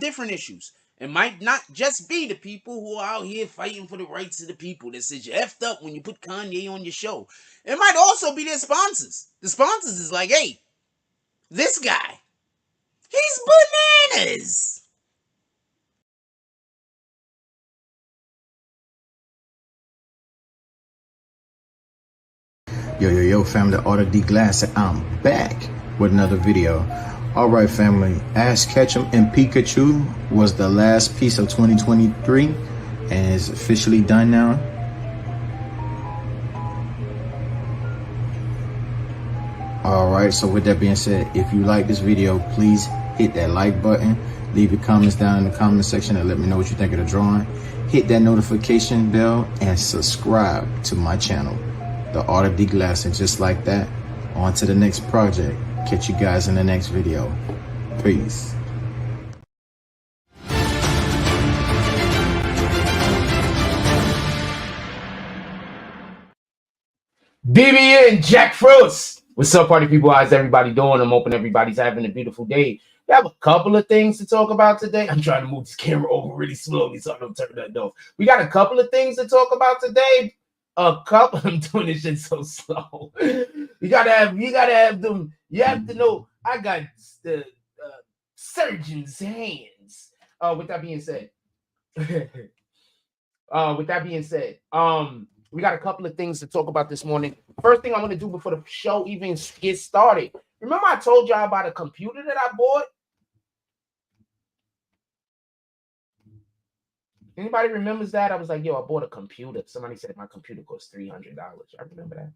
different issues. It might not just be the people who are out here fighting for the rights of the people that says you effed up when you put Kanye on your show. It might also be their sponsors. The sponsors is like, hey, this guy, he's bananas. Yo, family, Art of D Glass, I'm back with another video. Alright, family, Ash Ketchum and Pikachu was the last piece of 2023 and is officially done now. Alright, so with that being said, if you like this video, please hit that like button. Leave your comments down in the comment section and let me know what you think of the drawing. Hit that notification bell and subscribe to my channel, The Art of D Glass. And just like that, on to the next project. Catch you guys in the next video. Peace. BBN Jackfruits. What's up, party people? How's everybody doing? I'm hoping everybody's having a beautiful day. We have a couple of things to talk about today. I'm trying to move this camera over really slowly so I don't turn that off. We got a couple of things to talk about today. I'm doing this shit so slow. You gotta have them. You have to know I got the surgeon's hands. With that being said, we got a couple of things to talk about this morning. First thing I want to do before the show even gets started. Remember I told y'all about a computer that I bought? Anybody remembers that? I was like, yo, I bought a computer. Somebody said my computer cost $300. I remember that.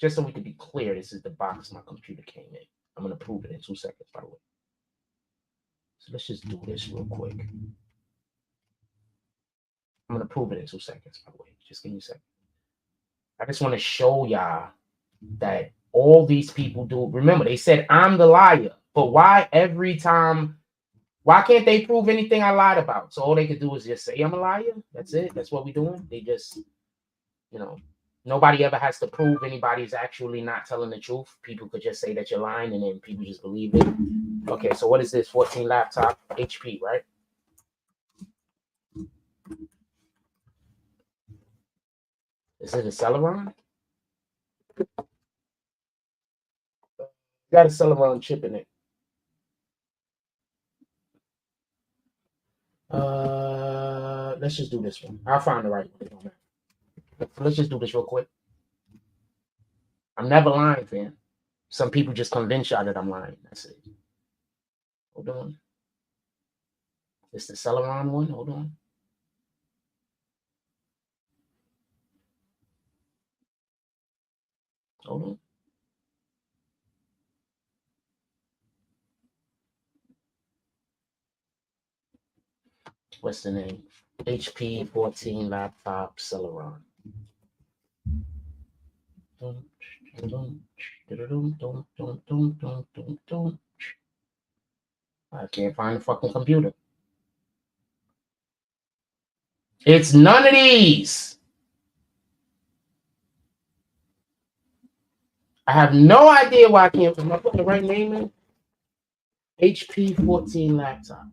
Just so we can be clear, this is the box my computer came in. I'm going to prove it in 2 seconds, by the way. So let's just do this real quick. I'm going to prove it in 2 seconds, by the way. Just give me a second. I just want to show y'all that all these people do. Remember, they said I'm the liar. But why every time? Why can't they prove anything I lied about? So all they could do is just say I'm a liar. That's it. That's what we're doing. They just, nobody ever has to prove anybody's actually not telling the truth. People could just say that you're lying and then people just believe it. Okay, so what is this? 14 laptop, HP, right? Is it a Celeron? Got a Celeron chip in it. Let's just do this one. I'll find the right one. Let's just do this real quick. I'm never lying, fam. Some people just convince y'all that I'm lying. That's it. Hold on. It's the Celeron one. Hold on. Hold on. What's the name? HP 14 laptop Celeron. I can't find the fucking computer. It's none of these. I have no idea why I can't. Am I putting the right name in? HP 14 laptop.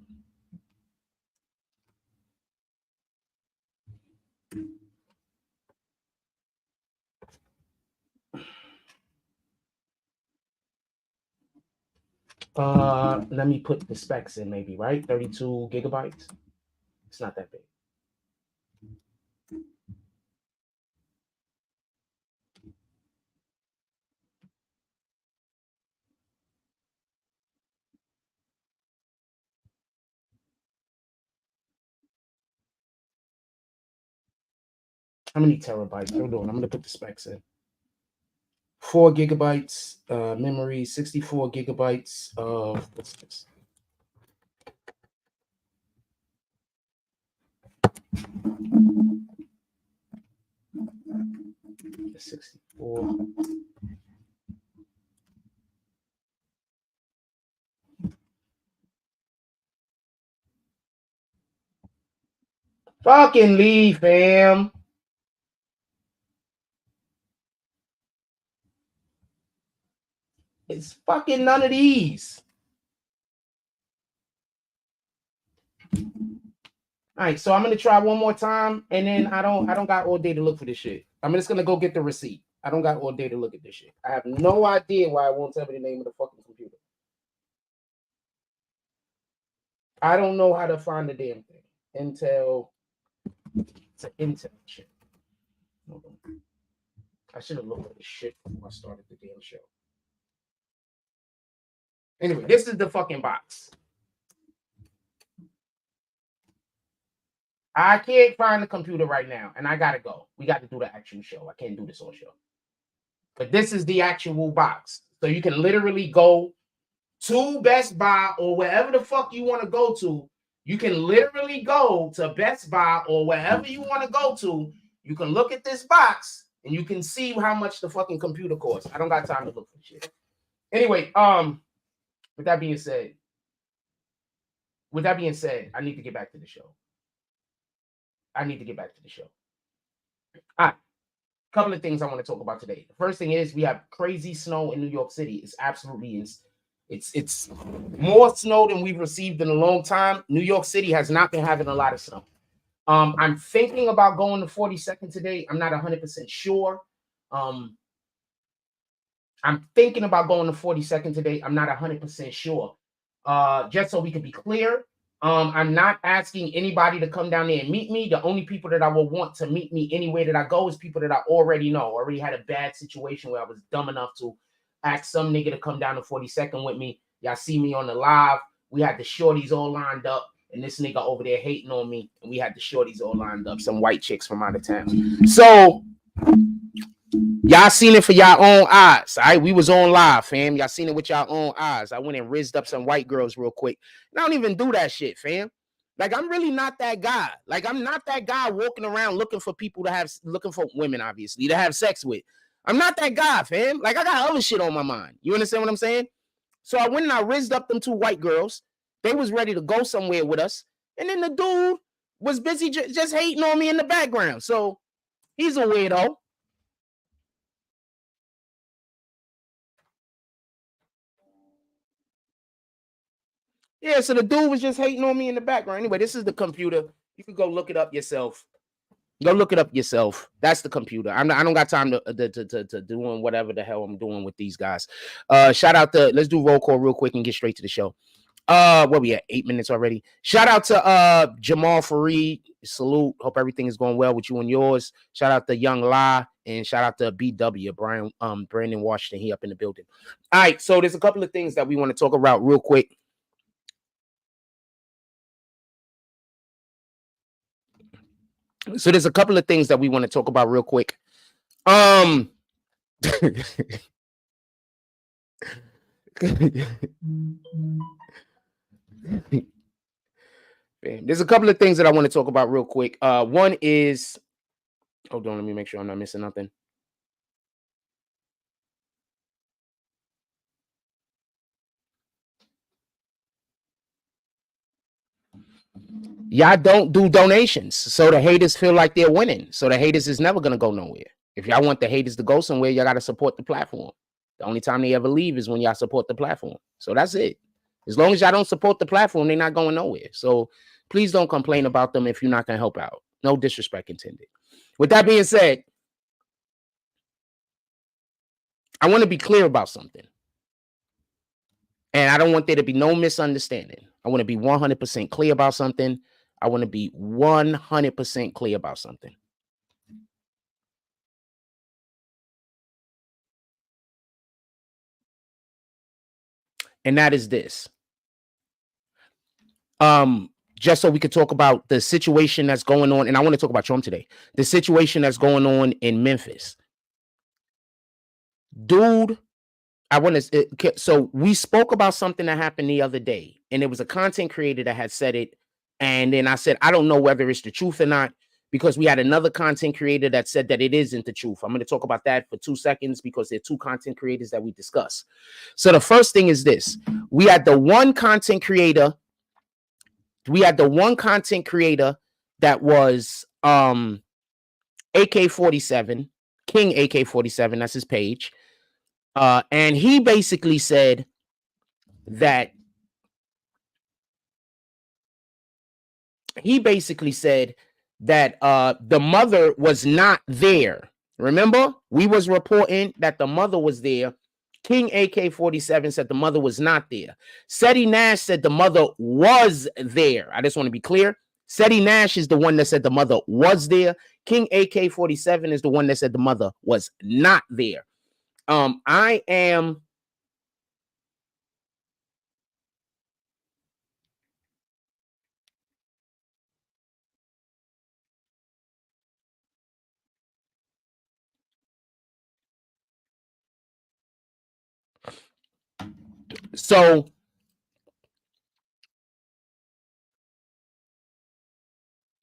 Let me put the specs in maybe, right? 32 gigabytes. It's not that big. How many terabytes? Hold on, I'm gonna put the specs in. 4 gigabytes memory, 64 gigabytes of what's this? The 64. Fucking leave, fam. It's fucking none of these. All right, so I'm gonna try one more time, and then I don't got all day to look for this shit. I'm just gonna go get the receipt. I don't got all day to look at this shit. I have no idea why it won't tell me the name of the fucking computer. I don't know how to find the damn thing. Intel. It's an Intel shit. Hold on. I should have looked at this shit before I started the damn show. Anyway, this is the fucking box. I can't find the computer right now, and I gotta go. We got to do the actual show. I can't do this on show. But this is the actual box. So you can literally go to Best Buy or wherever the fuck you want to go to. You can literally go to Best Buy or wherever you want to go to. You can look at this box and you can see how much the fucking computer costs. I don't got time to look for shit. Anyway, with that being said, I need to get back to the show. All right. Couple of things I want to talk about today. The first thing is we have crazy snow in New York City. It's absolutely it's more snow than we've received in a long time. New York City has not been having a lot of snow. I'm thinking about going to 42nd today. I'm not 100% sure. I'm thinking about going to 42nd today. I'm not 100% sure. Just so we can be clear, I'm not asking anybody to come down there and meet me. The only people that I will want to meet me anywhere that I go is people that I already know. I already had a bad situation where I was dumb enough to ask some nigga to come down to 42nd with me. Y'all see me on the live. We had the shorties all lined up, and this nigga over there hating on me, and we had the shorties all lined up, some white chicks from out of town. So y'all seen it for y'all own eyes. All right, we was on live, fam. Y'all seen it with y'all own eyes. I went and rizzed up some white girls real quick. And I don't even do that shit, fam. Like, I'm really not that guy. Like, I'm not that guy walking around looking for women, obviously, to have sex with. I'm not that guy, fam. Like, I got other shit on my mind. You understand what I'm saying? So I went and I rizzed up them two white girls. They was ready to go somewhere with us. And then the dude was busy just hating on me in the background. So he's a weirdo. Yeah, so the dude was just hating on me in the background. Anyway, this is the computer. You can go look it up yourself. That's the computer. I don't got time to doing whatever the hell I'm doing with these guys. Shout out to, let's do roll call real quick and get straight to the show. What we at? 8 minutes already. Shout out to Jamal Fareed. Salute. Hope everything is going well with you and yours. Shout out to Young La and shout out to BW Brandon Washington. He up in the building. All right, so there's a couple of things that we want to talk about real quick. So there's a couple of things that we want to talk about real quick. There's a couple of things that I want to talk about real quick. One is, hold on, let me make sure I'm not missing nothing. Y'all don't do donations, so the haters feel like they're winning. So the haters is never gonna go nowhere. If y'all want the haters to go somewhere, y'all gotta support the platform. The only time they ever leave is when y'all support the platform. So that's it. As long as y'all don't support the platform, they're not going nowhere. So please don't complain about them if you're not gonna help out. No disrespect intended. With that being said, I want to be clear about something. And I don't want there to be no misunderstanding. I want to be 100% clear about something. I want to be 100% clear about something. And that is this. Just so we could talk about the situation that's going on, and I want to talk about Trump today. The situation that's going on in Memphis. Dude, I want to, so we spoke about something that happened the other day, and it was a content creator that had said it. And then I said, I don't know whether it's the truth or not, because we had another content creator that said that it isn't the truth. I'm going to talk about that for 2 seconds because there are 2 content creators that we discuss. So the first thing is this. We had the one content creator that was AK-47, King AK-47, that's his page. And he basically said that the mother was not there. Remember, we was reporting that the mother was there. King AK-47 said the mother was not there. Seti Nash said the mother was there. I just want to be clear. Seti Nash is the one that said the mother was there. King AK-47 is the one that said the mother was not there. I am so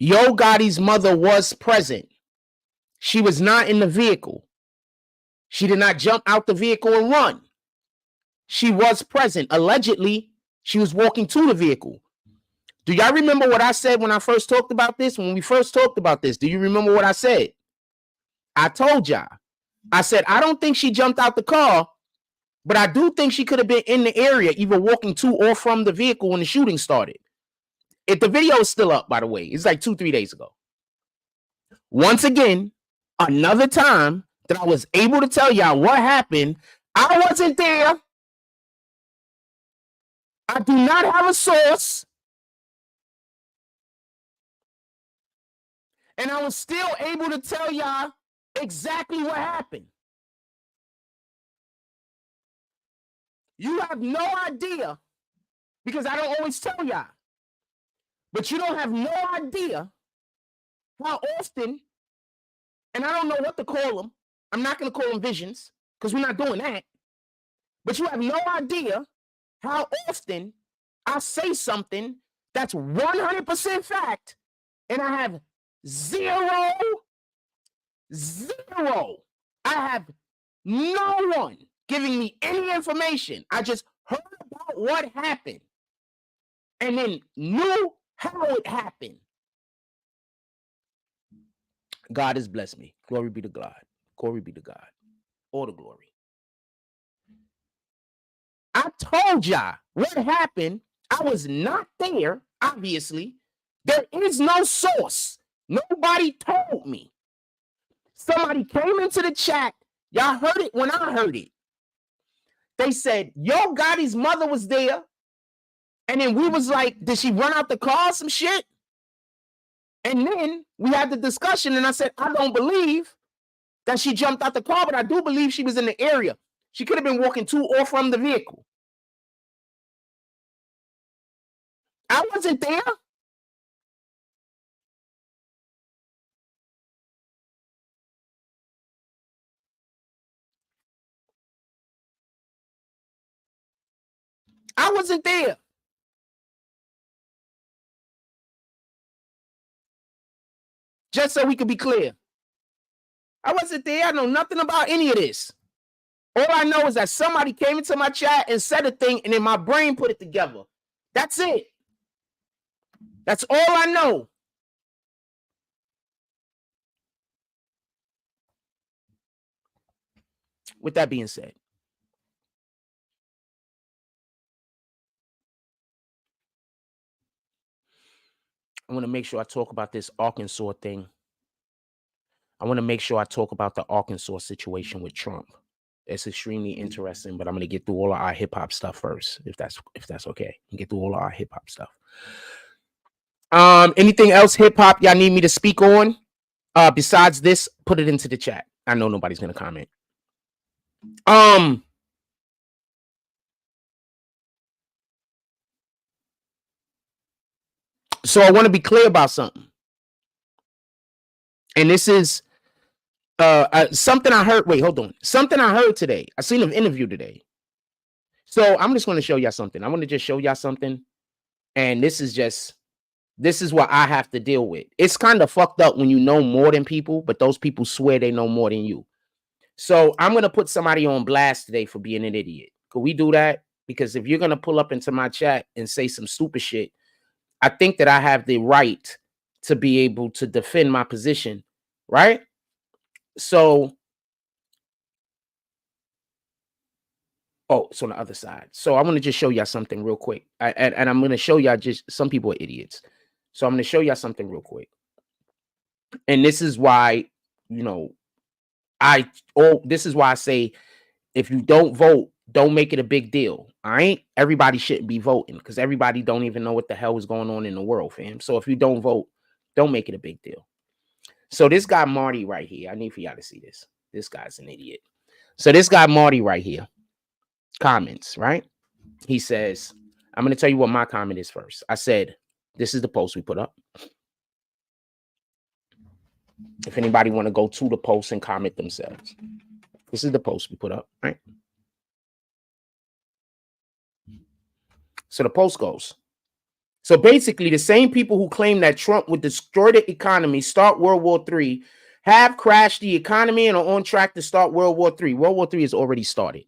Yo Gotti's mother was present. She was not in the vehicle. She did not jump out the vehicle and run. She was present. Allegedly, she was walking to the vehicle. Do y'all remember what I said when I first talked about this? When we first talked about this, do you remember what I said? I told y'all. I said, I don't think she jumped out the car, but I do think she could have been in the area, either walking to or from the vehicle when the shooting started. If the video is still up, by the way, it's like 2-3 days ago. Once again, another time that I was able to tell y'all what happened. I wasn't there. I do not have a source. And I was still able to tell y'all exactly what happened. You have no idea, because I don't always tell y'all, but you don't have no idea how often, and I don't know what to call them. I'm not going to call them visions because we're not doing that. But you have no idea how often I say something that's 100% fact, and I have zero. I have no one giving me any information. I just heard about what happened and then knew how it happened. God has blessed me. Glory be to God. Glory be to God. All the glory. I told y'all what happened. I was not there, obviously. There is no source. Nobody told me. Somebody came into the chat. Y'all heard it when I heard it. They said, Yo Gotti's mother was there. And then we was like, did she run out the car or some shit? And then we had the discussion, and I said, I don't believe that she jumped out the car, but I do believe she was in the area. She could have been walking to or from the vehicle. I wasn't there. I wasn't there. Just so we could be clear. I wasn't there. I know nothing about any of this. All I know is that somebody came into my chat and said a thing, and then my brain put it together. That's it. That's all I know. With that being said, I want to make sure I talk about this Arkansas thing. I want to make sure I talk about the Arkansas situation with Trump. It's extremely interesting, but I'm going to get through all of our hip hop stuff first, if that's okay. Get through all of our hip hop stuff. Anything else hip hop y'all need me to speak on? Besides this, put it into the chat. I know nobody's going to comment. So I want to be clear about something. And this is something I heard. Wait, hold on. Something I heard today. I seen an interview today. So I'm just going to show y'all something. I want to just show y'all something. And this is what I have to deal with. It's kind of fucked up when you know more than people, but those people swear they know more than you. So I'm going to put somebody on blast today for being an idiot. Could we do that? Because if you're going to pull up into my chat and say some stupid shit, I think that I have the right to be able to defend my position, right? So Oh, it's on the other side. So I want to just show y'all something real quick. And I'm going to show y'all just some people are idiots. So I'm going to show y'all something real quick. And this is why, this is why I say, if you don't vote, don't make it a big deal. All right. Everybody shouldn't be voting because everybody don't even know what the hell is going on in the world, fam. So if you don't vote, don't make it a big deal. So this guy, Marty, right here, I need for y'all to see this. This guy's an idiot. So this guy, Marty, right here, comments, right? He says, I'm going to tell you what my comment is first. I said, this is the post we put up. If anybody want to go to the post and comment themselves. This is the post we put up, right? So the post goes. So basically, the same people who claim that Trump would destroy the economy, start World War III, have crashed the economy and are on track to start World War III. World War III has already started.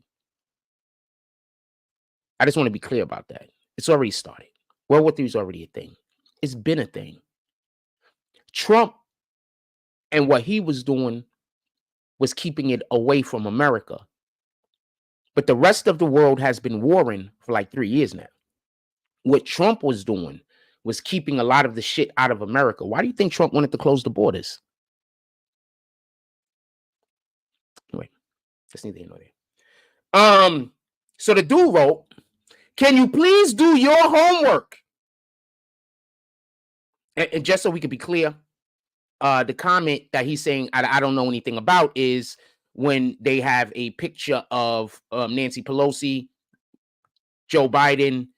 I just want to be clear about that. It's already started. World War III is already a thing. It's been a thing. Trump and what he was doing was keeping it away from America. But the rest of the world has been warring for like 3 years now. What Trump was doing was keeping a lot of the shit out of America. Why do you think Trump wanted to close the borders? Anyway, that's neither here nor there. So the dude wrote, can you please do your homework? And just so we can be clear, the comment that he's saying I don't know anything about is when they have a picture of Nancy Pelosi, Joe Biden,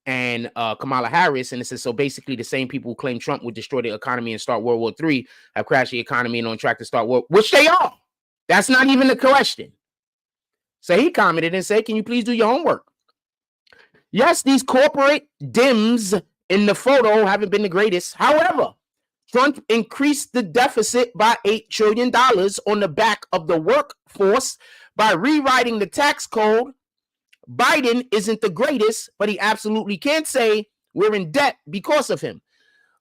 and Kamala Harris, and it says, so basically the same people who claim Trump would destroy the economy and start World War III have crashed the economy and on track to start World, which they are. That's not even the question. So he commented and said, can you please do your homework? Yes, these corporate dims in the photo haven't been the greatest. However, Trump increased the deficit by $8 trillion on the back of the workforce by rewriting the tax code. Biden isn't the greatest, but he absolutely can't say we're in debt because of him.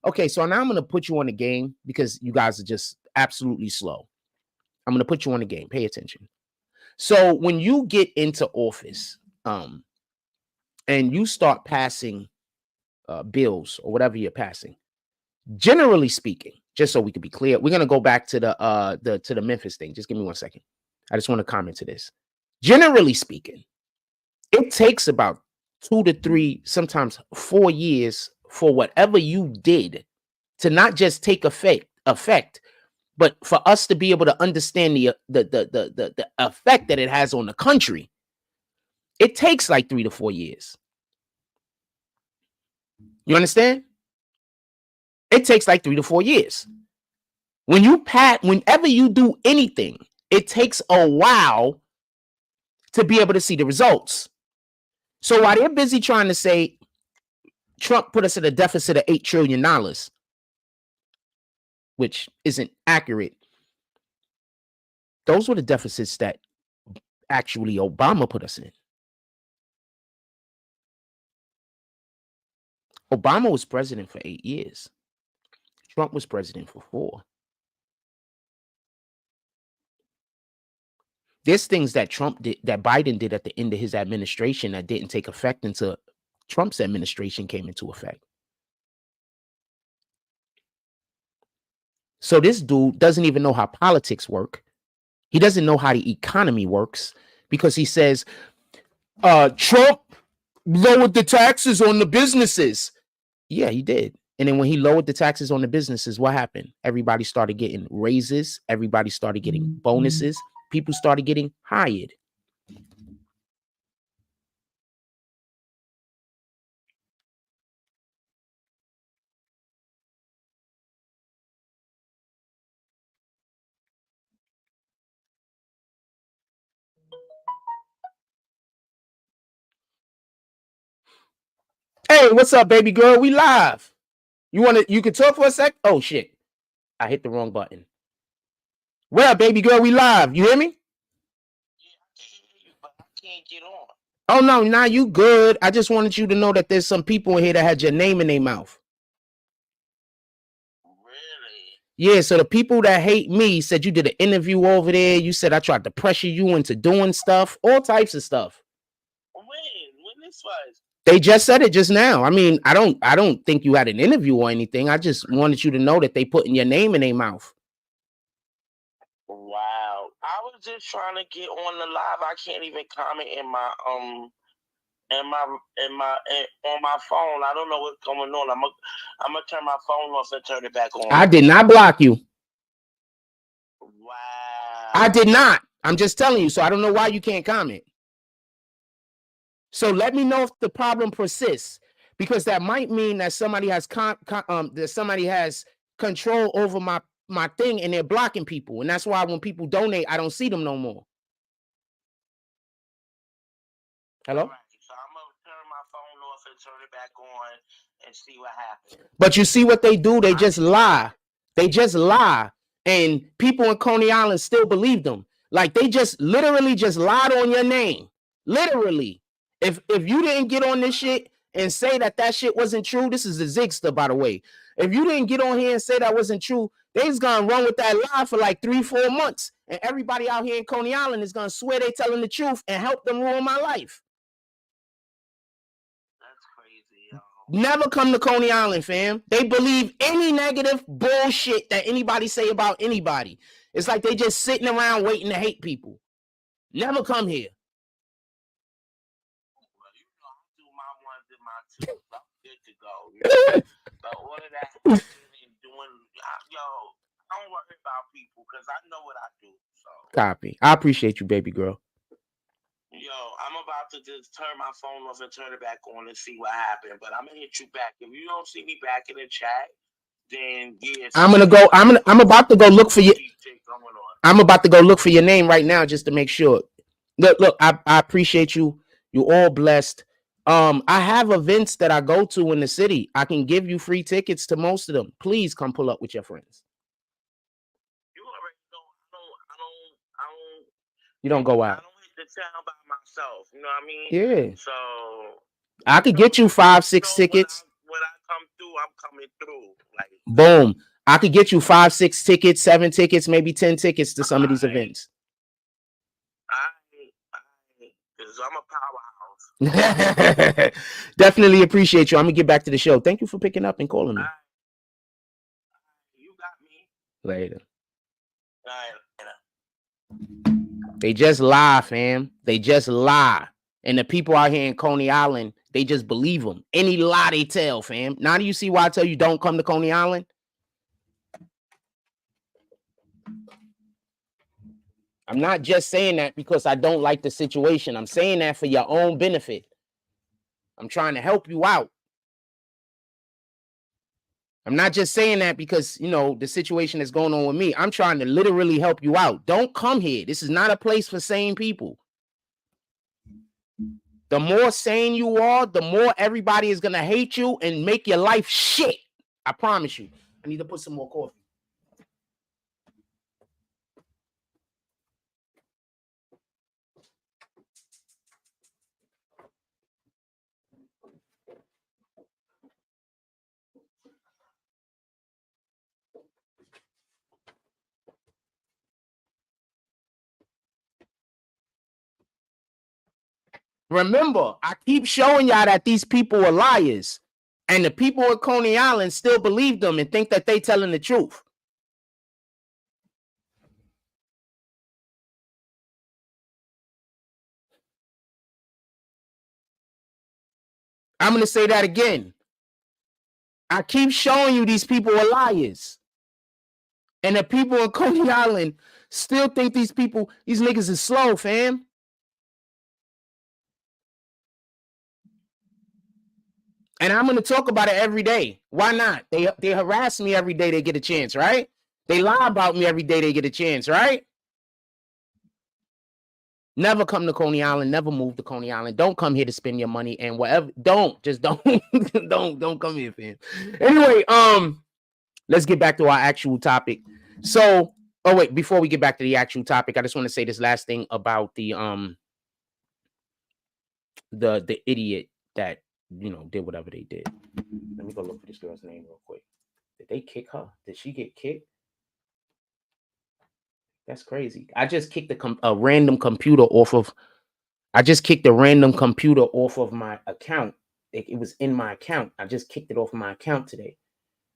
Okay, so now I'm going to put you on the game because you guys are just absolutely slow. I'm going to put you on the game. Pay attention. So when you get into office and you start passing bills or whatever you're passing, generally speaking, just so we can be clear, we're going to go back to the Memphis thing. Just give me 1 second. I just want to comment to this. Generally speaking, it takes about 2 to 3, sometimes 4 years for whatever you did to not just take effect, but for us to be able to understand the effect that it has on the country. It takes like 3 to 4 years. You understand? It takes like 3 to 4 years. Whenever you do anything, it takes a while to be able to see the results. So while they're busy trying to say Trump put us at a deficit of $8 trillion, which isn't accurate, those were the deficits that actually Obama put us in. Obama was president for 8 years. Trump was president for 4. There's things that Trump did, that Biden did at the end of his administration that didn't take effect until Trump's administration came into effect. So this dude doesn't even know how politics work. He doesn't know how the economy works because he says, Trump lowered the taxes on the businesses. Yeah, he did. And then when he lowered the taxes on the businesses, what happened? Everybody started getting raises. Everybody started getting bonuses. People started getting hired. Hey, what's up, baby girl? We live. You can talk for a sec? Oh shit. I hit the wrong button. Well, baby girl, we live. You hear me? Yeah, I can hear you, but I can't get on. Oh no, now you good. I just wanted you to know that there's some people in here that had your name in their mouth. Really? Yeah, so the people that hate me said you did an interview over there. You said I tried to pressure you into doing stuff, all types of stuff. this was? They just said it just now. I mean, I don't think you had an interview or anything. I just wanted you to know that they putting your name in their mouth. Wow. I was just trying to get on the live. I can't even comment in my on my phone. I don't know what's going on. I'm gonna turn my phone off and turn it back on. I did not block you. Wow. I did not. I'm just telling you. So I don't know why you can't comment. So let me know if the problem persists, because that might mean that somebody has control over my thing and they're blocking people, and that's why when people donate, I don't see them no more. Hello? Right, so I'm gonna turn my phone off and turn it back on and see what happens. But you see what they do? They just lie. They just lie, and people in Coney Island still believe them. Like they just literally just lied on your name. Literally. If you didn't get on this shit and say that shit wasn't true, this is the Zigster, by the way. If you didn't get on here and say that wasn't true, they's gonna run with that lie for like 3-4 months, and everybody out here in Coney Island is gonna swear they telling the truth and help them ruin my life. That's crazy, yo. Never come to Coney Island, fam. They believe any negative bullshit that anybody say about anybody. It's like they just sitting around waiting to hate people. Never come here. Well, you know, I do my ones and my twos. I'm good to go. You know? But all of that and doing, yo, I don't worry about people because I know what I do. So Copy. I appreciate you, baby girl. Yo, I'm about to just turn my phone off and turn it back on and see what happened. But I'm gonna hit you back. If you don't see me back in the chat, then yeah. I'm about to go look for you. I'm about to go look for your name right now just to make sure. Look, I appreciate you. You all blessed. I have events that I go to in the city. I can give you free tickets to most of them. Please come pull up with your friends. You already know I don't. You don't go out. I don't hit the town by myself. You know what I mean? Yeah. So I could get you 5-6 tickets. When I come through, I'm coming through. Like boom. I could get you 5-6 tickets, 7 tickets, maybe 10 tickets to some of these events. Because I'm a powerhouse. Definitely appreciate you. I'm gonna get back to the show. Thank you for picking up and calling me. You got me. Later. Later. They just lie, fam. They just lie. And the people out here in Coney Island, they just believe them. Any lie they tell, fam. Now do you see why I tell you don't come to Coney Island? I'm not just saying that because I don't like the situation. I'm saying that for your own benefit. I'm trying to help you out. I'm not just saying that because, you know, the situation that's going on with me. I'm trying to literally help you out. Don't come here. This is not a place for sane people. The more sane you are, the more everybody is going to hate you and make your life shit. I promise you. I need to put some more coffee. Remember, I keep showing y'all that these people are liars. And the people at Coney Island still believe them and think that they telling the truth. I'm going to say that again. I keep showing you these people are liars. And the people in Coney Island still think these niggas is slow, fam. And I'm going to talk about it every day. Why not? They harass me every day they get a chance, right? They lie about me every day they get a chance, right? Never come to Coney Island. Never move to Coney Island. Don't come here to spend your money and whatever. Don't don't come here, fam. Anyway, let's get back to our actual topic. So, oh wait, before we get back to the actual topic, I just want to say this last thing about the idiot that, you know, did whatever they did. Let me go look for this girl's name real quick. Did they kick her? Did she get kicked? That's crazy. I just kicked a random computer off of I just kicked a random computer off of my account. It was in my account. I just kicked it off of my account today.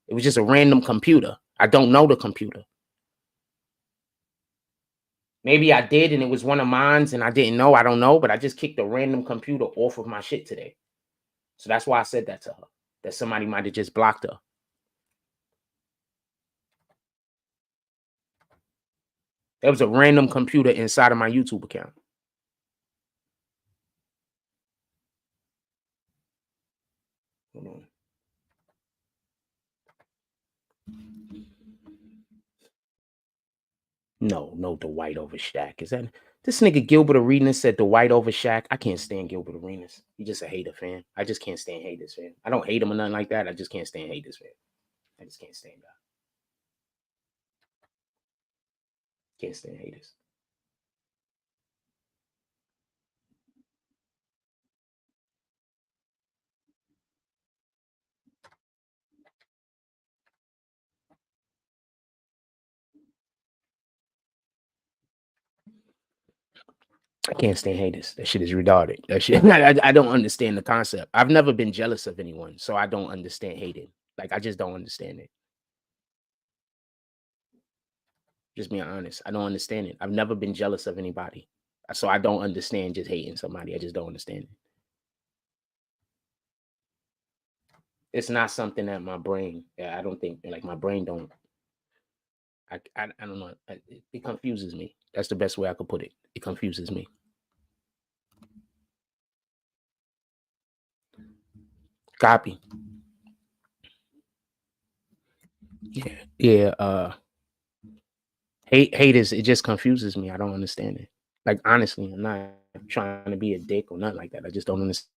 It was just a random computer. I don't know the computer. Maybe I did and it was one of mine's and I didn't know. I don't know, but I just kicked a random computer off of my shit today. So that's why I said that to her, that somebody might have just blocked her. There was a random computer inside of my YouTube account. Hold on. No, Dwight over Shaq. Is that this nigga Gilbert Arenas said Dwight over Shaq? I can't stand Gilbert Arenas. He just a hater, fan. I just can't stand haters, fan. I don't hate him or nothing like that. I just can't stand haters, fan. I just can't stand that. Can't stand haters. I can't stand haters. That shit is retarded. That shit, I don't understand the concept. I've never been jealous of anyone, so I don't understand hating. Like I just don't understand it. Just being honest, I don't understand it. I've never been jealous of anybody, so I don't understand just hating somebody. I just don't understand it. It's not something that my brain. Yeah, I don't think like my brain don't. I don't know. It confuses me. That's the best way I could put it. It confuses me. Copy. Yeah. Yeah. Haters. It just confuses me. I don't understand it. Like honestly, I'm not trying to be a dick or nothing like that. I just don't understand.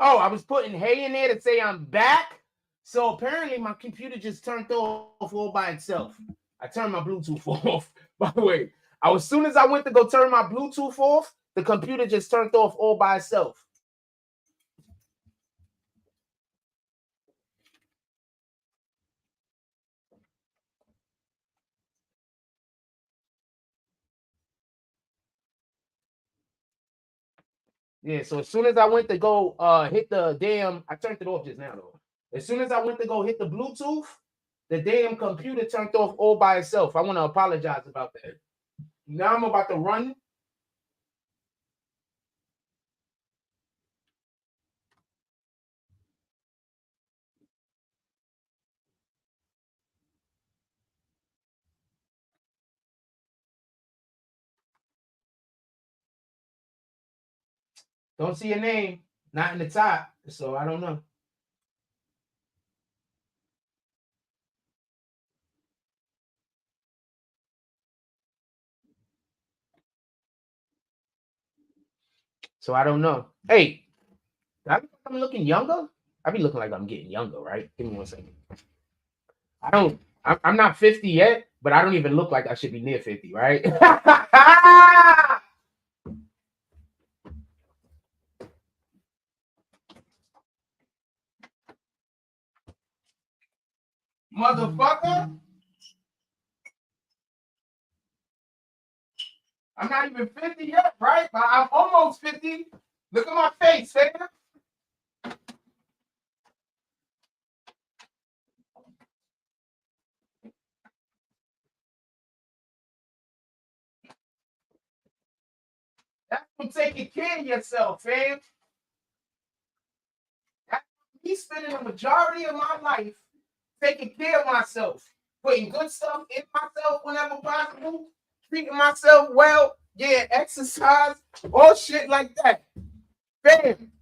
Oh, I was putting hey in there to say I'm back. So apparently my computer just turned off all by itself. I turned my Bluetooth off. By the way, as soon as I went to go turn my Bluetooth off, the computer just turned off all by itself. Yeah, so as soon as I went to go hit the damn, I turned it off just now though. As soon as I went to go hit the Bluetooth, the damn computer turned off all by itself. I want to apologize about that. Now I'm about to run. Don't see your name. Not in the top. So I don't know. So I don't know. Hey, I'm looking younger. I be looking like I'm getting younger, right? Give me 1 second. I'm not 50 yet, but I don't even look like I should be near 50, right? Motherfucker. I'm not even 50 yet, right? But I'm almost 50. Look at my face, fam. That's from taking care of yourself, fam. That's me spending the majority of my life taking care of myself, putting good stuff in myself whenever possible, treating myself well, yeah, exercise, all shit like that. Fam,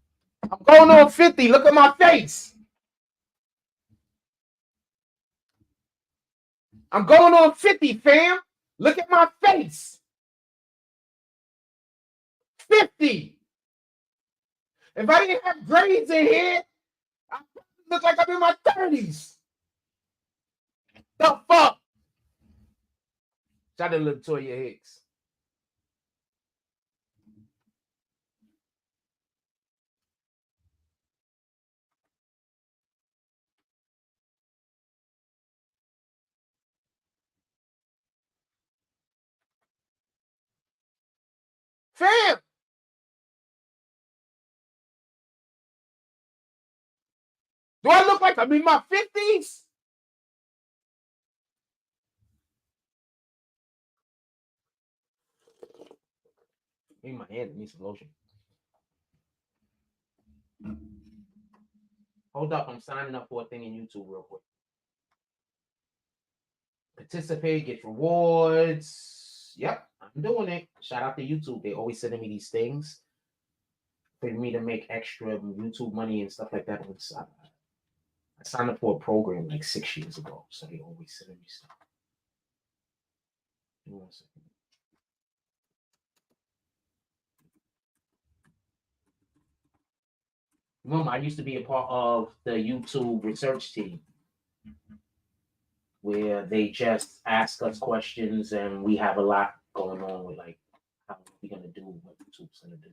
I'm going on 50. Look at my face. I'm going on 50, fam. Look at my face. 50. If I didn't have grades in here, I look like I'm in my 30s. The fuck? Shout out to Latoya Hicks. Fam. Do I look like I'm in my 50s? In my hand, it needs some lotion. Hold up, I'm signing up for a thing in YouTube real quick. Participate, get rewards. Yep, I'm doing it. Shout out to YouTube. They always sending me these things for me to make extra YouTube money and stuff like that. I signed up for a program like 6 years ago, so they always sending me stuff. Give me 1 second. Remember, I used to be a part of the YouTube research team where they just ask us questions and we have a lot going on with like how we're gonna do what YouTube's gonna do.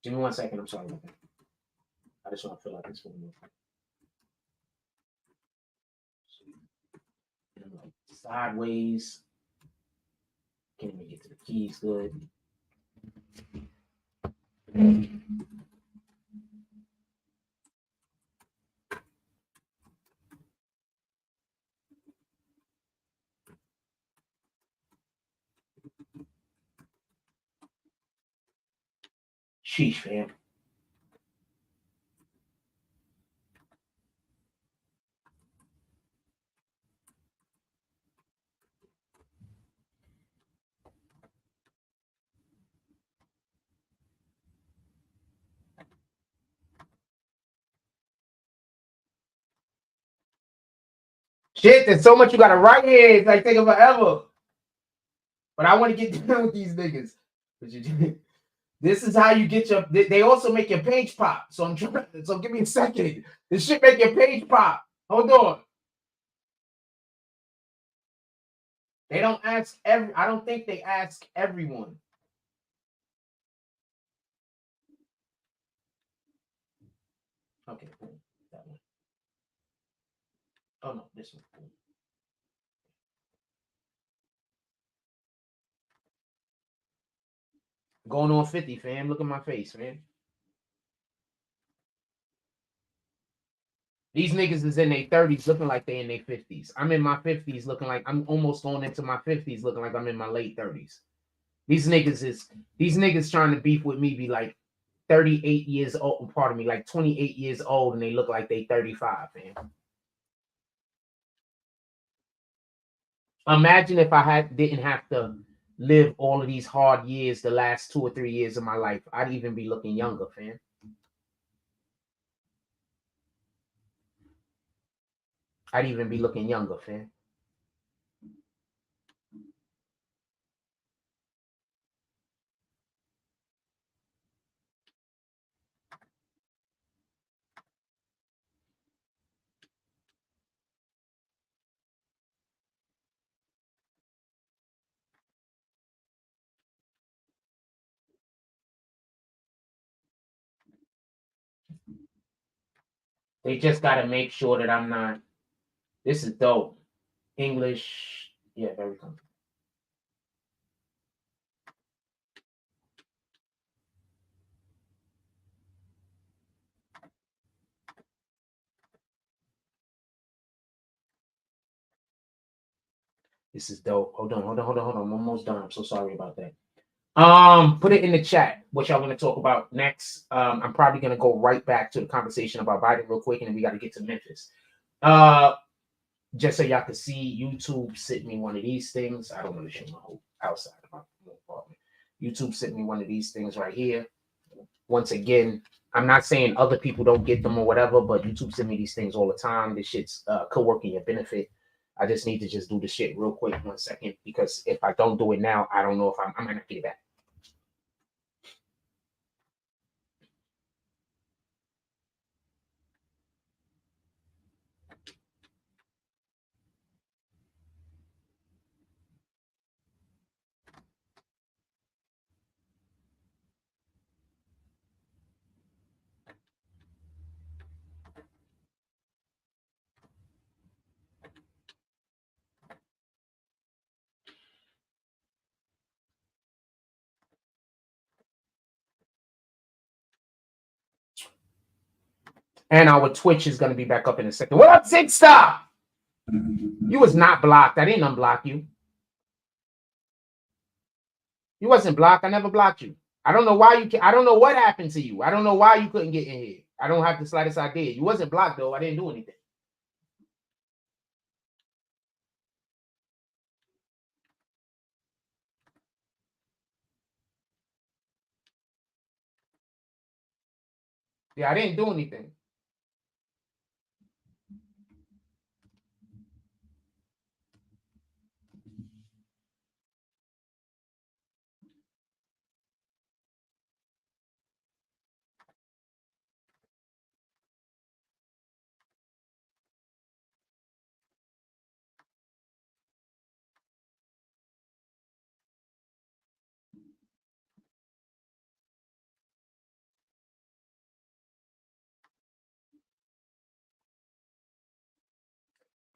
Give me 1 second. I'm sorry about that. I just want to fill out this one. Like sideways. Can't even get to the keys good. Sheesh, fam. Shit, there's so much you gotta write here. It's like taking forever. But I want to get down with these niggas. This is how you get your. They also make your page pop. So I'm trying. So give me a second. This shit make your page pop. Hold on. They don't ask every. I don't think they ask everyone. Okay, boom. That one. Oh no, this one. Boom. Going on 50, fam. Look at my face, man. These niggas is in their 30s looking like they in their 50s. I'm in my 50s looking like I'm almost going into my 50s looking like I'm in my late 30s. These niggas trying to beef with me be like 38 years old, pardon me, like 28 years old, and they look like they 35, man. Imagine if I didn't have to live all of these hard years, the last 2 or 3 years of my life, I'd even be looking younger, fam. I'd even be looking younger, fam. They just got to make sure that I'm not. This is dope. English. Yeah, very comfortable. This is dope. Hold on. I'm almost done. I'm so sorry about that. Put it in the chat what y'all want to talk about next. I'm probably gonna go right back to the conversation about Biden real quick, and then we got to get to Memphis. Just so y'all can see, YouTube sent me one of these things. I don't want to show my whole outside of my apartment. YouTube sent me one of these things right here. Once again, I'm not saying other people don't get them or whatever, but YouTube send me these things all the time. This shit's could work in your benefit. I just need to just do the shit real quick, 1 second, because if I don't do it now, I don't know if I might not get it back. And our Twitch is going to be back up in a second. What up, Zig Star? You was not blocked. I didn't unblock you. You wasn't blocked. I never blocked you. I don't know why you can't. I don't know what happened to you. I don't know why you couldn't get in here. I don't have the slightest idea. You wasn't blocked, though. I didn't do anything. Yeah, I didn't do anything.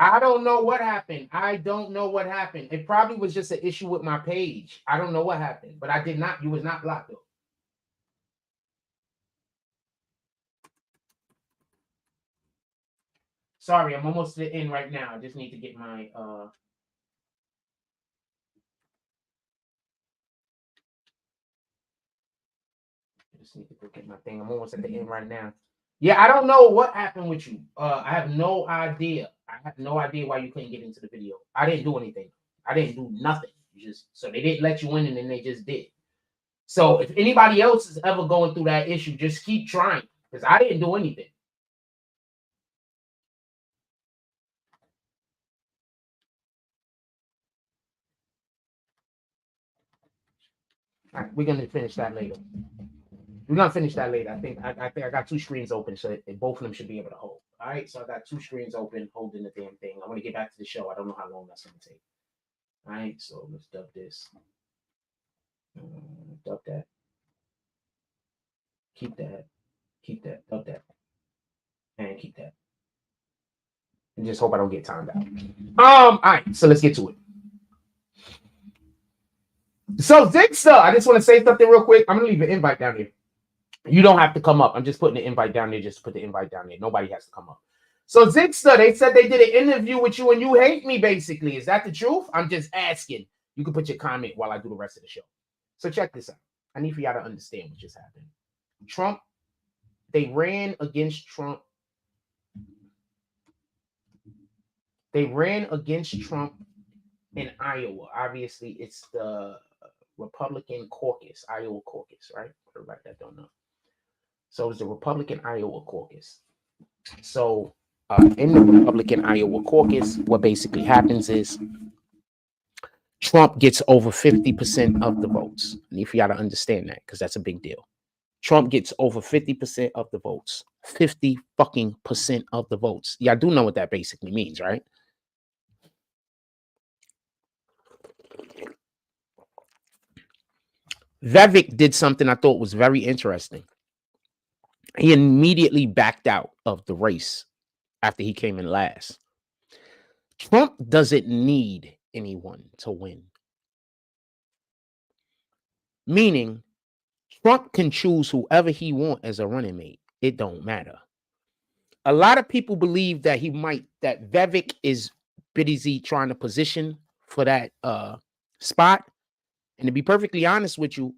I don't know what happened. I don't know what happened. It probably was just an issue with my page. I don't know what happened, but I did not. You was not blocked, though. Sorry, I'm almost to the end right now. I just need to get my just need to go get my thing. I'm almost at the end right now. Yeah, I don't know what happened with you. I have no idea. I have no idea why you couldn't get into the video. I didn't do anything. I didn't do nothing. So they didn't let you in, and then they just did. So if anybody else is ever going through that issue, just keep trying, because I didn't do anything. All right, we're gonna finish that later. We're gonna finish that later. I think I got 2 screens open, so both of them should be able to hold. All right, so I got 2 screens open, holding the damn thing. I want to get back to the show. I don't know how long that's gonna take. All right, so let's dub this. Dub that. Keep that. Keep that. Dub that. And keep that. And just hope I don't get timed out. All right, so let's get to it. So Zigster, I just want to say something real quick. I'm gonna leave an invite down here. You don't have to come up. I'm just putting the invite down there just to put the invite down there. Nobody has to come up. So Zigster, they said they did an interview with you and you hate me, basically. Is that the truth? I'm just asking. You can put your comment while I do the rest of the show. So check this out. I need for y'all to understand what just happened. Trump, they ran against Trump. They ran against Trump in Iowa. Obviously, it's the Republican caucus, Iowa caucus, right? Everybody that don't know. So it's the Republican Iowa caucus. So in the Republican Iowa caucus, what basically happens is Trump gets over 50% of the votes. And if you got to understand that, because that's a big deal. Trump gets over 50% of the votes. 50 fucking percent of the votes. Y'all do know what that basically means, right? Vivek did something I thought was very interesting. He immediately backed out of the race after he came in last. Trump doesn't need anyone to win. Meaning, Trump can choose whoever he wants as a running mate. It don't matter. A lot of people believe that that Vivek is busy trying to position for that spot. And to be perfectly honest with you,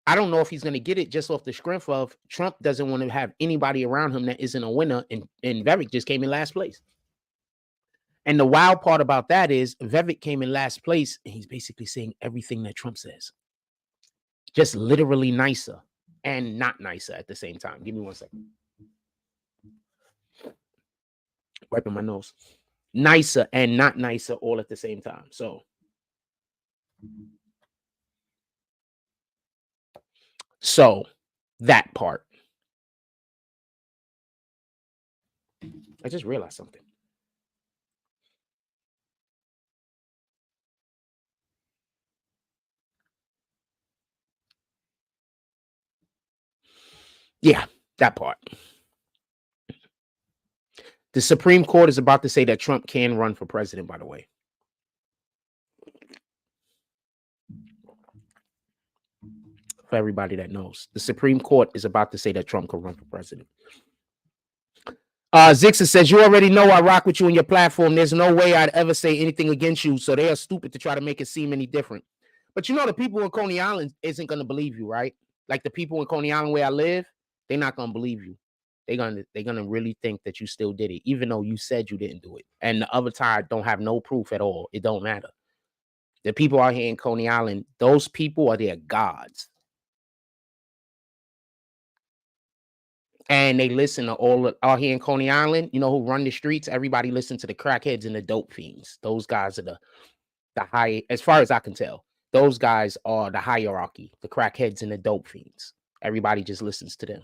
I don't know if he's going to get it just off the strength of Trump doesn't want to have anybody around him that isn't a winner. And Vivek just came in last place. And the wild part about that is Vivek came in last place and he's basically saying everything that Trump says. Just literally nicer and not nicer at the same time. Give me 1 second. Wiping my nose. Nicer and not nicer all at the same time. So that part. I just realized something. Yeah, that part. The Supreme Court is about to say that Trump can run for president, by the way. For everybody that knows, the Supreme Court is about to say that Trump can run for president. Zixa says, you already know I rock with you on your platform. There's no way I'd ever say anything against you. So they are stupid to try to make it seem any different. But you know, the people in Coney Island isn't going to believe you, right? Like the people in Coney Island where I live, they're not going to believe you. They're gonna really think that you still did it, even though you said you didn't do it. And the other side don't have no proof at all. It don't matter. The people out here in Coney Island, those people are their gods. And they listen to all out here in Coney Island. You know who run the streets? Everybody listen to the crackheads and the dope fiends. Those guys are the high, as far as I can tell. Those guys are the hierarchy, the crackheads and the dope fiends. Everybody just listens to them.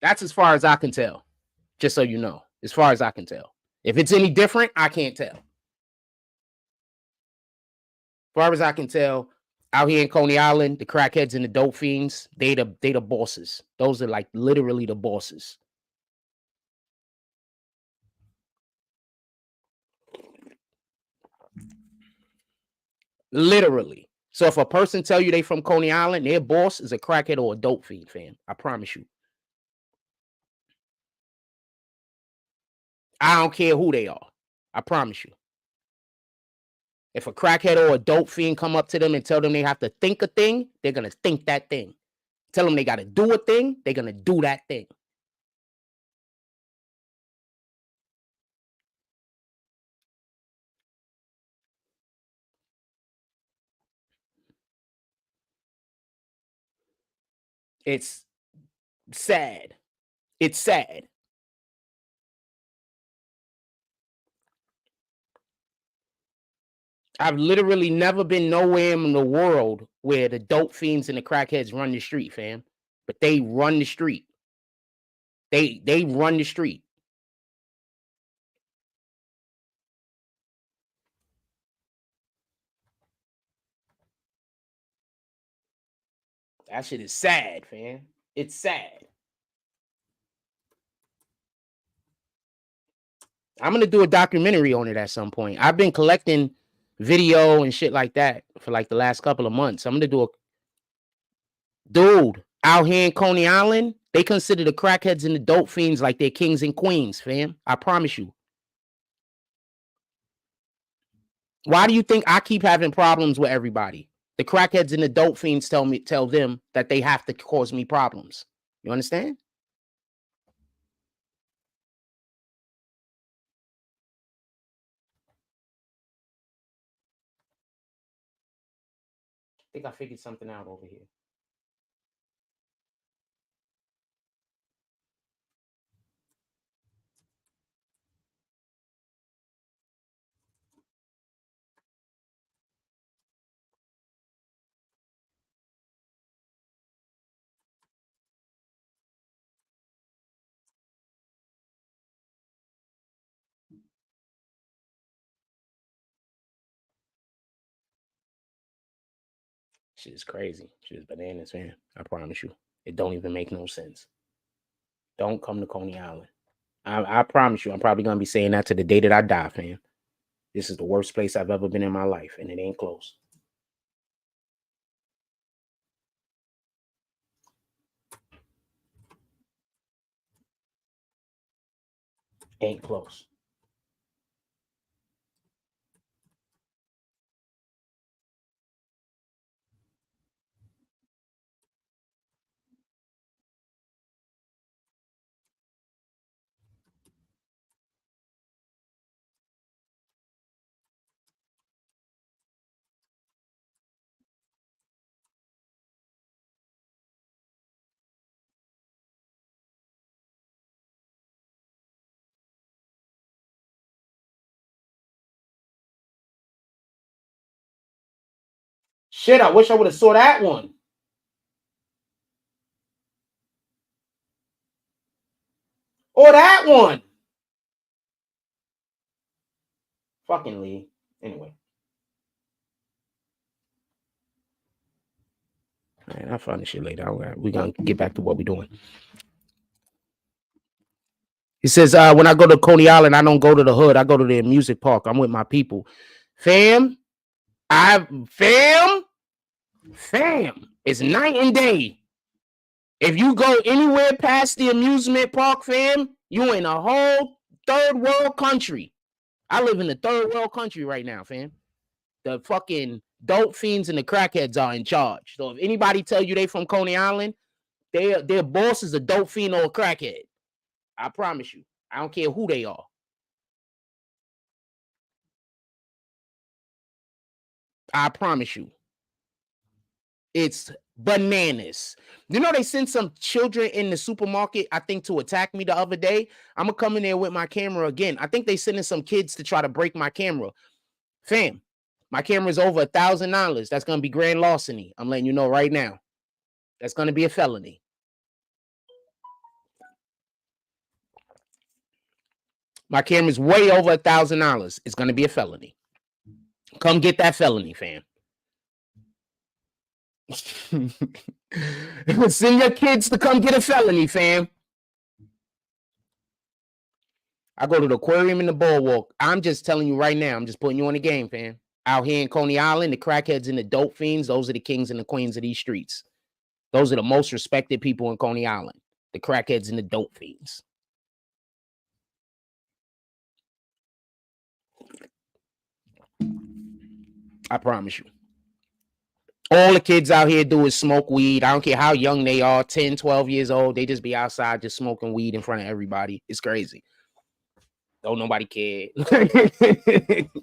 That's as far as I can tell. Just so you know, as far as I can tell. If it's any different, I can't tell. As far as I can tell, out here in Coney Island, the crackheads and the dope fiends, they the bosses. Those are like literally the bosses. Literally. So if a person tell you they from Coney Island, their boss is a crackhead or a dope fiend, fam. I promise you. I don't care who they are. I promise you. If a crackhead or a dope fiend come up to them and tell them they have to think a thing, they're going to think that thing. Tell them they got to do a thing, they're going to do that thing. It's sad. It's sad. I've literally never been nowhere in the world where the dope fiends and the crackheads run the street, fam. But they run the street. They run the street. That shit is sad, fam. It's sad. I'm going to do a documentary on it at some point. I've been collecting video and shit like that for like the last couple of months. I'm going to do a... Dude, out here in Coney Island, they consider the crackheads and the dope fiends like they're kings and queens, fam. I promise you. Why do you think I keep having problems with everybody? The crackheads and the dope fiends tell them that they have to cause me problems. You understand? think I figured something out over here. Shit is crazy. Shit is bananas, man. I promise you. It don't even make no sense. Don't come to Coney Island. I promise you, I'm probably going to be saying that to the day that I die, fam. This is the worst place I've ever been in my life, and it ain't close. Ain't close. Shit, I wish I would have saw that one. Or that one. Fucking Lee. Anyway. All right, I'll find this shit later. We're going to get back to what we're doing. He says, when I go to Coney Island, I don't go to the hood. I go to the music park. I'm with my people. Fam, it's night and day. If you go anywhere past the amusement park, fam, you in a whole third world country. I live in the third world country right now, fam. The fucking dope fiends and the crackheads are in charge. So if anybody tell you they from Coney Island, their boss is a dope fiend or a crackhead. I promise you. I don't care who they are. I promise you. It's bananas. You know, they sent some children in the supermarket, I think, to attack me the other day. I'm going to come in there with my camera again. I think they sending some kids to try to break my camera. Fam, my camera is over $1,000. That's going to be grand larceny. I'm letting you know right now. That's going to be a felony. My camera's way over $1,000. It's going to be a felony. Come get that felony, fam. Send your kids to come get a felony, fam. I go to the aquarium and the boardwalk. I'm just telling you right now. I'm just putting you on the game, fam. Out here in Coney Island, the crackheads and the dope fiends, those are the kings and the queens of these streets. Those are the most respected people in Coney Island. The crackheads and the dope fiends. I promise you. All the kids out here do is smoke weed. I don't care how young they are, 10, 12 years old. They just be outside just smoking weed in front of everybody. It's crazy. Don't nobody care.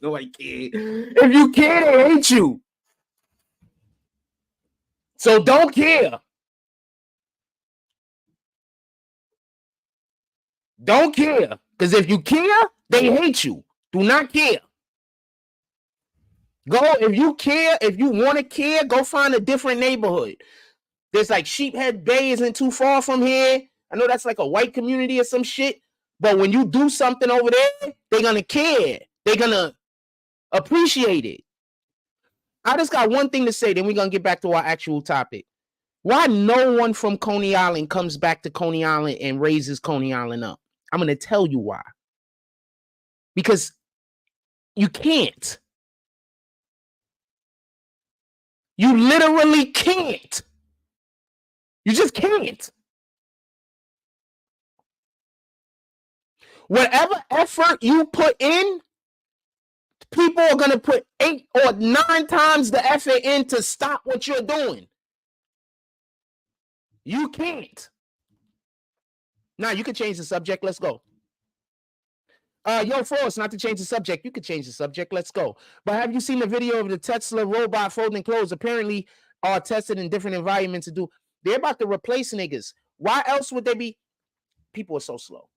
Nobody care. If you care, they hate you. So don't care. Don't care. Because if you care, they hate you. Do not care. Go, if you care, if you want to care, go find a different neighborhood. There's like Sheephead Bay isn't too far from here. I know that's like a white community or some shit. But when you do something over there, they're going to care. They're going to appreciate it. I just got one thing to say, then we're going to get back to our actual topic. Why no one from Coney Island comes back to Coney Island and raises Coney Island up? I'm going to tell you why. Because you can't. You literally can't. You just can't. Whatever effort you put in, people are going to put 8 or 9 times the effort in to stop what you're doing. You can't. Now, you can change the subject. Let's go. Yo, Frost, not to change the subject. You could change the subject. Let's go. But have you seen the video of the Tesla robot folding clothes? Apparently are tested in different environments to do. They're about to replace niggas. Why else would they be? People are so slow.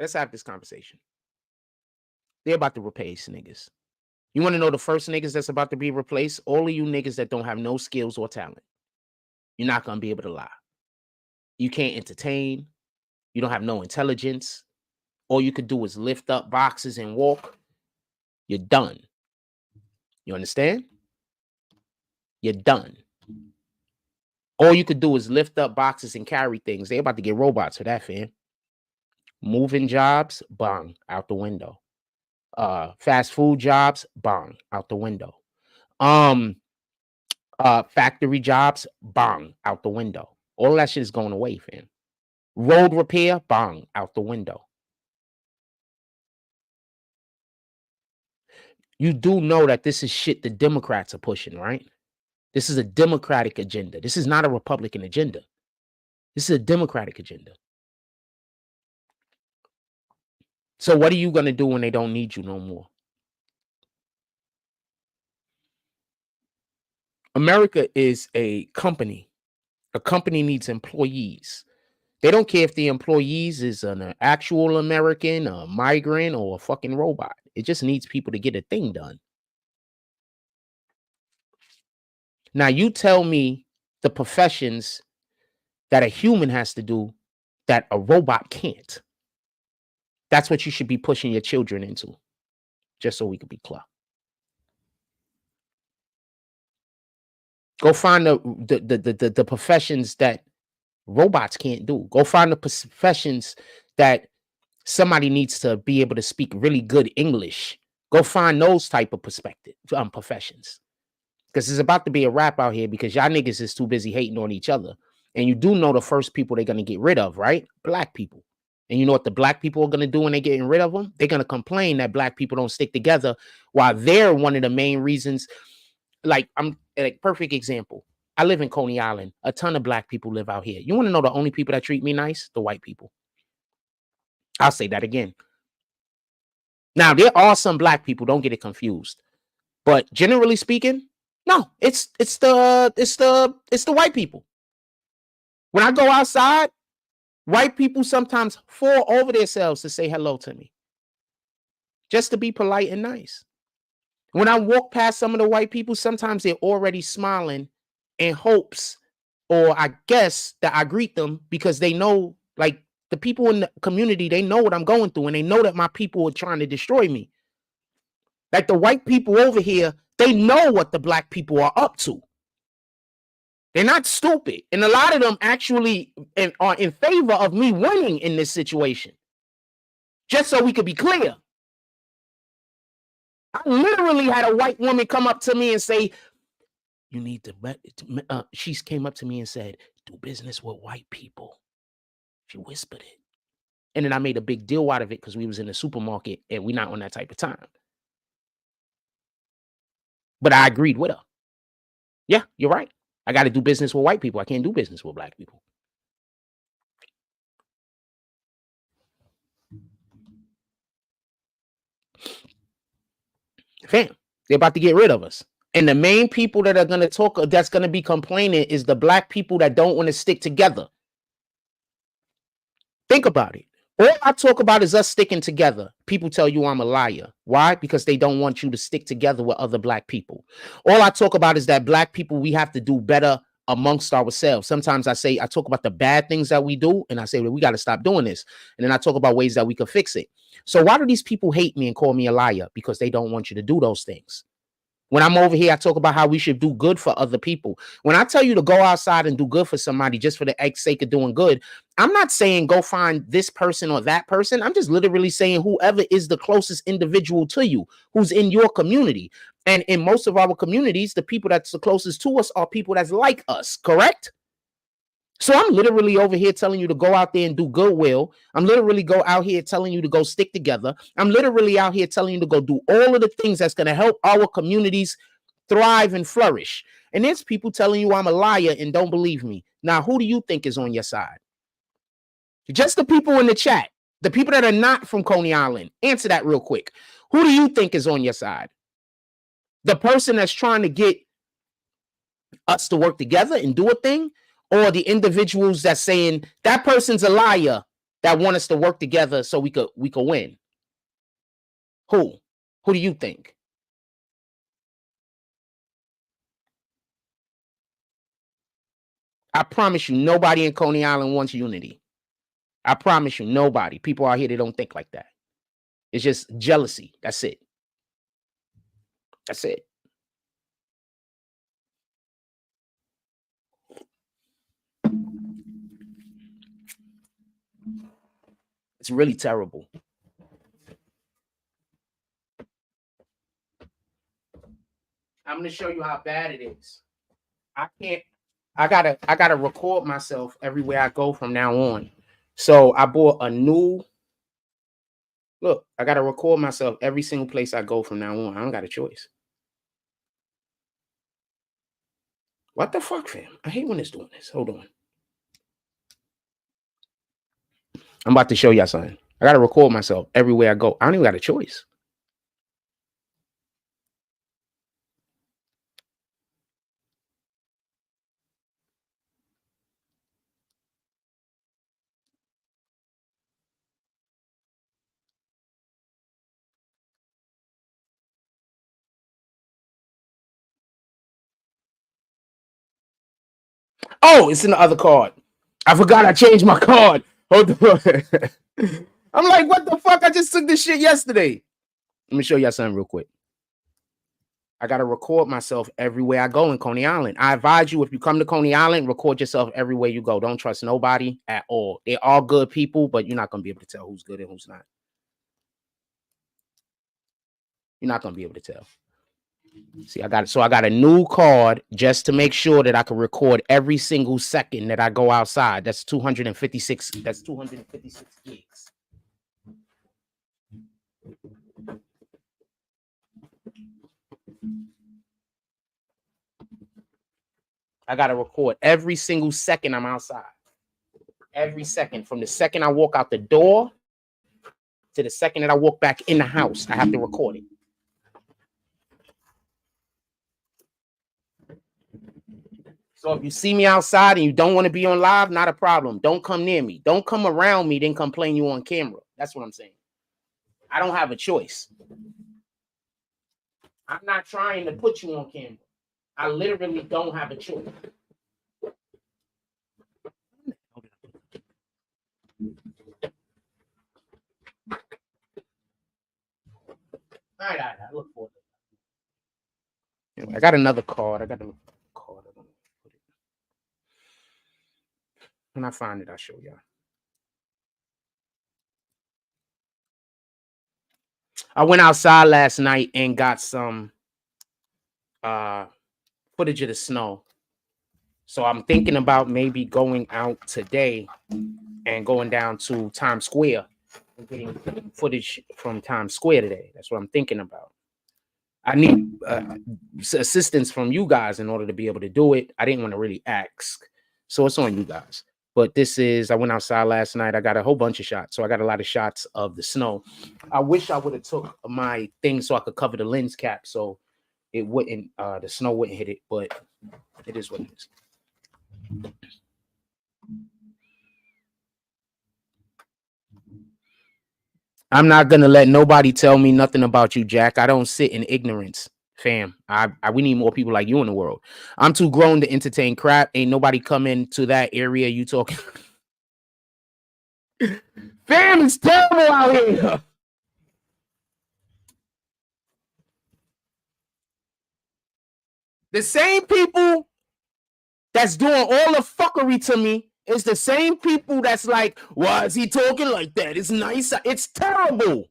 Let's have this conversation. They're about to replace niggas. You want to know the first niggas that's about to be replaced? All of you niggas that don't have no skills or talent. You're not going to be able to lie. You can't entertain. You don't have no intelligence. All you could do is lift up boxes and walk. You're done. You understand? You're done. All you could do is lift up boxes and carry things. They're about to get robots for that, fam. Moving jobs, bang, out the window. Fast food jobs, bang, out the window. Factory jobs, bang, out the window. All that shit is going away, fam. Road repair, bang, out the window. You do know that this is shit the Democrats are pushing, right? This is a Democratic agenda. This is not a Republican agenda. This is a Democratic agenda. So what are you going to do when they don't need you no more? America is a company. A company needs employees. They don't care if the employees is an actual American, a migrant, or a fucking robot. It just needs people to get a thing done. Now, you tell me the professions that a human has to do that a robot can't. That's what you should be pushing your children into, just so we could be clear. Go find the professions that robots can't do. Go find the professions that somebody needs to be able to speak really good English. Go find those type of professions. Because it's about to be a wrap out here because y'all niggas is too busy hating on each other. And you do know the first people they're going to get rid of, right? Black people. And you know what the black people are going to do when they're getting rid of them? They're going to complain that black people don't stick together while they're one of the main reasons. Like, I'm a perfect example. I live in Coney Island. A ton of black people live out here. You want to know the only people that treat me nice? The white people. I'll say that again. Now, there are some black people, don't get it confused. But generally speaking, no, it's the white people. When I go outside, white people sometimes fall over themselves to say hello to me. Just to be polite and nice. When I walk past some of the white people, sometimes they're already smiling in hopes, or I guess that I greet them because they know, like, the people in the community, they know what I'm going through and they know that my people are trying to destroy me. Like the white people over here, they know what the black people are up to. They're not stupid. And a lot of them actually are in favor of me winning in this situation. Just so we could be clear. I literally had a white woman come up to me and say, you need to, she came up to me and said, do business with white people. She whispered it. And then I made a big deal out of it because we was in the supermarket and we're not on that type of time. But I agreed with her. Yeah, you're right. I got to do business with white people. I can't do business with black people. Fam, they're about to get rid of us. And the main people that are going to talk, that's going to be complaining is the black people that don't want to stick together. Think about it. All I talk about is us sticking together. People tell you I'm a liar. Why? Because they don't want you to stick together with other black people. All I talk about is that black people, we have to do better amongst ourselves. Sometimes I talk about the bad things that we do, and I say, well, we got to stop doing this. And then I talk about ways that we could fix it. So why do these people hate me and call me a liar? Because they don't want you to do those things. When I'm over here, I talk about how we should do good for other people. When I tell you to go outside and do good for somebody just for the sake of doing good, I'm not saying go find this person or that person. I'm just literally saying whoever is the closest individual to you, who's in your community. And in most of our communities, the people that's the closest to us are people that's like us, correct? So I'm literally over here telling you to go out there and do goodwill. I'm literally out here telling you to go stick together. I'm literally out here telling you to go do all of the things that's going to help our communities thrive and flourish. And there's people telling you I'm a liar and don't believe me. Now, who do you think is on your side? Just the people in the chat. The people that are not from Coney Island, answer that real quick. Who do you think is on your side? The person that's trying to get us to work together and do a thing, or the individuals that's saying that person's a liar that want us to work together so we could win? Who do you think? I promise you, nobody in Coney Island wants unity. I promise you, nobody. People out here, they don't think like that. It's just jealousy. That's it. That's it. It's really terrible. I'm going to show you how bad it is. I gotta record myself everywhere I go from now on. So I bought a new, look, I gotta record myself every single place I go from now on. I don't got a choice. What the fuck, fam? I hate when it's doing this. Hold on. I'm about to show y'all something. I gotta record myself everywhere I go. I don't even got a choice. Oh, it's in the other card. I forgot I changed my card. Hold on. I'm like, what the fuck? I just took this shit yesterday. Let me show y'all something real quick. I got to record myself everywhere I go in Coney Island. I advise you, if you come to Coney Island, record yourself everywhere you go. Don't trust nobody at all. They're all good people, but you're not going to be able to tell who's good and who's not. You're not going to be able to tell. See, I got a new card just to make sure that I can record every single second that I go outside. That's 256. That's 256 gigs. I got to record every single second I'm outside. Every second. From the second I walk out the door to the second that I walk back in the house, I have to record it. So if you see me outside and you don't want to be on live, not a problem. Don't come near me. Don't come around me, then complain you on camera. That's what I'm saying. I don't have a choice. I'm not trying to put you on camera. I literally don't have a choice. All right. I look for it. Anyway, I got another card. I got a card. When I find it, I'll show y'all. I went outside last night and got some footage of the snow. So I'm thinking about maybe going out today and going down to Times Square and getting footage from Times Square today. That's what I'm thinking about. I need assistance from you guys in order to be able to do it. I didn't want to really ask. So it's on you guys. But this is, I went outside last night. I got a whole bunch of shots. So I got a lot of shots of the snow. I wish I would have took my thing so I could cover the lens cap so it wouldn't, the snow wouldn't hit it. But it is what it is. I'm not going to let nobody tell me nothing about you, Jack. I don't sit in ignorance, fam. We need more people like you in the world. I'm too grown to entertain crap. Ain't nobody come into that area you talking. Fam, it's terrible out here. The same people that's doing all the fuckery to me is the same people that's like, why is he talking like that? It's nice. It's terrible.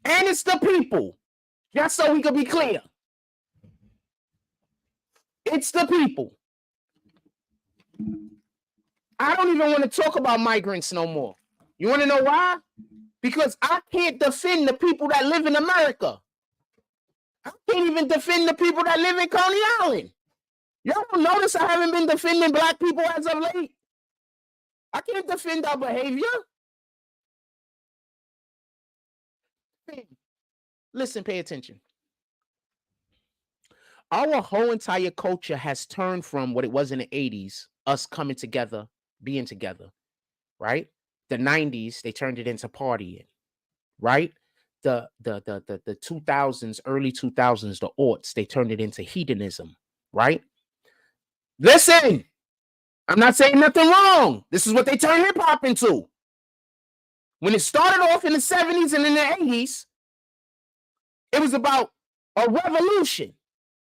And it's the people. Just so we can be clear. It's the people. I don't even want to talk about migrants no more. You want to know why? Because I can't defend the people that live in America. I can't even defend the people that live in Coney Island. Y'all don't notice I haven't been defending black people as of late. I can't defend our behavior. Listen, pay attention. Our whole entire culture has turned from what it was in the 80s, us coming together, being together, right? The 90s, they turned it into partying, right? The 2000s, early 2000s, the aughts, they turned it into hedonism, right? Listen, I'm not saying nothing wrong. This is what they turned hip hop into. When it started off in the 70s and in the 80s, it was about a revolution.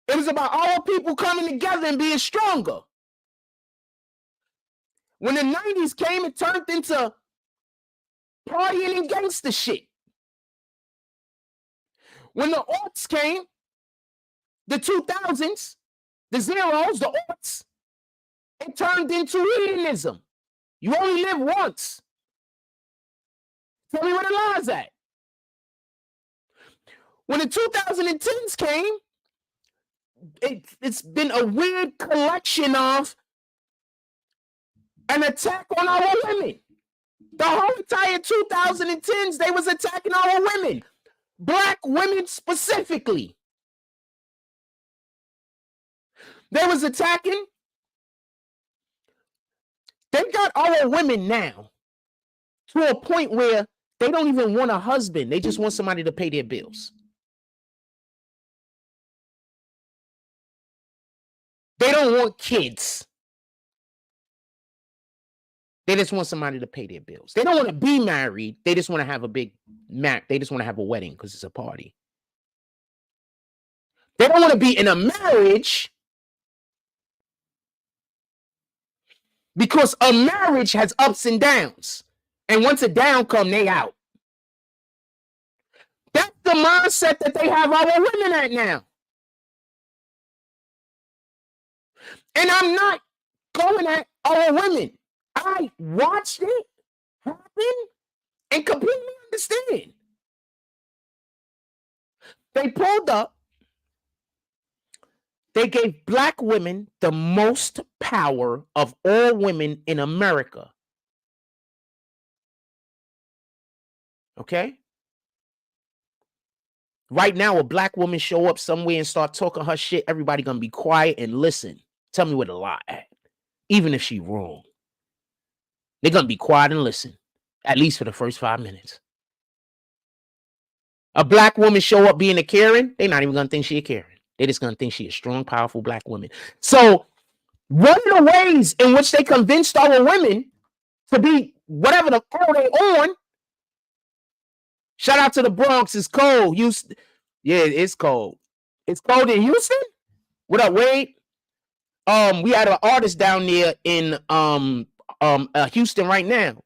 It was about all people coming together and being stronger. When the 90s came, it turned into partying and gangster shit. When the aughts came, the 2000s, the zeros, the aughts, it turned into hedonism. You only live once. Tell me where the lies at. When the 2010s came, it's been a weird collection of an attack on our women. The whole entire 2010s, they was attacking our women. Black women specifically. They was attacking. They got our women now to a point where they don't even want a husband. They just want somebody to pay their bills. They don't want kids. They just want somebody to pay their bills. They don't want to be married. They just want to have a big they just want to have a wedding because it's a party. They don't want to be in a marriage because a marriage has ups and downs. And once a down come, they out. That's the mindset that they have our women at now. And I'm not going at our women. I watched it happen and completely understand. They pulled up. They gave black women the most power of all women in America. Okay? Right now, a black woman show up somewhere and start talking her shit, everybody gonna be quiet and listen. Tell me where the lie at. Even if she wrong. They're gonna be quiet and listen. At least for the first 5 minutes. A black woman show up being a Karen, they're not even gonna think she a Karen. They're just gonna think she a strong, powerful black woman. So one of the ways in which they convinced our women to be whatever the hell they on. Shout out to the Bronx. It's cold. Houston. Yeah, it's cold. It's cold in Houston. What up, Wade? We had an artist down there in Houston right now.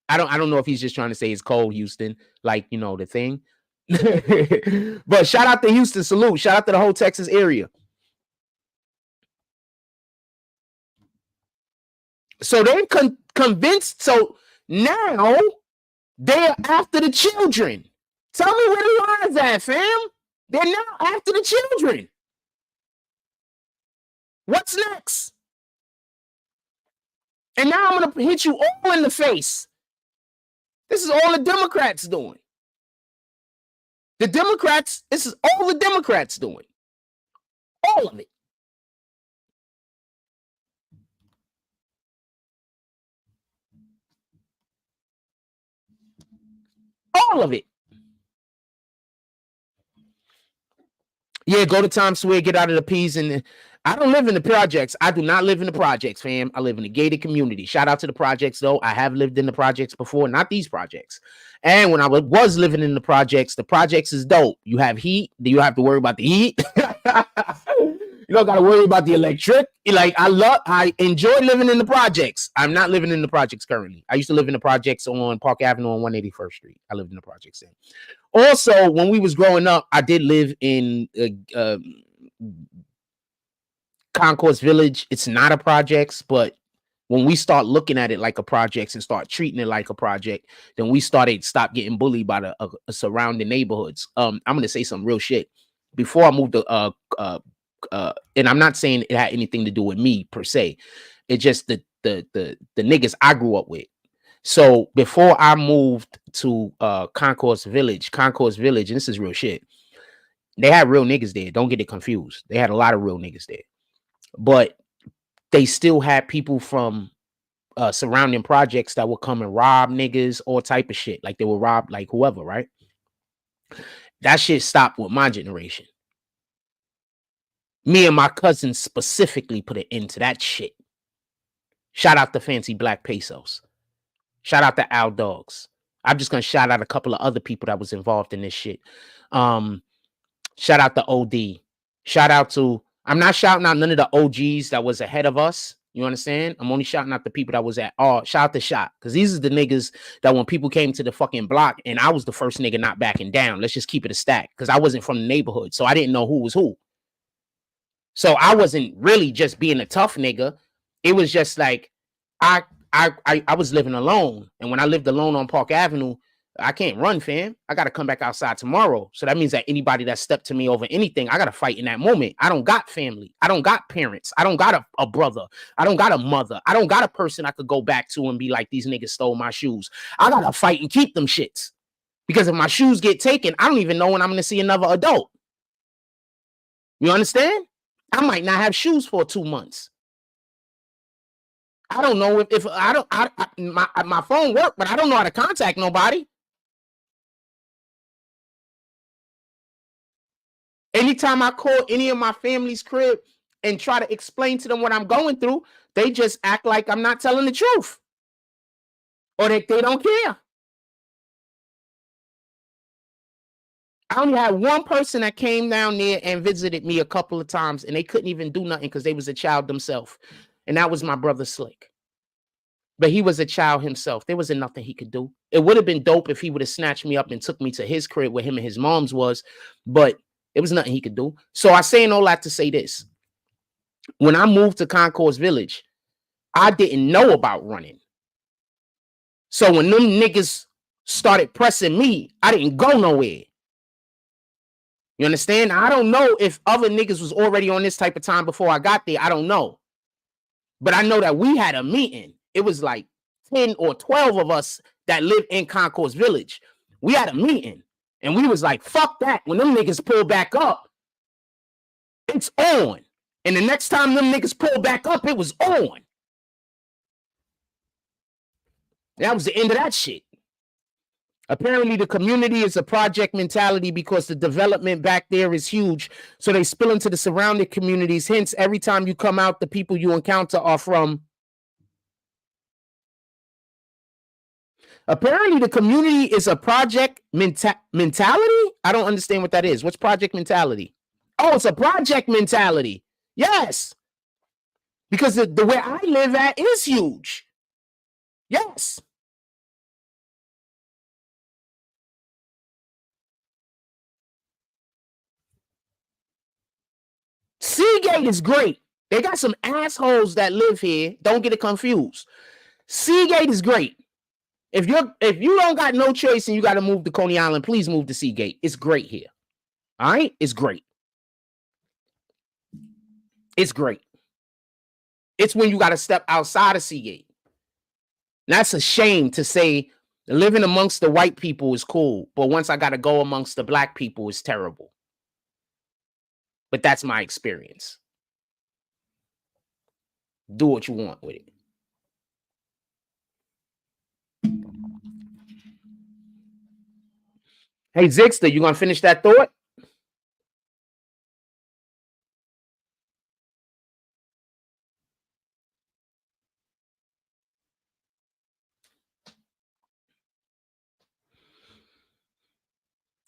I don't know if he's just trying to say it's cold, Houston, like you know the thing. But shout out to Houston. Salute. Shout out to the whole Texas area. So they convinced. So now they're after the children. Tell me where the lies at, fam. They're now after the children. What's next? And now I'm going to hit you all in the face. This is all the Democrats doing. The Democrats, this is all the Democrats doing. All of it. All of it. Yeah, go to Times Square, get out of the P's. And I don't live in the projects. I do not live in the projects, fam. I live in a gated community. Shout out to the projects, though. I have lived in the projects before, not these projects. And when I was living in the projects is dope. You have heat. Do you have to worry about the heat? You don't got to worry about the electric. Like, I enjoy living in the projects. I'm not living in the projects currently. I used to live in the projects on Park Avenue on 181st Street. I lived in the projects then. Also, when we was growing up, I did live in Concourse Village. It's not a projects, but when we start looking at it like a projects and start treating it like a project, then we stop getting bullied by the surrounding neighborhoods. I'm gonna say some real shit. Before I moved to and I'm not saying it had anything to do with me per se. It just niggas I grew up with. So before I moved to Concourse Village, and this is real shit. They had real niggas there. Don't get it confused. They had a lot of real niggas there. But they still had people from surrounding projects that would come and rob niggas, all type of shit. Like they would rob like whoever, right? That shit stopped with my generation. Me and my cousins specifically put an end to that shit. Shout out to Fancy Black Pesos. Shout out to Al Dogs. I'm just gonna shout out a couple of other people that was involved in this shit. Shout out to OD. Shout out to, I'm not shouting out none of the OGs that was ahead of us. You understand? I'm only shouting out the people that was at shout out to Shot. Because these are the niggas that when people came to the fucking block and I was the first nigga not backing down. Let's just keep it a stack. Because I wasn't from the neighborhood. So I didn't know who was who. So I wasn't really just being a tough nigga. It was just like I was living alone. And when I lived alone on Park Avenue, I can't run, fam. I got to come back outside tomorrow. So that means that anybody that stepped to me over anything, I got to fight in that moment. I don't got family. I don't got parents. I don't got a brother. I don't got a mother. I don't got a person I could go back to and be like, these niggas stole my shoes. I got to fight and keep them shits. Because if my shoes get taken, I don't even know when I'm going to see another adult. You understand? I might not have shoes for 2 months. I don't know if my phone worked, but I don't know how to contact nobody. Anytime I call any of my family's crib and try to explain to them what I'm going through, they just act like I'm not telling the truth. Or that they don't care. I only had one person that came down there and visited me a couple of times, and they couldn't even do nothing because they was a child themselves. And that was my brother Slick. But he was a child himself. There wasn't nothing he could do. It would have been dope if he would have snatched me up and took me to his crib where him and his mom's was, but it was nothing he could do. So I say all that to say this. When I moved to Concourse Village, I didn't know about running. So when them niggas started pressing me, I didn't go nowhere. You understand? I don't know if other niggas was already on this type of time before I got there. I don't know. But I know that we had a meeting. It was like 10 or 12 of us that lived in Concourse Village. We had a meeting. And we was like, fuck that. When them niggas pull back up, it's on. And the next time them niggas pull back up, it was on. That was the end of that shit. Apparently, the community is a project mentality because the development back there is huge. So they spill into the surrounding communities. Hence, every time you come out, the people you encounter are from. Apparently, the community is a project mentality. I don't understand what that is. What's project mentality? Oh, it's a project mentality. Yes. Because the where I live at is huge. Yes. Seagate is great. They got some assholes that live here. Don't get it confused. Seagate is great. If you don't got no choice and you got to move to Coney Island, please move to Seagate. It's great here. All right? It's great. It's great. It's when you got to step outside of Seagate. That's a shame to say living amongst the white people is cool, but once I got to go amongst the black people, it's terrible. But that's my experience. Do what you want with it. Hey, Zixter, you going to finish that thought?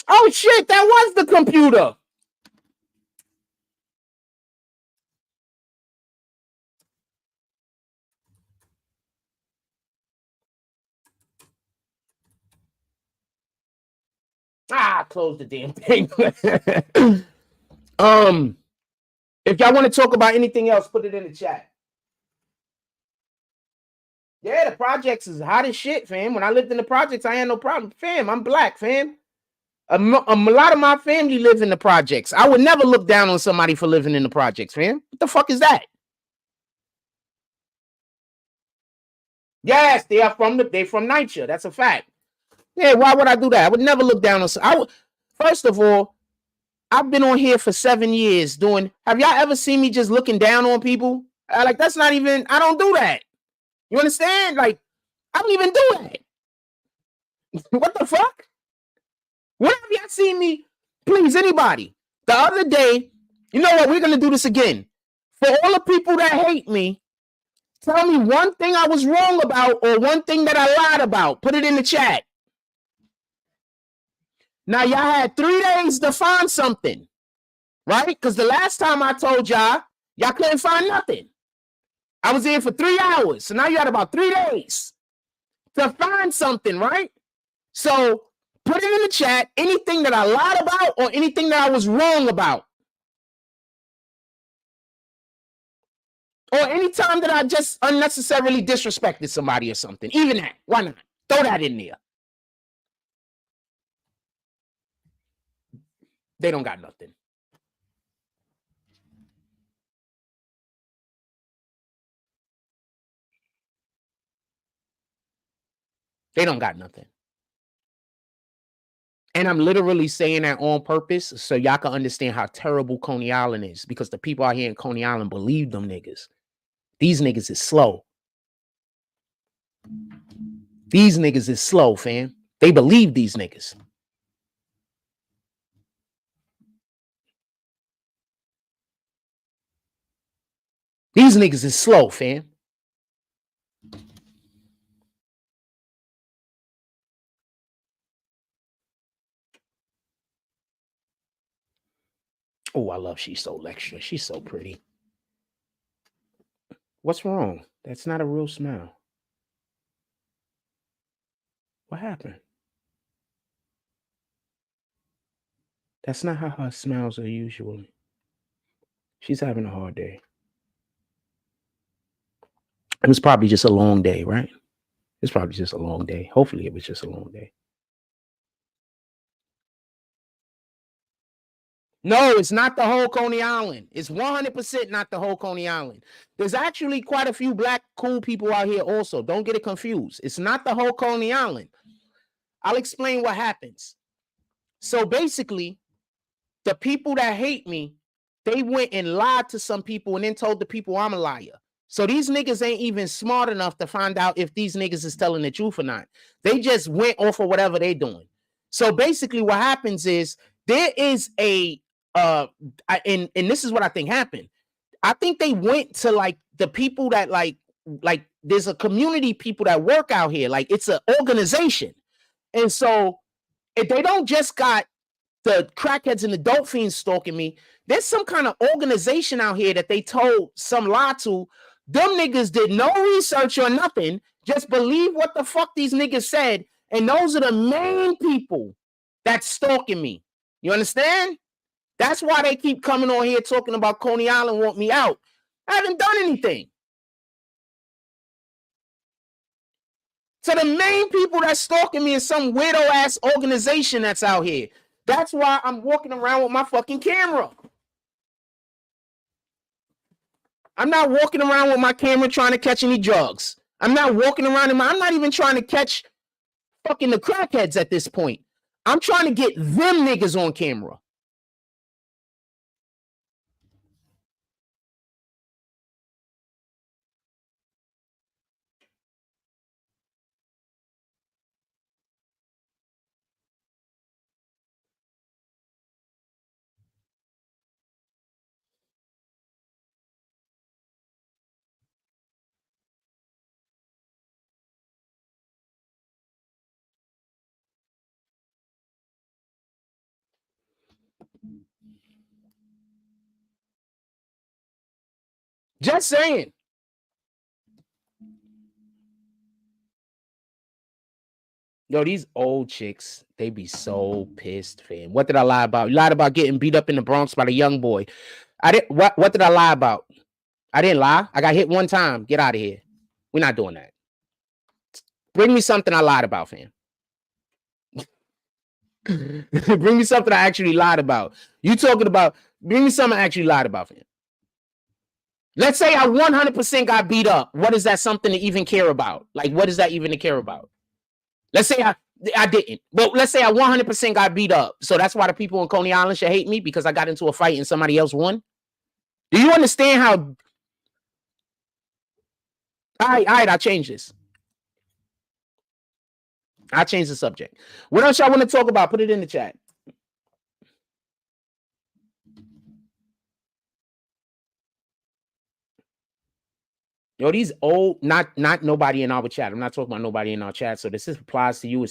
Oh, shit, that was the computer. Close the damn thing. If y'all want to talk about anything else, put it in the chat. Yeah, the projects is hot as shit, fam. When I lived in the projects, I had no problem. Fam, I'm black, fam. A lot of my family live in the projects. I would never look down on somebody for living in the projects, fam. What the fuck is that? Yes, they're from Niger. That's a fact. Yeah, why would I do that? I would never look down on. First of all, I've been on here for 7 years doing. Have y'all ever seen me just looking down on people? Like that's not even. I don't do that. You understand? Like I don't even do that. What the fuck? When have y'all seen me? Please, anybody. The other day, you know what? We're gonna do this again. For all the people that hate me, tell me one thing I was wrong about or one thing that I lied about. Put it in the chat. Now, y'all had 3 days to find something, right? Because the last time I told y'all couldn't find nothing. I was in for 3 hours. So now you had about 3 days to find something, right? So put it in the chat, anything that I lied about or anything that I was wrong about. Or anytime that I just unnecessarily disrespected somebody or something. Even that. Why not? Throw that in there. They don't got nothing. They don't got nothing. And I'm literally saying that on purpose so y'all can understand how terrible Coney Island is, because the people out here in Coney Island believe them niggas. These niggas is slow. These niggas is slow, fam. They believe these niggas. These niggas is slow, fam. Oh, I love She's So Extra. She's so pretty. What's wrong? That's not a real smile. What happened? That's not how her smiles are usually. She's having a hard day. It was probably just a long day, right? It's probably just a long day. Hopefully it was just a long day. No, it's not the whole Coney Island. It's 100% not the whole Coney Island. There's actually quite a few black cool people out here also. Don't get it confused. It's not the whole Coney Island. I'll explain what happens. So basically, the people that hate me, they went and lied to some people and then told the people I'm a liar. So these niggas ain't even smart enough to find out if these niggas is telling the truth or not. They just went off of whatever they doing. So basically what happens is there is a and this is what I think happened. I think they went to like the people that like there's a community people that work out here. Like it's an organization. And so if they don't just got the crackheads and the dope fiends stalking me, there's some kind of organization out here that they told some lie to. Them niggas did no research or nothing, just believe what the fuck these niggas said. And those are the main people that's stalking me. You understand? That's why they keep coming on here talking about Coney Island want me out. I haven't done anything. So the main people that's stalking me is some weirdo ass organization that's out here. That's why I'm walking around with my fucking camera. I'm not walking around with my camera trying to catch any drugs. I'm not walking around I'm not even trying to catch fucking the crackheads at this point. I'm trying to get them niggas on camera. Just saying. Yo, these old chicks, they be so pissed, fam. What did I lie about? You lied about getting beat up in the Bronx by the young boy. I didn't. What did I lie about? I didn't lie. I got hit one time. Get out of here. We're not doing that. Bring me something I lied about, fam. Bring me something I actually lied about. You talking about? Bring me something I actually lied about, fam. Let's say I 100% got beat up. What is that something to even care about? Like, what is that even to care about? Let's say I didn't. But let's say I 100% got beat up. So that's why the people in Coney Island should hate me because I got into a fight and somebody else won. Do you understand how? All right, I'll change this. I'll change the subject. What else y'all want to talk about? Put it in the chat. Yo, these old, not nobody in our chat. I'm not talking about nobody in our chat. So this applies to you.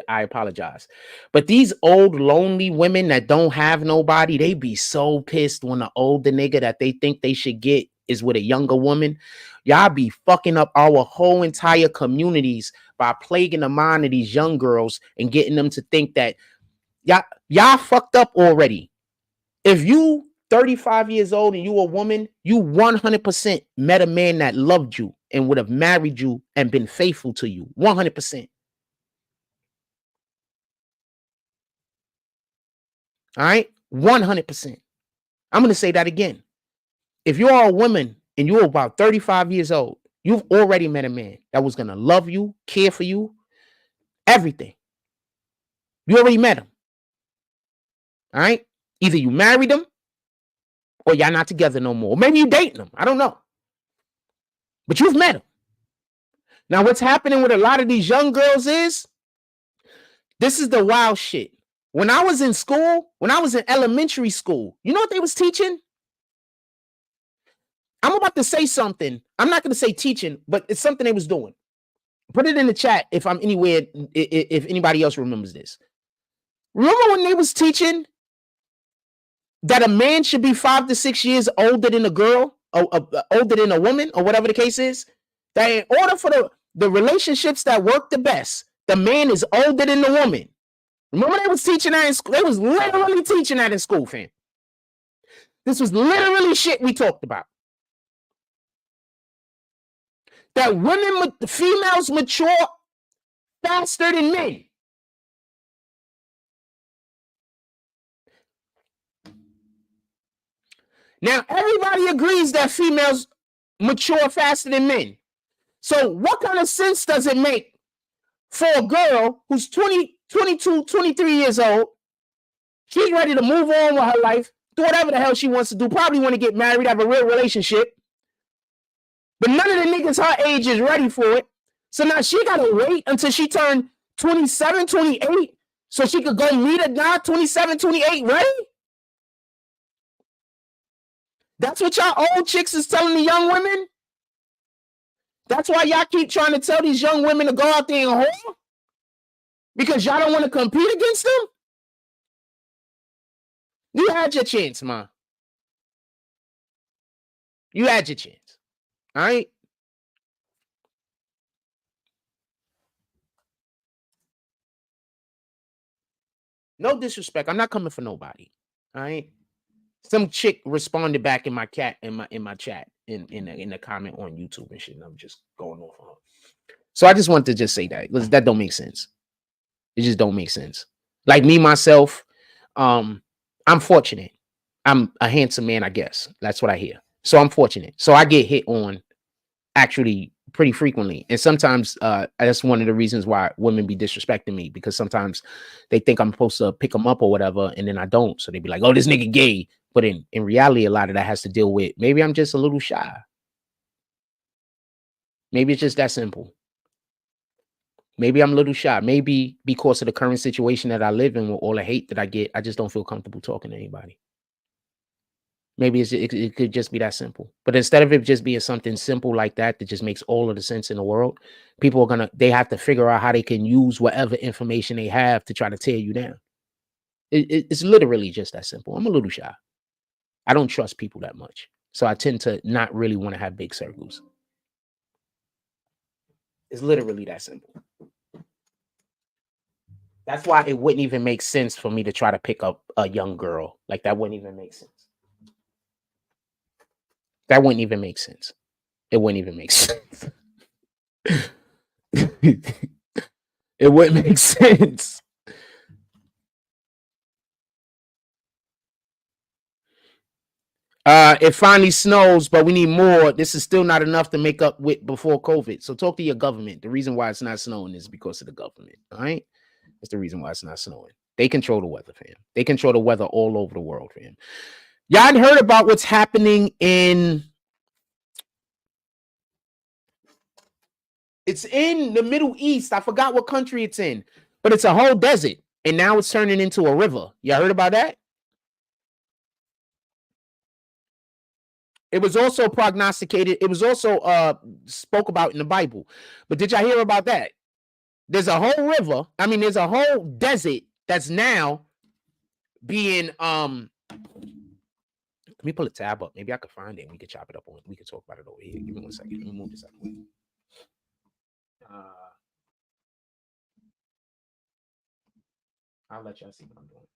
I apologize. But these old lonely women that don't have nobody, they be so pissed when the older nigga that they think they should get is with a younger woman. Y'all be fucking up our whole entire communities by plaguing the mind of these young girls and getting them to think that y'all fucked up already. If you 35 years old and you a woman, you 100% met a man that loved you and would have married you and been faithful to you. 100%. All right? 100%. I'm going to say that again. If you are a woman and you're about 35 years old, you've already met a man that was going to love you, care for you, everything. You already met him. All right? Either you married him or y'all not together no more. Or maybe you dating him. I don't know. But you've met him. Now, what's happening with a lot of these young girls is, this is the wild shit. When I was in school, when I was in elementary school, you know what they was teaching? I'm about to say something. I'm not going to say teaching, but it's something they was doing. Put it in the chat if I'm anywhere, if anybody else remembers this. Remember when they was teaching that a man should be 5 to 6 years older than a girl, or older than a woman, or whatever the case is? That in order for the relationships that work the best, the man is older than the woman. Remember they was teaching that in school? They was literally teaching that in school, fam. This was literally shit we talked about. That women, females mature faster than men. Now, everybody agrees that females mature faster than men. So what kind of sense does it make for a girl who's 20, 22, 23 years old? She's ready to move on with her life, do whatever the hell she wants to do, probably want to get married, have a real relationship. But none of the niggas her age is ready for it. So now she got to wait until she turned 27, 28, so she could go meet a guy 27, 28 ready? That's what y'all old chicks is telling the young women? That's why y'all keep trying to tell these young women to go out there and whore? Because y'all don't want to compete against them? You had your chance, man. You had your chance. All right? No disrespect. I'm not coming for nobody. All right? Some chick responded back in my chat in my chat in the comment on YouTube and shit. And I'm just going off on her. So I just wanted to just say that because that don't make sense. It just don't make sense. Like me myself, I'm fortunate. I'm a handsome man, I guess. That's what I hear. So I'm fortunate. So I get hit on actually pretty frequently. And sometimes that's one of the reasons why women be disrespecting me, because sometimes they think I'm supposed to pick them up or whatever, and then I don't. So they be like, oh, this nigga gay. But in reality, a lot of that has to deal with maybe I'm just a little shy. Maybe it's just that simple. Maybe I'm a little shy. Maybe because of the current situation that I live in with all the hate that I get, I just don't feel comfortable talking to anybody. Maybe it could just be that simple. But instead of it just being something simple like that just makes all of the sense in the world, people are they have to figure out how they can use whatever information they have to try to tear you down. It's literally just that simple. I'm a little shy. I don't trust people that much. So I tend to not really want to have big circles. It's literally that simple. That's why it wouldn't even make sense for me to try to pick up a young girl. Like, that wouldn't even make sense. That wouldn't even make sense. It wouldn't even make sense. It wouldn't make sense. It finally snows, but we need more. This is still not enough to make up with before COVID. So talk to your government. The reason why it's not snowing is because of the government. All right. That's the reason why it's not snowing. They control the weather, fam. They control the weather all over the world, fam. Y'all heard about what's happening in it's in the Middle East. I forgot what country it's in, but it's a whole desert. And now it's turning into a river. Y'all heard about that? It was also prognosticated. It was also spoke about in the Bible. But did y'all hear about that? There's a whole river. I mean, there's a whole desert that's now being let me pull a tab up. Maybe I could find it and we could chop it up on. We could talk about it over here. Give me 1 second. Let me move this up. I'll let y'all see what I'm doing.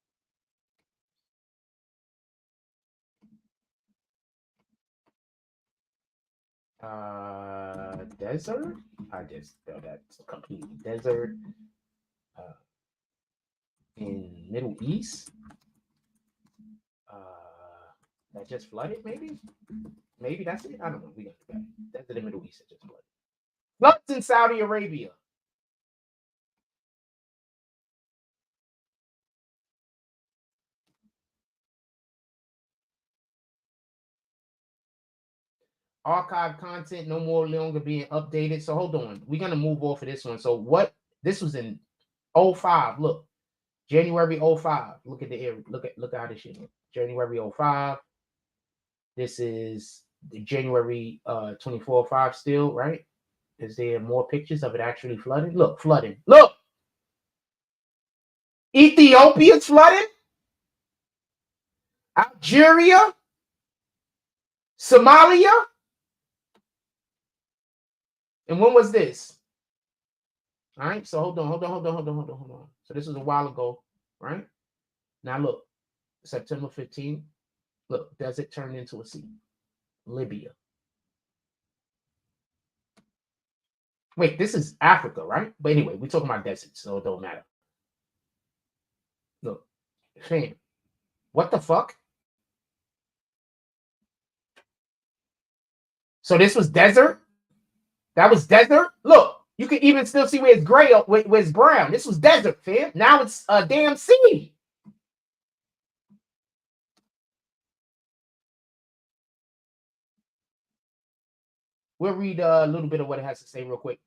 Desert. I just that's completely desert. In Middle East. That just flooded, maybe? Maybe that's it. I don't know. We got that. That's in the Middle East that just flooded. Floods in Saudi Arabia. Archive content no more longer being updated. So hold on. We're gonna move off of this one. So what this was in 05. Look, January 05. Look at the area. Look at how this shit look. January 05. This is the January 24/05 still, right? Is there more pictures of it actually flooding? Look, flooding. Look! Ethiopia's flooding. Algeria. Somalia. And when was this? All right, so hold on. So this was a while ago, right? Now look, September 15th. Look, desert turned into a sea. Libya. Wait, this is Africa, right? But anyway, we're talking about deserts, so it don't matter. Look, fam, what the fuck? So this was desert? That was desert? Look, you can even still see where it's gray, where it's brown. This was desert, fam. Now it's a damn sea. We'll read a little bit of what it has to say real quick.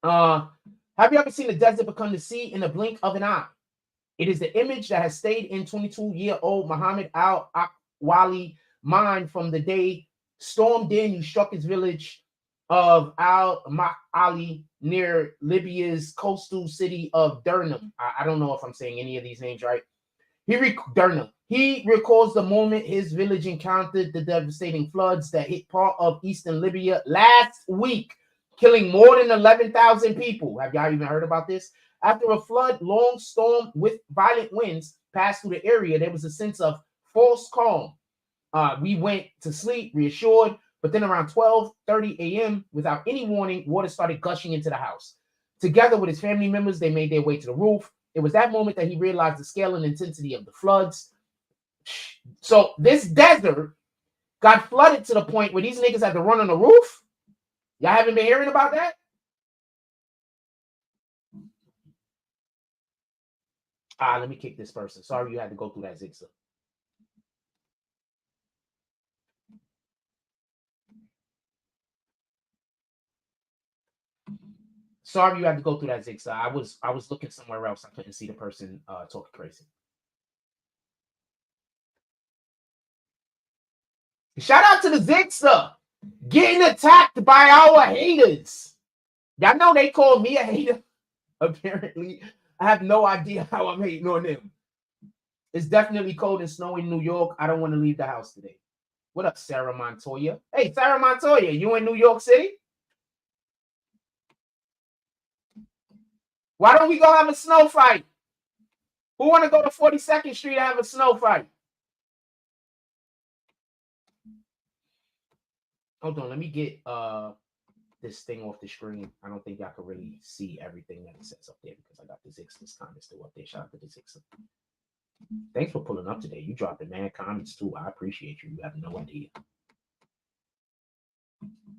Have you ever seen the desert become the sea in the blink of an eye? It is the image that has stayed in 22-year-old Muhammad al-Akwali mind from the day Storm Daniel struck his village of al-Ma'ali near Libya's coastal city of Derna. I don't know if I'm saying any of these names right. He recalls the moment his village encountered the devastating floods that hit part of eastern Libya last week, killing more than 11,000 people. Have y'all even heard about this? After a flood-long storm with violent winds passed through the area, there was a sense of false calm. We went to sleep reassured, but then around 12:30 a.m., without any warning, water started gushing into the house. Together with his family members, they made their way to the roof. It was that moment that he realized the scale and intensity of the floods. So this desert got flooded to the point where these niggas had to run on the roof. Y'all haven't been hearing about that? Let me kick this person. Sorry you had to go through that, Zigza. Sorry you had to go through that, Zigza. I was looking somewhere else. I couldn't see the person talking crazy. Shout out to the Zigza getting attacked by our haters. Y'all know they call me a hater. Apparently, I have no idea how I'm hating on them. It's definitely cold and snowy in New York. I don't want to leave the house today. What up, Sarah Montoya? Hey, Sarah Montoya, you in New York City? Why don't we go have a snow fight? Who want to go to 42nd Street and have a snow fight? Hold on, let me get this thing off the screen. I don't think y'all can really see everything that it says up there because I got the Zixers kind of still up there. Shout out to the Zixer. Thanks for pulling up today. You dropped the mad comments too. I appreciate you. You have no idea.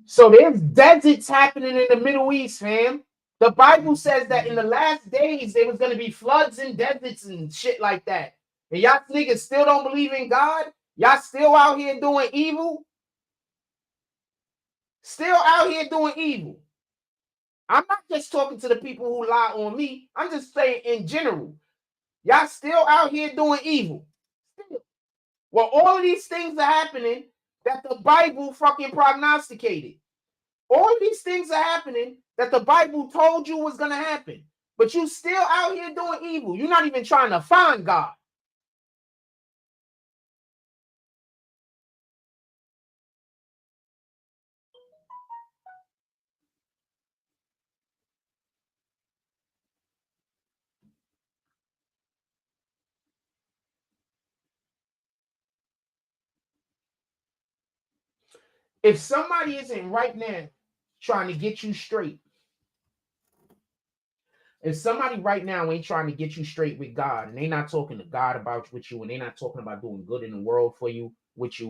So there's deserts happening in the Middle East, fam. The Bible says that in the last days there was going to be floods and deserts and shit like that. And y'all niggas still don't believe in God? Y'all still out here doing evil? Still out here doing evil. I'm not just talking to the people who lie on me. I'm just saying in general. Y'all still out here doing evil. Still. Well, all of these things are happening that the Bible fucking prognosticated. All of these things are happening that the Bible told you was going to happen. But you still out here doing evil. You're not even trying to find God. If somebody isn't right now trying to get you straight, if somebody right now ain't trying to get you straight with God, and they not talking to God about with you, and they not talking about doing good in the world for you, with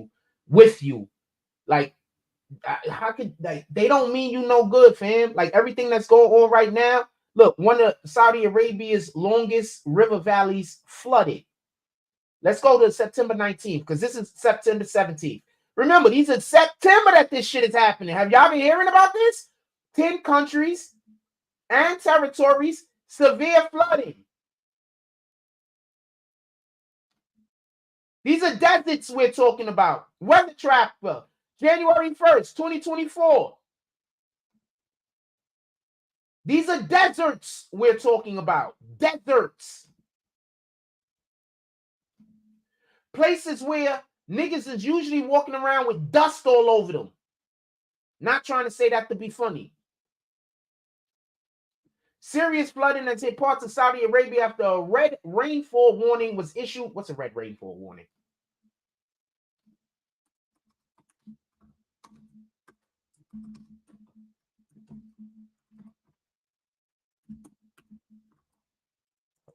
you, like, how could they don't mean you no good, fam? Like everything that's going on right now. Look, one of Saudi Arabia's longest river valleys flooded. Let's go to September 19th because this is September 17th. Remember, these are September that this shit is happening. Have y'all been hearing about this? 10 countries and territories, severe flooding. These are deserts we're talking about. Weather Tracker, January 1st, 2024. These are deserts we're talking about. Deserts. Places where niggas is usually walking around with dust all over them. Not trying to say that to be funny. Serious flooding has hit parts of Saudi Arabia after a red rainfall warning was issued. What's a red rainfall warning?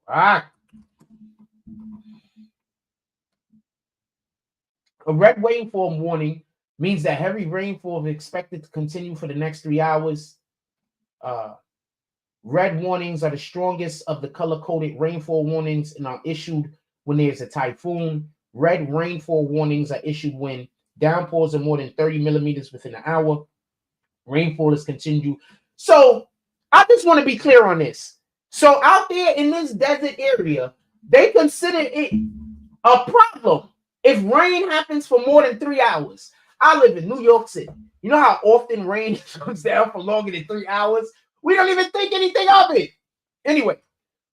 A red rainfall warning means that heavy rainfall is expected to continue for the next 3 hours. Red warnings are the strongest of the color-coded rainfall warnings and are issued when there's a typhoon. Red rainfall warnings are issued when downpours are more than 30 millimeters within an hour. Rainfall is continued. So I just want to be clear on this. So out there in this desert area, they consider it a problem if rain happens for more than 3 hours. I live in New York City. You know how often rain comes down for longer than 3 hours? We don't even think anything of it. Anyway,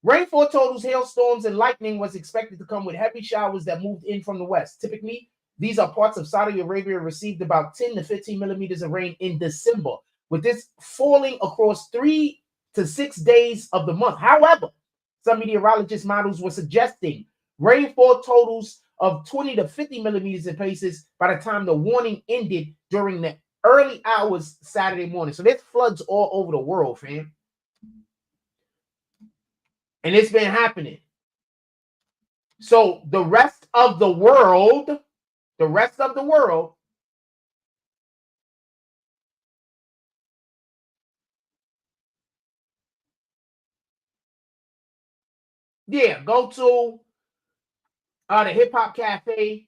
rainfall totals, hailstorms, and lightning was expected to come with heavy showers that moved in from the west. Typically, these are parts of Saudi Arabia received about 10 to 15 millimeters of rain in December, with this falling across 3 to 6 days of the month. However, some meteorologist models were suggesting rainfall totals of 20 to 50 millimeters in places by the time the warning ended during the early hours Saturday morning. So there's floods all over the world, fam. And it's been happening. So the rest of the world, yeah, go to the Hip Hop Cafe.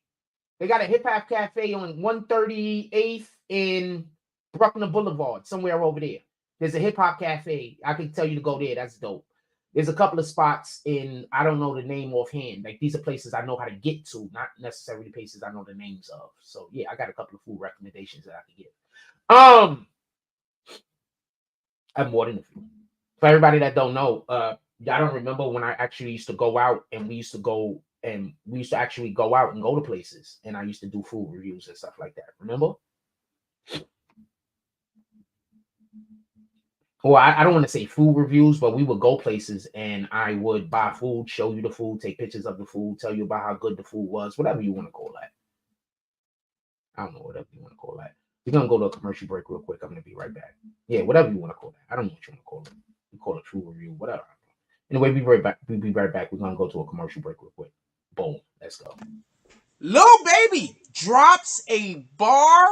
They got a Hip Hop Cafe on 138th in Bruckner Boulevard, somewhere over there. There's a Hip Hop Cafe. I can tell you to go there. That's dope. There's a couple of spots in, I don't know the name offhand. Like, these are places I know how to get to, not necessarily places I know the names of. So, yeah, I got a couple of food recommendations that I can give. I have more than a few. For everybody that don't know, y'all don't remember when I actually used to go out and we used to actually go out and go to places, and I used to do food reviews and stuff like that. Remember? Well, I don't want to say food reviews, but we would go places and I would buy food, show you the food, take pictures of the food, tell you about how good the food was, whatever you want to call that. I don't know, whatever you want to call that. We're going to go to a commercial break real quick. I'm going to be right back. Yeah, whatever you want to call that. I don't know what you want to call it. We call it food review, whatever. Anyway, we'll be right back. We're going to go to a commercial break real quick. Boom. Let's go. Lil Baby drops a bar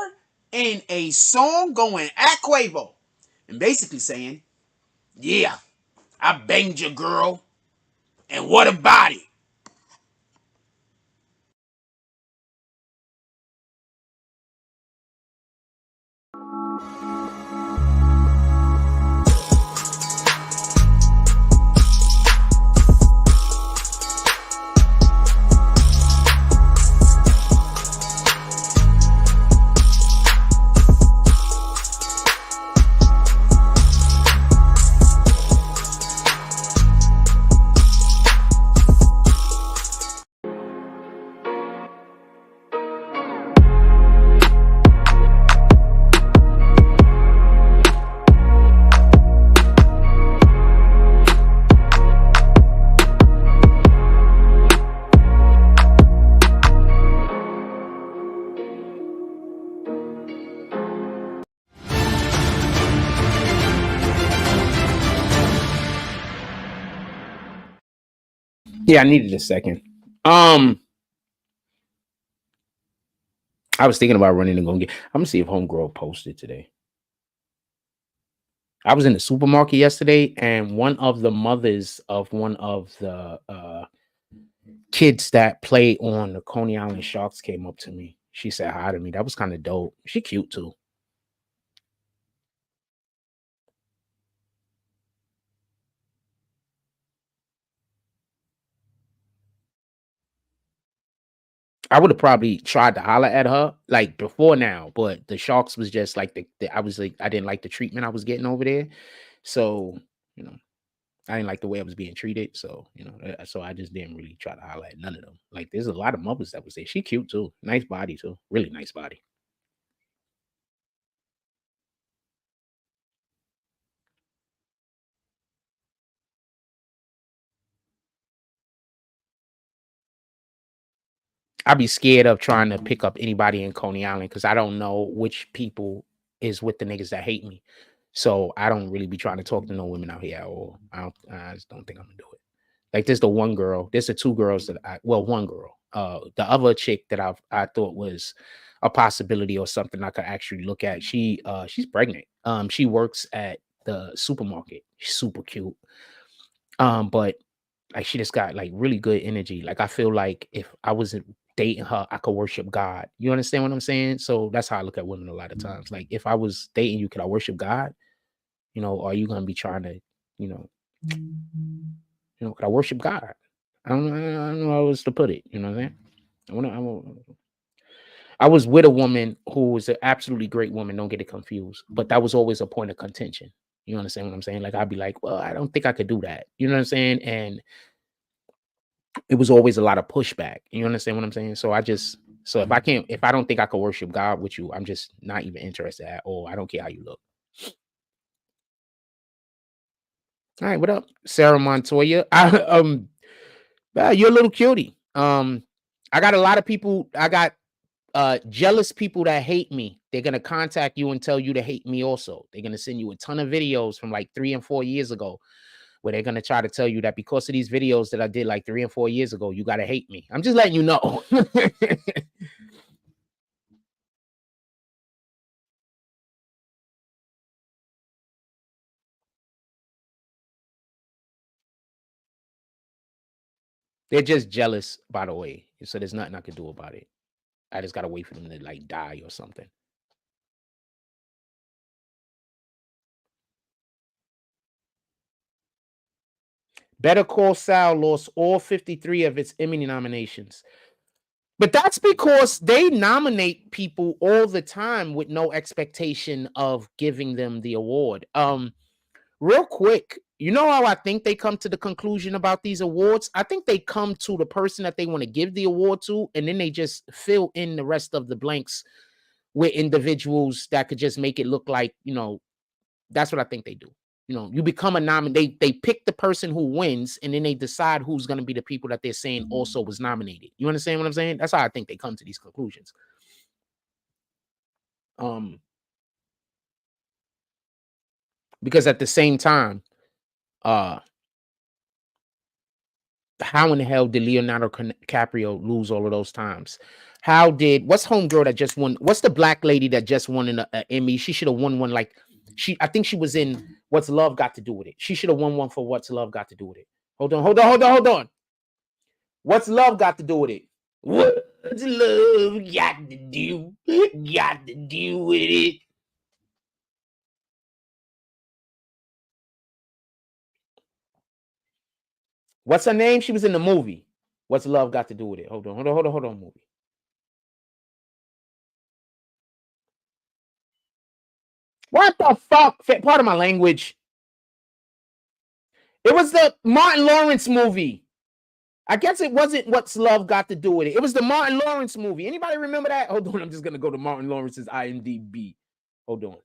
in a song going at Quavo and basically saying, yeah, I banged your girl, and what about it? Yeah, I needed a second. I was thinking about running and going to get. I'm gonna see if Homegirl posted today. I was in the supermarket yesterday, and one of the mothers of one of the kids that play on the Coney Island Sharks came up to me. She said hi to me. That was kind of dope. She cute too. I would have probably tried to holler at her like before now, but the Sharks was just like I was like I didn't like the treatment I was getting over there. So, you know, I didn't like the way I was being treated. So, so I just didn't really try to holler at none of them. Like there's a lot of mothers that was there. She cute too. Nice body too. Really nice body. I'd be scared of trying to pick up anybody in Coney Island because I don't know which people is with the niggas that hate me. So I don't really be trying to talk to no women out here at all. I just don't think I'm gonna do it. Like there's the one girl, there's the two girls that one girl. The other chick that I thought was a possibility or something I could actually look at. She's pregnant. She works at the supermarket. She's super cute. But like she just got like really good energy. Like I feel like if I wasn't dating her, I could worship God. You understand what I'm saying? So that's how I look at women a lot of times. Like if I was dating you, could I worship God? Are you gonna be trying to, you know, could I worship God? I don't know how else to put it. You know what I'm saying? I was with a woman who was an absolutely great woman. Don't get it confused, but that was always a point of contention. You understand what I'm saying? Like I'd be like, well, I don't think I could do that. You know what I'm saying? And it was always a lot of pushback. You understand what I'm saying? So if I don't think I could worship God with you, I'm just not even interested at all. I don't care how you look. All right, what up, Sarah Montoya? You're a little cutie. I got a lot of people. I got jealous people that hate me. They're gonna contact you and tell you to hate me also. They're gonna send you a ton of videos from like 3 and 4 years ago where they're gonna try to tell you that because of these videos that I did like 3 and 4 years ago, you gotta hate me. I'm just letting you know. They're just jealous, by the way. So there's nothing I could do about it. I just gotta wait for them to like die or something. Better Call Saul lost all 53 of its Emmy nominations. But that's because they nominate people all the time with no expectation of giving them the award. Real quick, you know how I think they come to the conclusion about these awards? I think they come to the person that they want to give the award to, and then they just fill in the rest of the blanks with individuals that could just make it look like, that's what I think they do. You become a nominee. They pick the person who wins, and then they decide who's going to be the people that they're saying also was nominated. You understand what I'm saying? That's how I think they come to these conclusions. Because at the same time, How in the hell did Leonardo DiCaprio lose all of those times? How did what's homegirl that just won? What's the black lady that just won an Emmy? She should have won one. Like I think she was in What's Love Got to Do with It. She should have won one for What's Love Got to Do with It. Hold on. What's love got to do with it? What's love got to do? Got to do with it? What's her name? She was in the movie. What's love got to do with it? Hold on, movie. What the fuck? Part of my language. It was the Martin Lawrence movie. I guess it wasn't What's Love Got to Do with It. It was the Martin Lawrence movie. Anybody remember that? Hold on, I'm just gonna go to Martin Lawrence's IMDb. Hold on.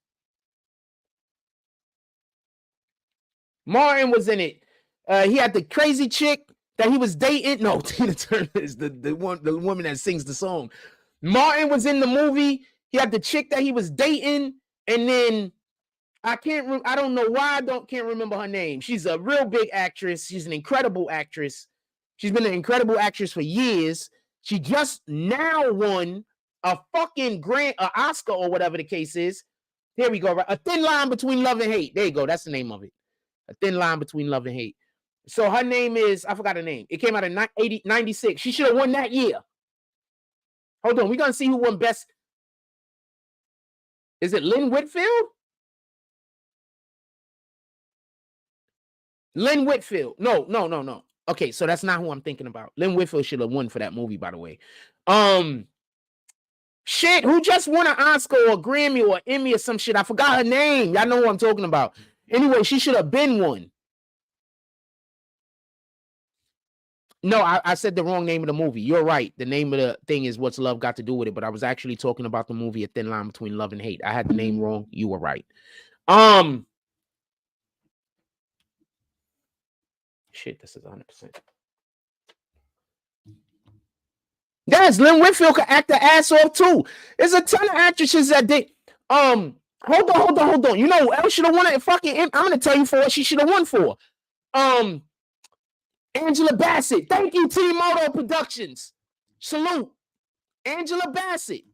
Martin was in it. He had the crazy chick that he was dating. No, Tina Turner is the woman that sings the song. Martin was in the movie. He had the chick that he was dating, and then I don't know why can't remember her name. She's a real big actress. She's an incredible actress. She's been an incredible actress for years. She just now won a fucking Oscar or whatever the case is. Here we go. Right? A Thin Line Between Love and Hate. There you go. That's the name of it. A Thin Line Between Love and Hate. So her name is, I forgot her name. It came out in 96. She should have won that year. Hold on. We're going to see who won best. Is it Lynn Whitfield? Lynn Whitfield. No. Okay, so that's not who I'm thinking about. Lynn Whitfield should have won for that movie, by the way. Shit, who just won an Oscar or a Grammy or Emmy or some shit? I forgot her name. Y'all know who I'm talking about. Anyway, she should have been one. No, I said the wrong name of the movie. You're right. The name of the thing is What's Love Got to Do with It, but I was actually talking about the movie A Thin Line Between Love and Hate. I had the name wrong. You were right. Shit, this is 100%. Yes, Lynn Whitfield could act the ass off too. There's a ton of actresses that did. Hold on. You know who else should have won it? I'm gonna tell you for what she should have won for. Angela Bassett. Thank you, T-Moto Productions. Salute. Angela Bassett.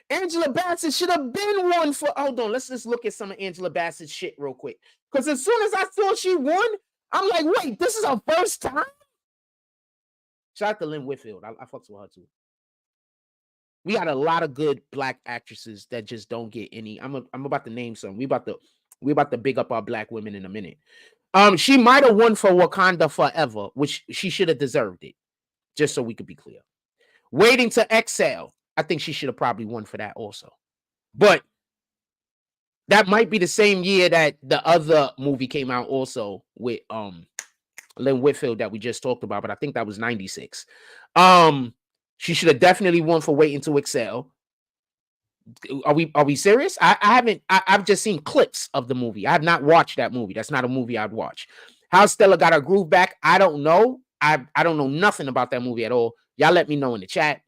Angela Bassett should have been one for. Hold on, let's just look at some of Angela Bassett's shit real quick. Because as soon as I saw she won, I'm like, wait, this is her first time? Shout out to Lynn Whitfield. I fucks with her too. We got a lot of good black actresses that just don't get any. I'm about to name some. We about to big up our black women in a minute. She might have won for Wakanda Forever, which she should have deserved it. Just so we could be clear. Waiting to Exhale. I think she should have probably won for that also. But that might be the same year that the other movie came out also with Lynn Whitfield that we just talked about, but I think that was 96. She should have definitely won for Waiting to Exhale. Are we serious? I've just seen clips of the movie. I have not watched that movie. That's not a movie I'd watch. How Stella Got Her Groove Back, I don't know. I don't know nothing about that movie at all. Y'all let me know in the chat.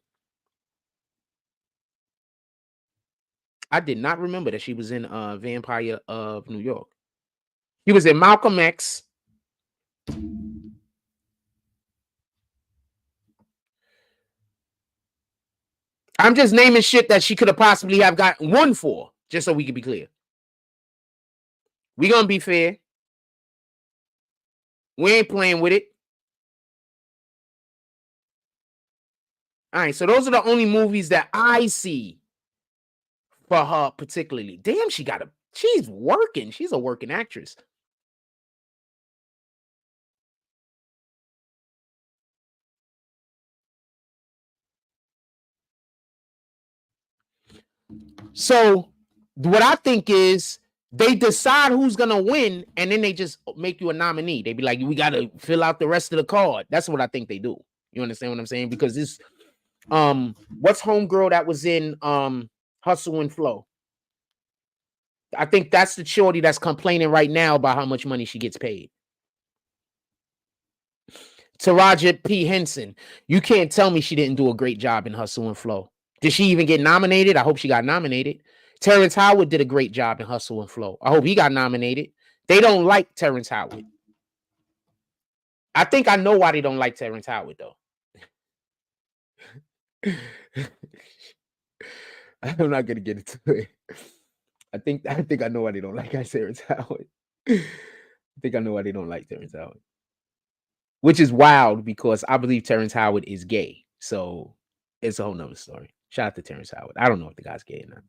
I did not remember that she was in Vampire of New York. He was in Malcolm X. I'm just naming shit that she could have possibly have gotten one for, just so we can be clear. We're going to be fair. We ain't playing with it. All right, so those are the only movies that I see for her particularly. Damn, she's working. She's a working actress. So what I think is they decide who's going to win, and then they just make you a nominee. They be like, we got to fill out the rest of the card. That's what I think they do. You understand what I'm saying? Because this, what's homegirl that was in Hustle and Flow? I think that's the shorty that's complaining right now about how much money she gets paid. Taraji P. Henson. You can't tell me she didn't do a great job in Hustle and Flow. Did she even get nominated? I hope she got nominated. Terrence Howard did a great job in Hustle and Flow. I hope he got nominated. They don't like Terrence Howard. I think I know why they don't like Terrence Howard though. I'm not gonna get into it. I think I know why they don't like Terrence Howard. I think I know why they don't like Terrence Howard. Which is wild because I believe Terrence Howard is gay. So it's a whole nother story. Shout out to Terrence Howard. I don't know if the guy's gay or not.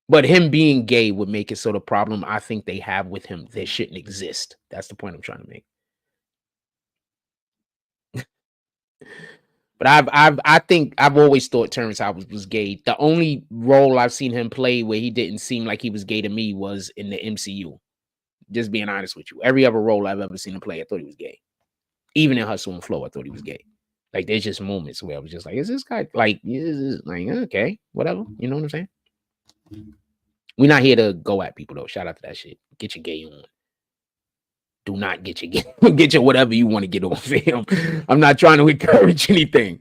But him being gay would make it so the problem I think they have with him that shouldn't exist. That's the point I'm trying to make. But I think I've always thought Terrence Howard was gay. The only role I've seen him play where he didn't seem like he was gay to me was in the MCU. Just being honest with you. Every other role I've ever seen him play, I thought he was gay. Even in Hustle and Flow, I thought he was gay. Like there's just moments where I was just like, is this guy like okay, whatever. You know what I'm saying? We're not here to go at people though. Shout out to that shit. Get your gay on. Do not get your gay. Get your whatever you want to get on, fam. I'm not trying to encourage anything.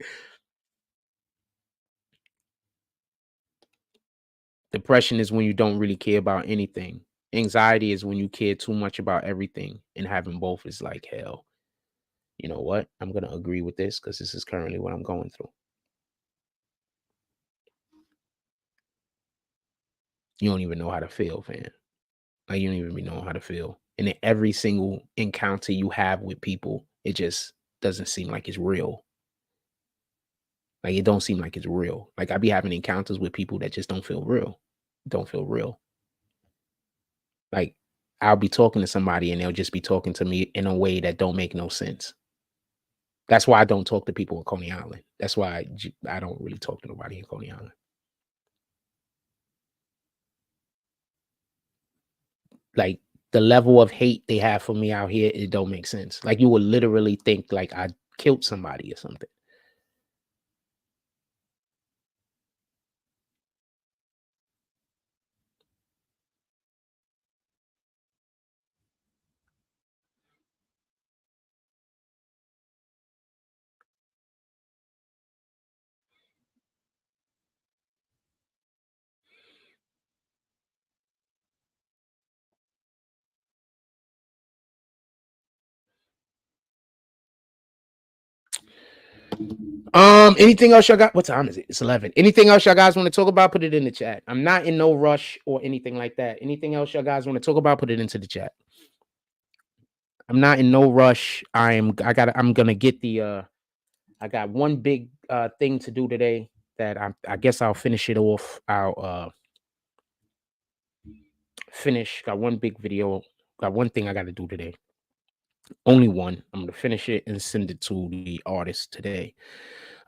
Depression is when you don't really care about anything. Anxiety is when you care too much about everything, and having both is like hell. You know what? I'm gonna agree with this because this is currently what I'm going through. You don't even know how to feel, fam. Like you don't even know how to feel. And in every single encounter you have with people, it just doesn't seem like it's real. Like it don't seem like it's real. Like I be having encounters with people that just don't feel real. Don't feel real. Like I'll be talking to somebody and they'll just be talking to me in a way that don't make no sense. That's why I don't talk to people in Coney Island. That's why I don't really talk to nobody in Coney Island. Like the level of hate they have for me out here, it don't make sense. Like you would literally think like I killed somebody or something. Anything else y'all got? What time is it? It's 11. Anything else y'all guys want to talk about? Put it in the chat. I'm not in no rush or anything like that. Anything else y'all guys want to talk about? Put it into the chat. I'm not in no rush. I'm gonna get the I got one big thing to do today that I guess I'll finish it off. I'll finish. Got one big video. Got one thing I got to do today. Only one. I'm gonna finish it and send it to the artist today.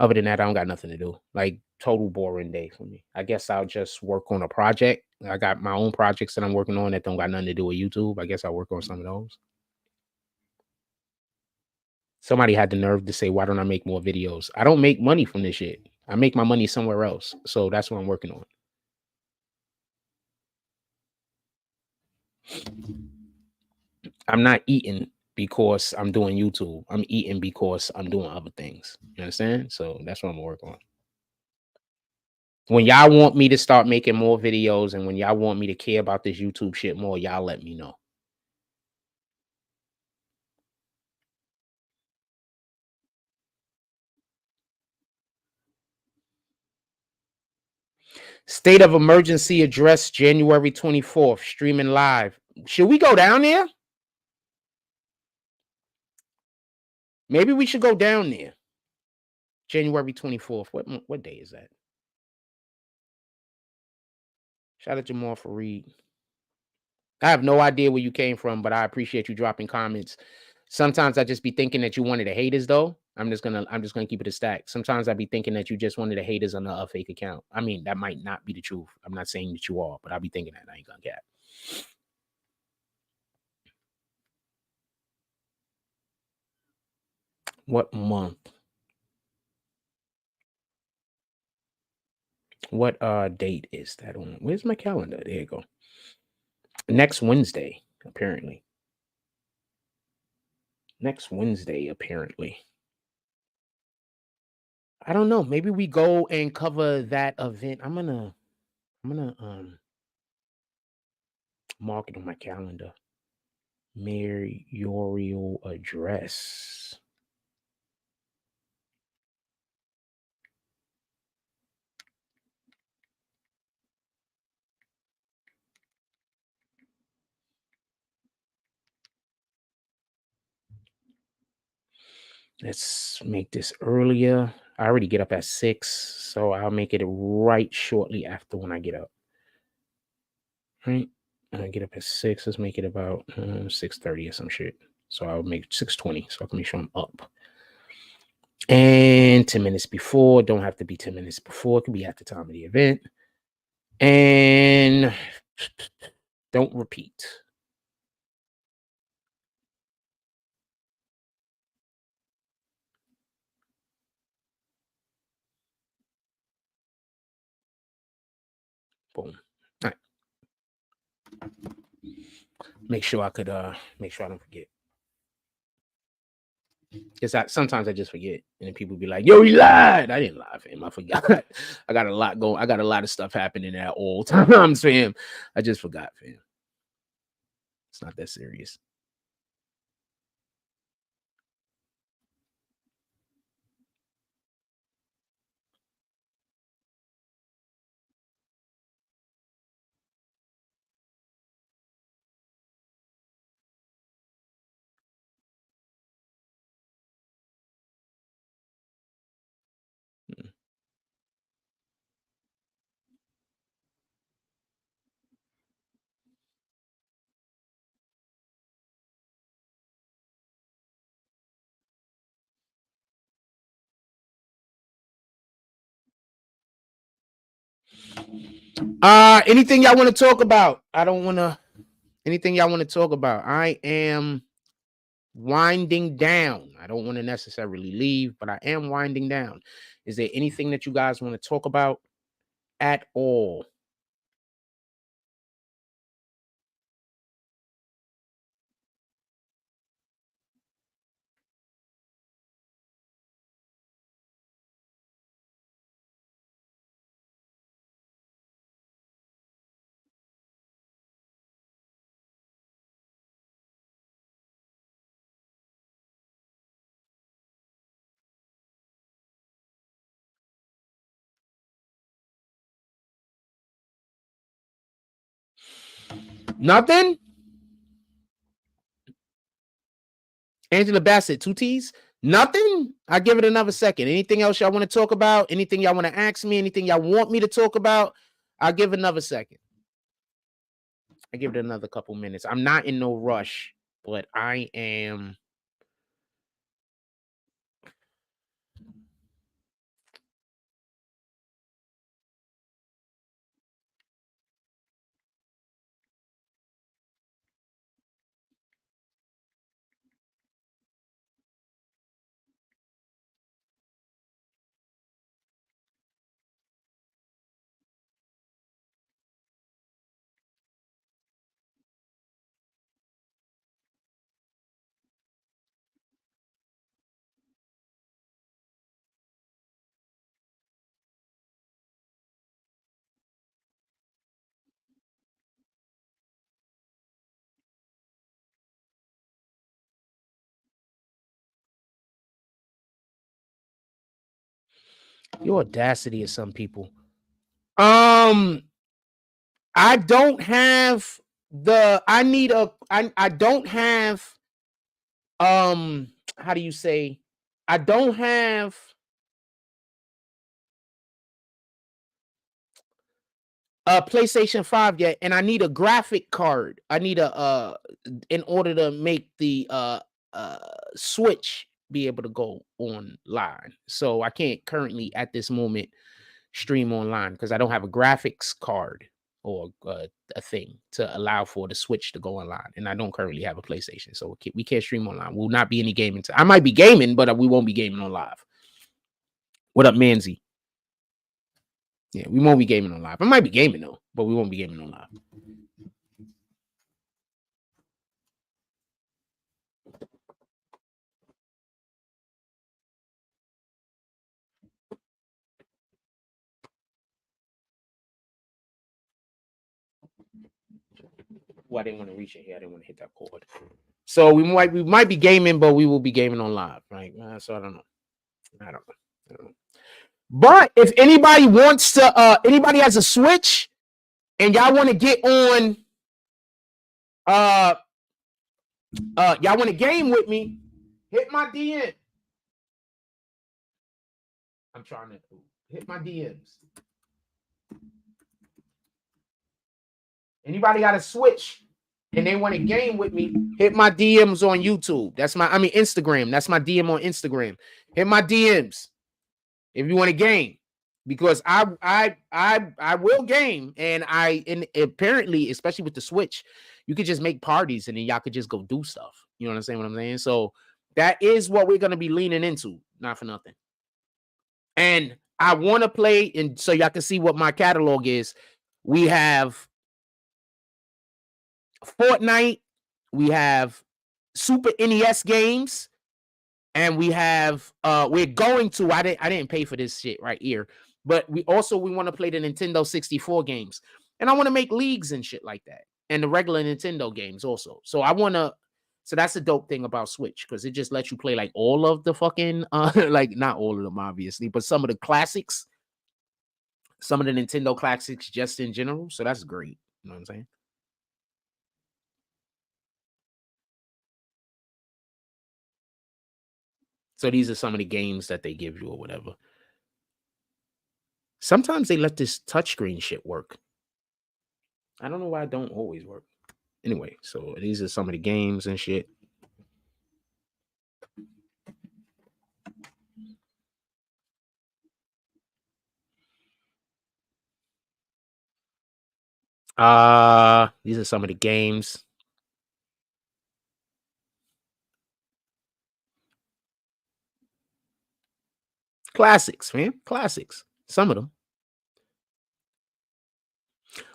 Other than that, I don't got nothing to do. Like total boring day for me. I guess I'll just work on a project. I got my own projects that I'm working on that don't got nothing to do with YouTube. I guess I'll work on some of those. Somebody had the nerve to say, why don't I make more videos? I don't make money from this shit. I make my money somewhere else. So that's what I'm working on. I'm not eating because I'm doing YouTube. I'm eating because I'm doing other things. You understand? So that's what I'm working on. When y'all want me to start making more videos and when y'all want me to care about this YouTube shit more, y'all let me know. State of emergency address January 24th, streaming live. Should we go down there? Maybe we should go down there. January 24th. What day is that? Shout out to Jamal Fareed. I have no idea where you came from, but I appreciate you dropping comments. Sometimes I just be thinking that you wanted the haters, though. I'm just gonna keep it a stack. Sometimes I be thinking that you just wanted the haters on a fake account. I mean, that might not be the truth. I'm not saying that you are, but I be thinking that. I ain't gonna cap. What month? What date is that on? Where's my calendar? There you go. Next Wednesday, apparently. Next Wednesday, apparently. I don't know. Maybe we go and cover that event. I'm gonna mark it on my calendar. mayoral address. Let's make this earlier. I already get up at 6, so I'll make it right shortly after when I get up. Right? I get up at 6. Let's make it about 6:30 or some shit. So I'll make 6:20 so I can make sure I'm up. And 10 minutes before. Don't have to be 10 minutes before. It can be at the time of the event. And don't repeat. Boom. All right. Make sure I don't forget. Because sometimes I just forget, and then people be like, "Yo, he lied." I didn't lie, fam. I forgot. I got a lot going. I got a lot of stuff happening at all times, fam. I just forgot, fam. It's not that serious. Anything y'all want to talk about? I don't want to. Anything y'all want to talk about? I am winding down. I don't want to necessarily leave, but I am winding down. Is there anything that you guys want to talk about at all? Nothing? Angela Bassett, 2 T's? Nothing? I give it another second. Anything else y'all want to talk about? Anything y'all want to ask me? Anything y'all want me to talk about? I'll give it another second. I give it another couple minutes. I'm not in no rush, but I am. Your audacity of some people. I don't have I don't have how do you say, I don't have a PlayStation 5 yet, and I need a graphic card. I need a in order to make the uh Switch be able to go online. So I can't currently at this moment stream online because I don't have a graphics card or a thing to allow for the Switch to go online, and I don't currently have a PlayStation, so we can't stream online. Will not be any gaming. I might be gaming, but we won't be gaming on live. What up, Manzi? Yeah, we won't be gaming on live. I might be gaming though, but we won't be gaming on live. I didn't want to reach it here. I didn't want to hit that chord. So we might be gaming, but we will be gaming on live, right? So I don't know. I don't know. But if anybody wants to, anybody has a Switch and y'all want to get on, y'all want to game with me, hit my DM. I'm trying to hit my DMs. Anybody got a Switch and they want to game with me, hit my DMs on YouTube. Instagram. That's my DM on Instagram. Hit my DMs if you want to game, because I will game, and apparently, especially with the Switch, you could just make parties and then y'all could just go do stuff. You know what I'm saying? So that is what we're gonna be leaning into, not for nothing. And I want to play, and so y'all can see what my catalog is. We have Fortnite, we have Super NES games, and we have we're going to I didn't pay for this shit right here, but we want to play the Nintendo 64 games, and I want to make leagues and shit like that, and the regular Nintendo games also. So that's the dope thing about Switch, because it just lets you play like all of the fucking like not all of them obviously, but some of the classics, some of the Nintendo classics just in general. So that's great. You know what I'm saying? So these are some of the games that they give you or whatever. Sometimes they let this touchscreen shit work. I don't know why it don't always work. Anyway, so these are some of the games and shit. These are some of the games. Classics, man. Classics. Some of them.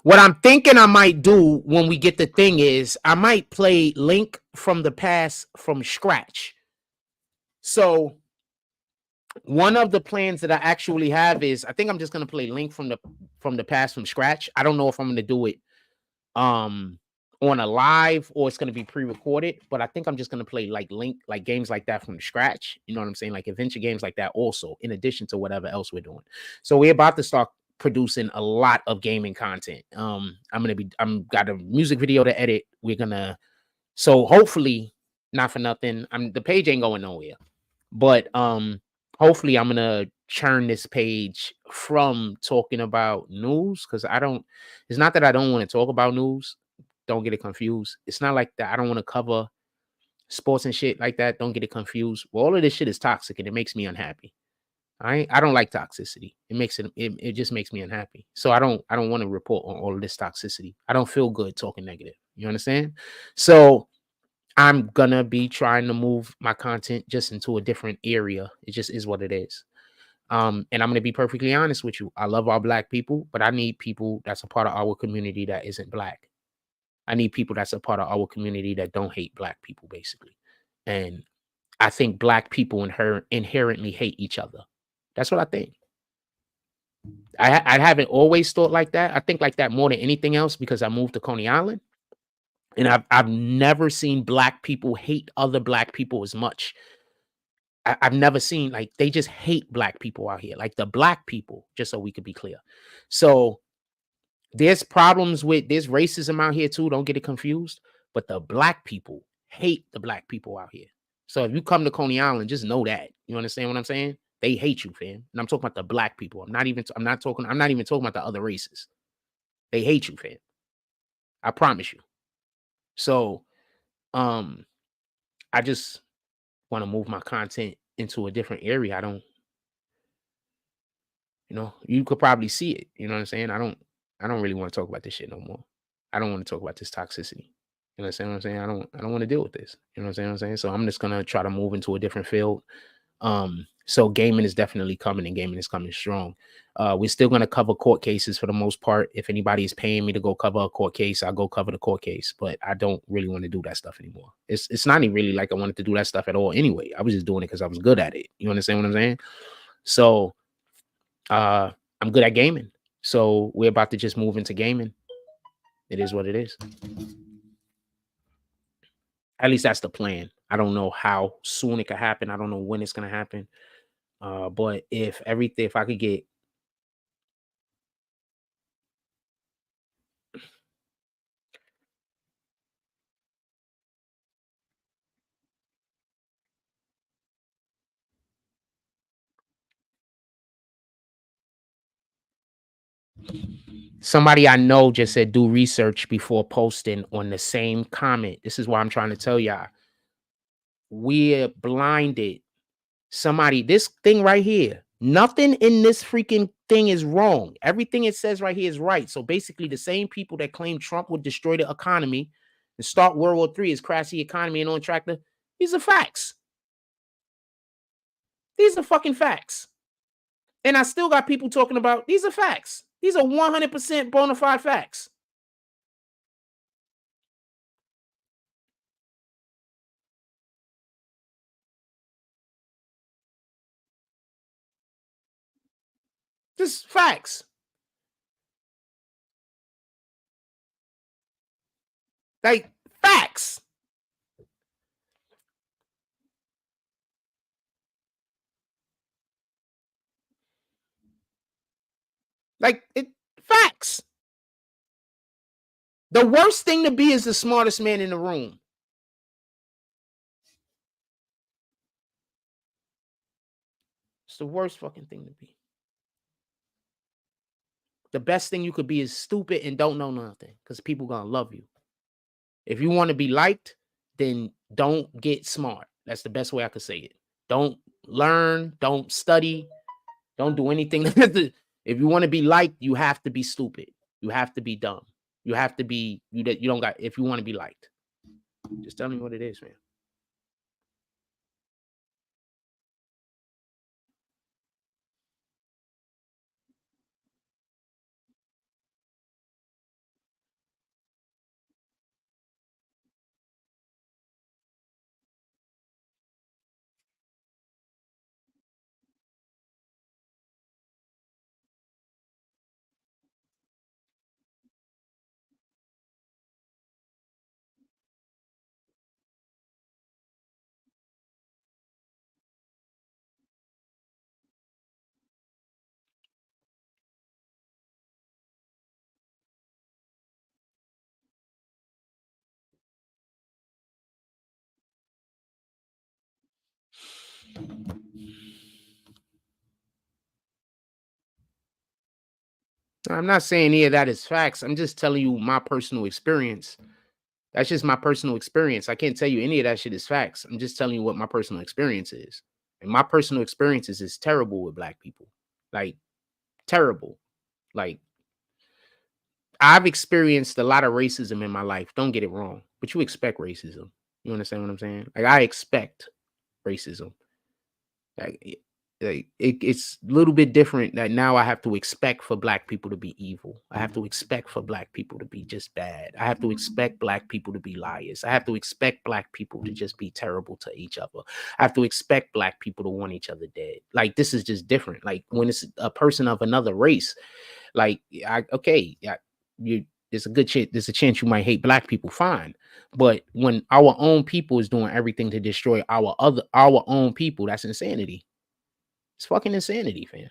What I'm thinking I might do when we get the thing is I might play Link from the Past from scratch. So one of the plans that I actually have is I think I'm just gonna play Link from the Past from scratch. I don't know if I'm gonna do it on a live or it's gonna be pre-recorded, but I think I'm just gonna play like Link, like games like that from scratch. You know what I'm saying? Like adventure games like that also, in addition to whatever else we're doing. So we're about to start producing a lot of gaming content. I'm got a music video to edit. So hopefully, not for nothing, the page ain't going nowhere, but hopefully I'm gonna churn this page from talking about news, because it's not that I don't want to talk about news. Don't get it confused. It's not like that I don't want to cover sports and shit like that. Don't get it confused. Well, all of this shit is toxic and it makes me unhappy. I don't like toxicity. It just makes me unhappy. So I don't want to report on all of this toxicity. I don't feel good talking negative. You understand? So I'm gonna be trying to move my content just into a different area. It just is what it is. And I'm gonna be perfectly honest with you. I love our Black people, but I need people that's a part of our community that isn't Black. I need people that's a part of our community that don't hate Black people, basically. And I think Black people inherently hate each other. That's what I think. I haven't always thought like that. I think like that more than anything else because I moved to Coney Island. And I've never seen Black people hate other Black people as much. I've never seen, like, they just hate Black people out here, like the Black people, just so we could be clear. So there's racism out here too. Don't get it confused. But the Black people hate the Black people out here. So if you come to Coney Island, just know that. You understand what I'm saying? They hate you, fam. And I'm talking about the Black people. I'm not even talking about the other races. They hate you, fam. I promise you. So, I just want to move my content into a different area. You could probably see it. You know what I'm saying? I don't really want to talk about this shit no more. I don't want to talk about this toxicity. You understand what I'm saying? I don't want to deal with this. You know what I'm saying? So I'm just gonna try to move into a different field. So gaming is definitely coming, and gaming is coming strong. We're still going to cover court cases for the most part. If anybody is paying me to go cover a court case, I'll go cover the court case, but I don't really want to do that stuff anymore. It's not even really like I wanted to do that stuff at all anyway. I was just doing it because I was good at it. You understand what I'm saying? So I'm good at gaming. So we're about to just move into gaming. It is what it is. At least that's the plan. I don't know how soon it could happen. I don't know when it's gonna happen. But if I could get somebody I know just said do research before posting on the same comment. This is why I'm trying to tell y'all. We're blinded. This thing right here, nothing in this freaking thing is wrong. Everything it says right here is right. So basically, the same people that claim Trump would destroy the economy and start World War III, is crash the economy and on track to, these are facts. These are fucking facts. And I still got people talking about these are facts. These are 100% bona fide facts. Just facts. Like facts. Like it facts. The worst thing to be is the smartest man in the room. It's the worst fucking thing to be. The best thing you could be is stupid and don't know nothing because people gonna love you. If you want to be liked, then don't get smart. That's the best way I could say it. Don't learn, don't study, don't do anything. If you want to be liked, you have to be stupid. You have to be dumb. You have to be you don't got if you want to be liked. Just tell me what it is, man. I'm not saying any of that is facts. I'm just telling you my personal experience. That's just my personal experience. I can't tell you any of that shit is facts. I'm just telling you what my personal experience is. And my personal experiences is terrible with black people. Like terrible. Like I've experienced a lot of racism in my life. Don't get it wrong. But you expect racism. You understand what I'm saying? Like I expect racism. Like, it's a little bit different that now I have to expect for black people to be evil. I have to expect for black people to be just bad. I have to expect black people to be liars. I have to expect black people to just be terrible to each other. I have to expect black people to want each other dead. Like this is just different. Like when it's a person of another race, like you there's a good chance there's a chance you might hate black people, fine. But when our own people is doing everything to destroy our own people, that's insanity. It's fucking insanity, fam.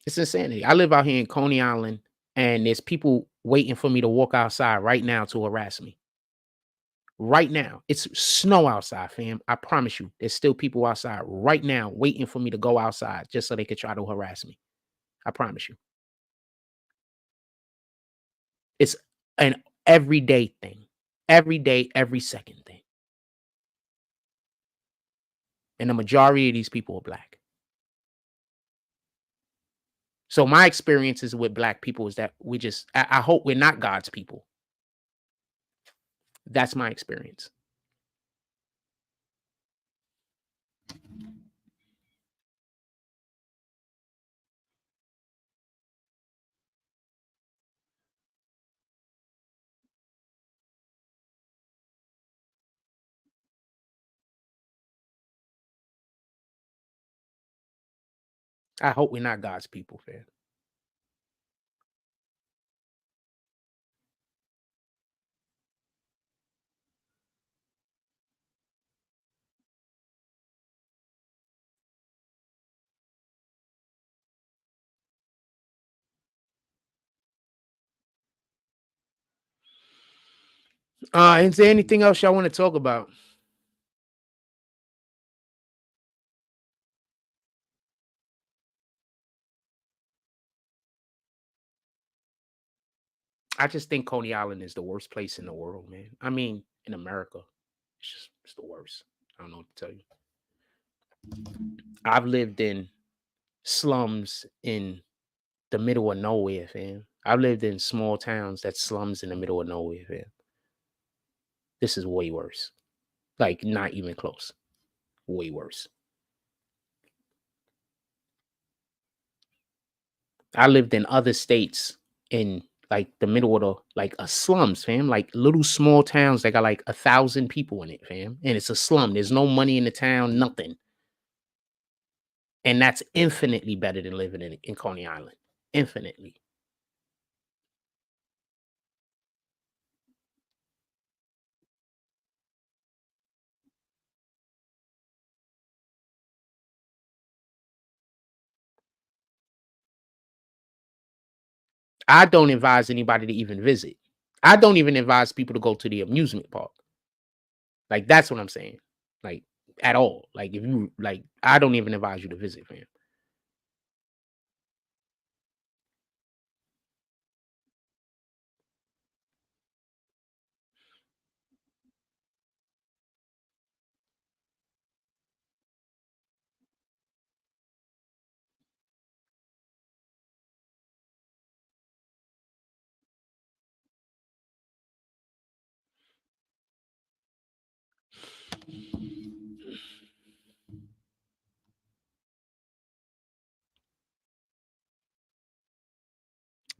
It's insanity. I live out here in Coney Island, and there's people waiting for me to walk outside right now to harass me. Right now, it's snow outside, fam. I promise you, there's still people outside right now waiting for me to go outside just so they could try to harass me. I promise you. It's an everyday thing. Every day, every second thing. And the majority of these people are black. So my experiences with black people is that I hope we're not God's people. That's my experience. I hope we're not God's people, fam. Is there anything else y'all want to talk about? I just think Coney Island is the worst place in the world, man. I mean, in America, it's the worst. I don't know what to tell you. I've lived in slums in the middle of nowhere, fam. I've lived in small towns that's slums in the middle of nowhere, fam. This is way worse. Like, not even close. Way worse. I lived in other states in like the middle of the like a slums, fam. Like little small towns that got like 1,000 people in it, fam. And it's a slum. There's no money in the town, nothing. And that's infinitely better than living in Coney Island. Infinitely. I don't advise anybody to even visit. I don't even advise people to go to the amusement park. Like, that's what I'm saying. Like, at all. Like, if you like, I don't even advise you to visit, fam.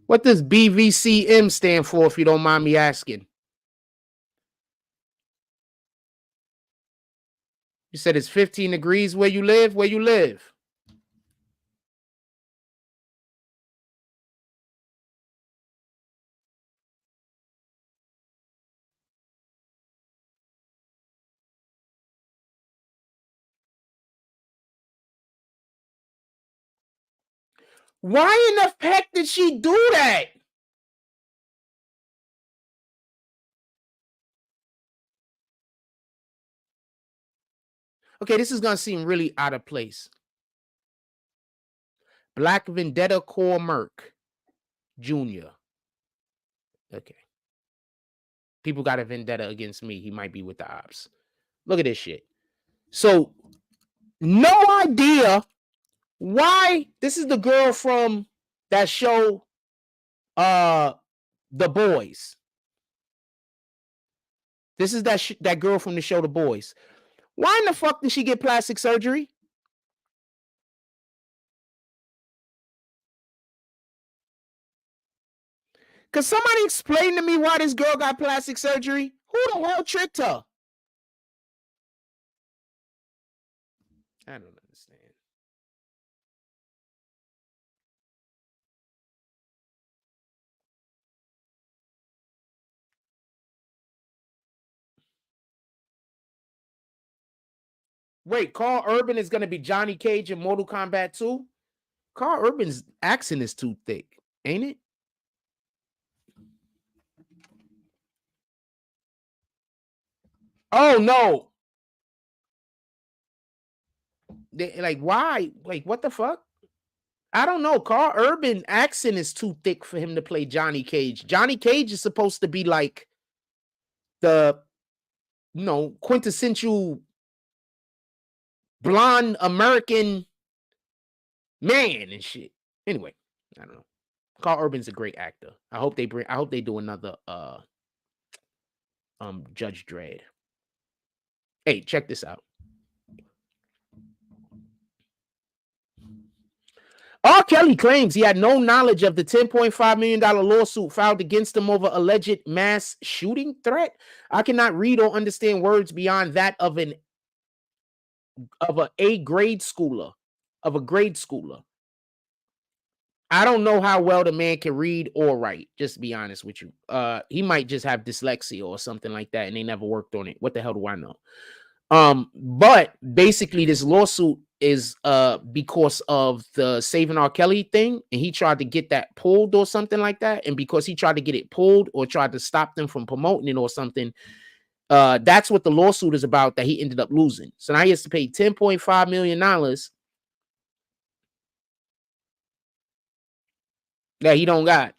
What does BVCM stand for, if you don't mind me asking? You said it's 15 degrees where you live? Where you live? Why in the heck did she do that? Okay, this is going to seem really out of place. Black Vendetta Core Merc Jr. Okay. People got a vendetta against me. He might be with the ops. Look at this shit. So, no idea why. This is the girl from that show, The Boys. This is that girl from the show The Boys. Why in the fuck did she get plastic surgery? Could somebody explain to me why this girl got plastic surgery? Who the hell tricked her? I don't understand. Wait, Carl Urban is going to be Johnny Cage in Mortal Kombat 2? Carl Urban's accent is too thick, ain't it? Oh, no. Like, why? Like, what the fuck? I don't know. Carl Urban accent is too thick for him to play Johnny Cage. Johnny Cage is supposed to be like the, quintessential blonde American man and shit. Anyway, I don't know. Carl Urban's a great actor. I hope they do another Judge Dredd. Hey, check this out. R. Kelly claims he had no knowledge of the $10.5 million lawsuit filed against him over alleged mass shooting threat. I cannot read or understand words beyond that of a grade schooler. I don't know how well the man can read or write, just to be honest with you. He might just have dyslexia or something like that, and they never worked on it. What the hell do I know? But basically, this lawsuit is because of the Saving R. Kelly thing, and he tried to get that pulled or something like that. And because he tried to get it pulled or tried to stop them from promoting it or something, that's what the lawsuit is about that he ended up losing. So now he has to pay $10.5 million that he don't got.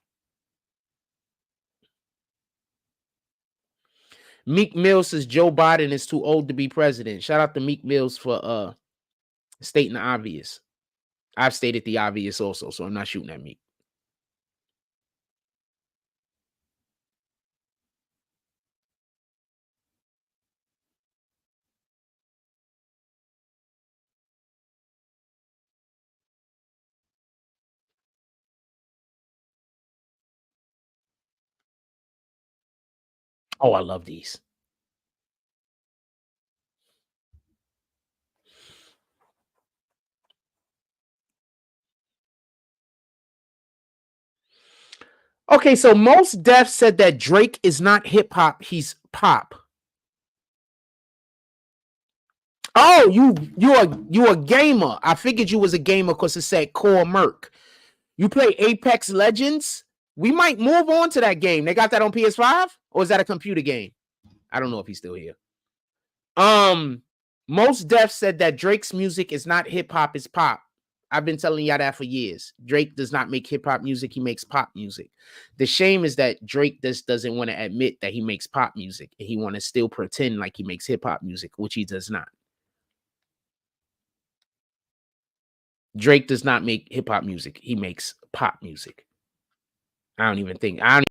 Meek Mill says Joe Biden is too old to be president. Shout out to Meek Mills for stating the obvious. I've stated the obvious also, so I'm not shooting at Meek. Oh, I love these. Okay, so most Def said that Drake is not hip hop, he's pop. Oh, you a gamer. I figured you was a gamer because it said Core Merc. You play Apex Legends? We might move on to that game. They got that on PS5? Or is that a computer game? I don't know if he's still here. Most Def said that Drake's music is not hip hop, it's pop. I've been telling y'all that for years. Drake does not make hip hop music, he makes pop music. The shame is that Drake just doesn't want to admit that he makes pop music, and he want to still pretend like he makes hip hop music, which he does not. Drake does not make hip hop music, he makes pop music. I don't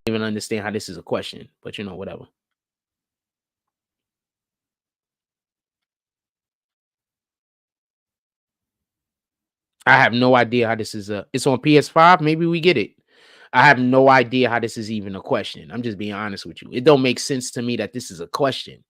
even understand how this is a question, but you know, whatever. I have no idea how this is it's on PS5. Maybe we get it. I have no idea how this is even a question. I'm just being honest with you. It don't make sense to me that this is a question.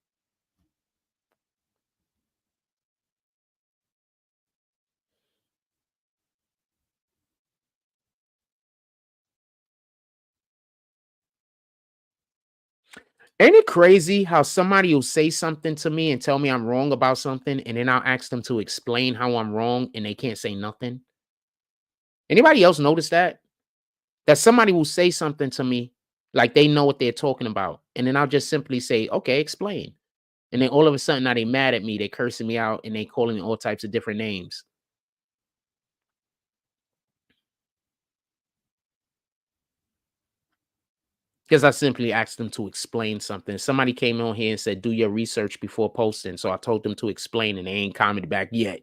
Ain't it crazy how somebody will say something to me and tell me I'm wrong about something, and then I'll ask them to explain how I'm wrong and they can't say nothing? Anybody else notice that? That somebody will say something to me like they know what they're talking about, and then I'll just simply say, okay, explain. And then all of a sudden now they mad at me, they cursing me out, and they calling me all types of different names. Because I simply asked them to explain something. Somebody came on here and said, do your research before posting. So I told them to explain, and they ain't commented back yet.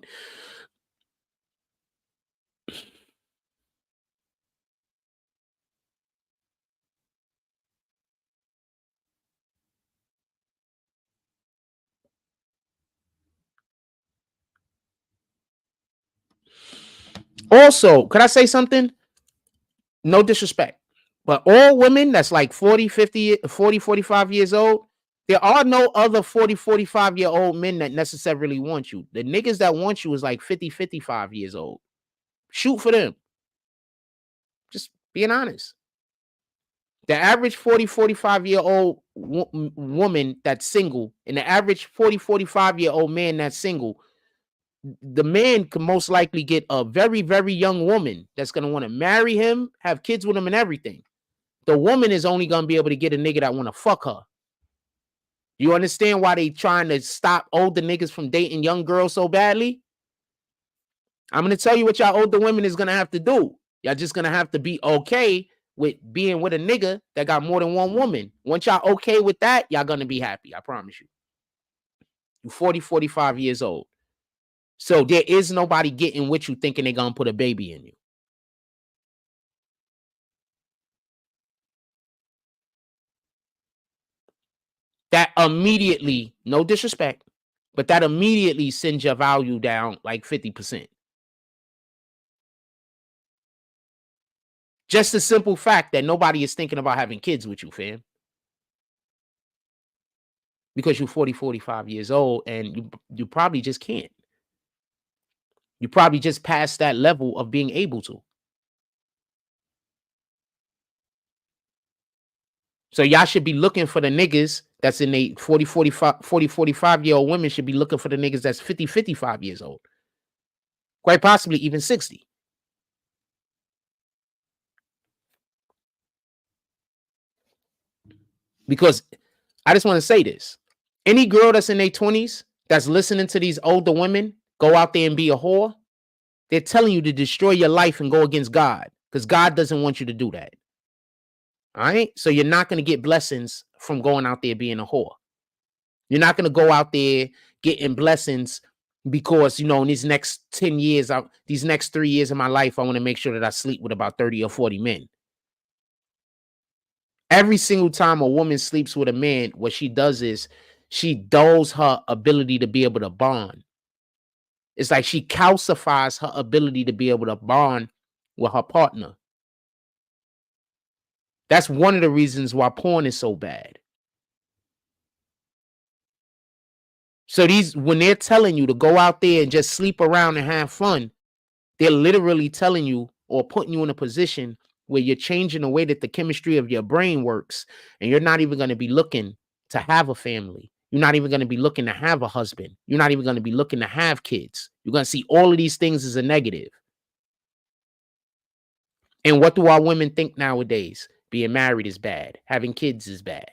Also, could I say something? No disrespect, but all women that's like 40, 50, 40, 45 years old, there are no other 40, 45-year-old men that necessarily want you. The niggas that want you is like 50, 55 years old. Shoot for them. Just being honest. The average 40, 45-year-old woman that's single, and the average 40, 45-year-old man that's single, the man can most likely get a very, very young woman that's going to want to marry him, have kids with him, and everything. The woman is only going to be able to get a nigga that want to fuck her. You understand why they trying to stop older niggas from dating young girls so badly? I'm going to tell you what y'all older women is going to have to do. Y'all just going to have to be okay with being with a nigga that got more than one woman. Once y'all okay with that, y'all going to be happy. I promise you. You're 40, 45 years old. So there is nobody getting with you thinking they're going to put a baby in you. That immediately, no disrespect, but that immediately sends your value down like 50%. Just the simple fact that nobody is thinking about having kids with you, fam. Because you're 40, 45 years old, and you probably just can't. You probably just passed that level of being able to. So y'all should be looking for the niggas that's in a 40, 45-year-old women should be looking for the niggas that's 50, 55 years old. quite possibly even 60. Because I just want to say this. Any girl that's in their 20s that's listening to these older women go out there and be a whore, they're telling you to destroy your life and go against God, because God doesn't want you to do that. All right? So you're not going to get blessings from going out there being a whore. You're not going to go out there getting blessings because, you know, in these next 10 years, these next 3 years of my life, I want to make sure that I sleep with about 30 or 40 men. Every single time a woman sleeps with a man, what she does is she dulls her ability to be able to bond. It's like she calcifies her ability to be able to bond with her partner. That's one of the reasons why porn is so bad. So when they're telling you to go out there and just sleep around and have fun, they're literally telling you or putting you in a position where you're changing the way that the chemistry of your brain works, and you're not even going to be looking to have a family. You're not even going to be looking to have a husband. You're not even going to be looking to have kids. You're going to see all of these things as a negative. And what do our women think nowadays? Being married is bad. Having kids is bad.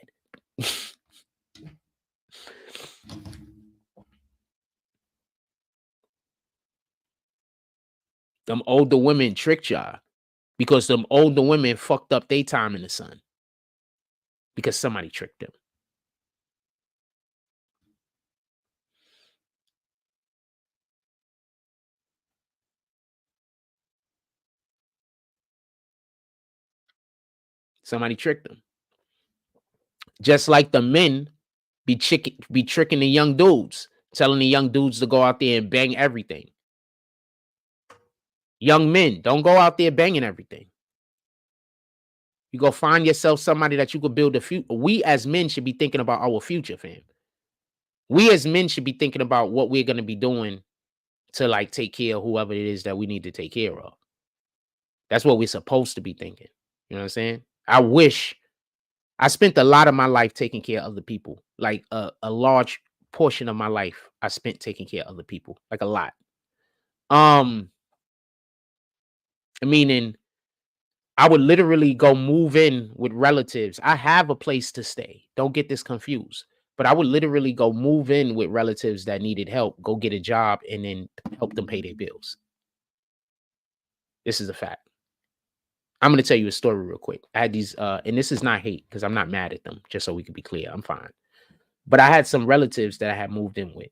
Them older women tricked y'all because them older women fucked up their time in the sun because somebody tricked them. Somebody tricked them. Just like the men be tricking the young dudes, telling the young dudes to go out there and bang everything. Young men, don't go out there banging everything. You go find yourself somebody that you could build a future. We as men should be thinking about our future, fam. We as men should be thinking about what we're going to be doing to like take care of whoever it is that we need to take care of. That's what we're supposed to be thinking. You know what I'm saying? I wish I spent a lot of my life taking care of other people. Like a large portion of my life I spent taking care of other people. Like a lot. Meaning I would literally go move in with relatives. I have a place to stay. Don't get this confused. But I would literally go move in with relatives that needed help, go get a job, and then help them pay their bills. This is a fact. I'm going to tell you a story real quick. I had these, and this is not hate because I'm not mad at them, just so we can be clear. I'm fine. But I had some relatives that I had moved in with,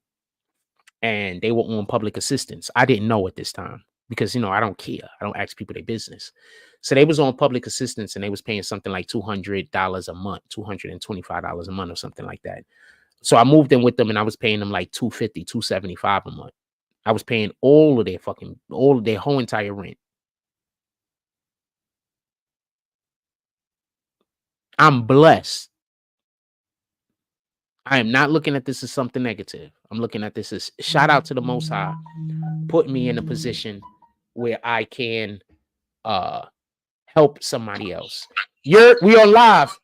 and they were on public assistance. I didn't know at this time because, you know, I don't care. I don't ask people their business. So they was on public assistance, and they was paying something like $200 a month, $225 a month or something like that. So I moved in with them, and I was paying them like $250, $275 a month. I was paying all of their whole entire rent. I'm blessed. I am not looking at this as something negative. I'm looking at this as shout out to the Most High, put me in a position where I can help somebody else. We are live.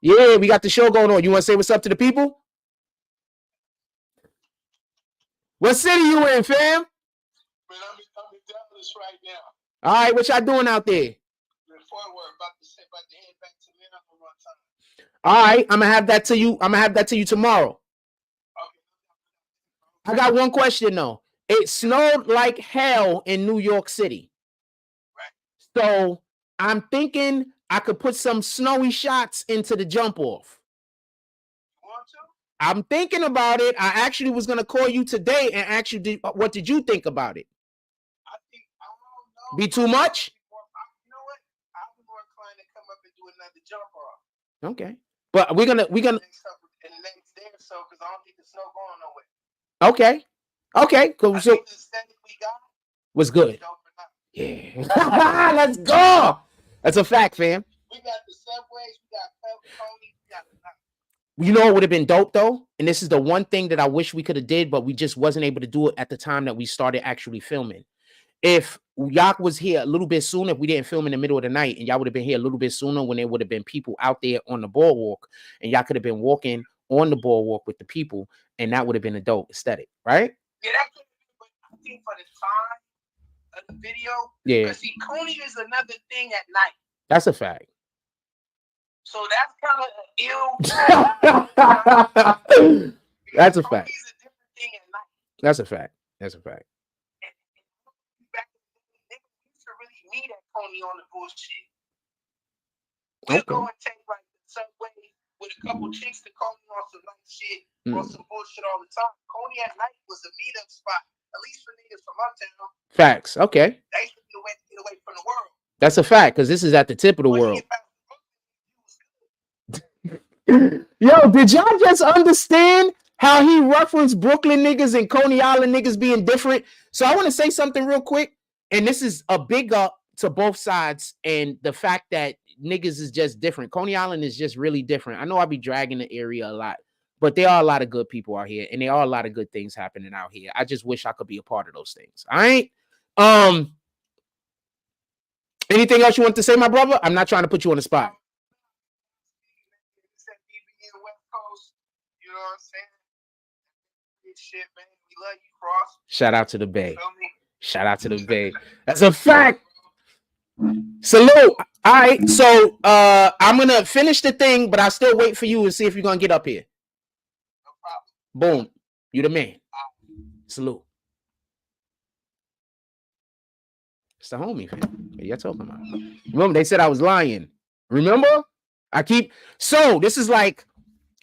Yeah, we got the show going on. You want to say what's up to the people? What city you in, fam? Man, I'm in Dallas right now. All right, what y'all doing out there? About to head back to Atlanta one time. All right, I'm gonna have that to you. I'm gonna have that to you tomorrow. Okay. I got one question though. It snowed like hell in New York City. Right. So I'm thinking I could put some snowy shots into the jump off. You want to? I'm thinking about it. I actually was gonna call you today and ask you, what did you think about it? I don't know. Be too much? You know what? I'll be more inclined to come up and do another jump off. Okay. But we're gonna in the next day or so, because I don't think the snow going nowhere. Okay. Okay. Cool. So the aesthetic we got was good. Yeah. Let's go. That's a fact, fam. We got the subways, we got ponies, we got. You know, it would have been dope though, and this is the one thing that I wish we could have did, but we just wasn't able to do it at the time that we started actually filming. If y'all was here a little bit sooner, if we didn't film in the middle of the night, and y'all would have been here a little bit sooner when there would have been people out there on the boardwalk, and y'all could have been walking on the boardwalk with the people, and that would have been a dope aesthetic, right? Yeah, that could have been, but looking for the time of the video. Yeah. Because see, Coney is another thing at night. That's a fact. So that's kind of ill. That's a fact. Coney's a different thing at night. That's a fact. That's a fact. And back in the day, niggas used to really meet at Coney on the bullshit. We'll go and take like the subway with a couple chicks to Coney on some nice shit or some bullshit all the time. Coney at night was a meetup spot, at least for niggas from uptown. Facts. Okay. They used to get away from the world. That's a fact, because this is at the tip of the world. Yo, did y'all just understand how he referenced Brooklyn niggas and Coney Island niggas being different? So I want to say something real quick, and this is a big up to both sides, and the fact that niggas is just different. Coney Island is just really different. I know I be dragging the area a lot, but there are a lot of good people out here, and there are a lot of good things happening out here. I just wish I could be a part of those things. All right. Anything else you want to say, my brother? I'm not trying to put you on the spot. You know what I'm saying? Shit, man. We love you, Cross. Shout out to the Bay. Shout out to the Bay. That's a fact. Salute. All right. So I'm gonna finish the thing, but I'll still wait for you and see if you're gonna get up here. No problem. Boom. You the man. Salute. It's the homie, man. What y'all talking about? Remember, they said I was lying. Remember? So this is like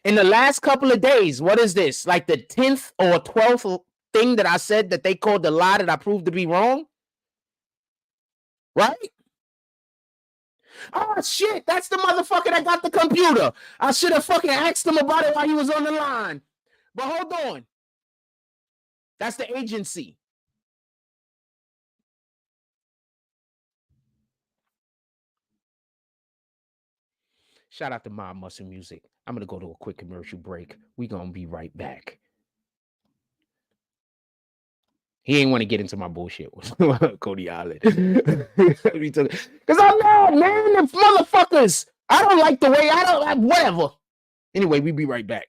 in the last couple of days. What is this? Like the 10th or 12th thing that I said that they called the lie that I proved to be wrong? Right? Oh, shit. That's the motherfucker that got the computer. I should have fucking asked him about it while he was on the line. But hold on. That's the agency. Shout out to My Muscle Music. I'm going to go to a quick commercial break. We're going to be right back. He ain't want to get into my bullshit with Coney Island. Because I'm mad, man. The motherfuckers. I don't like the way whatever. Anyway, we'll be right back.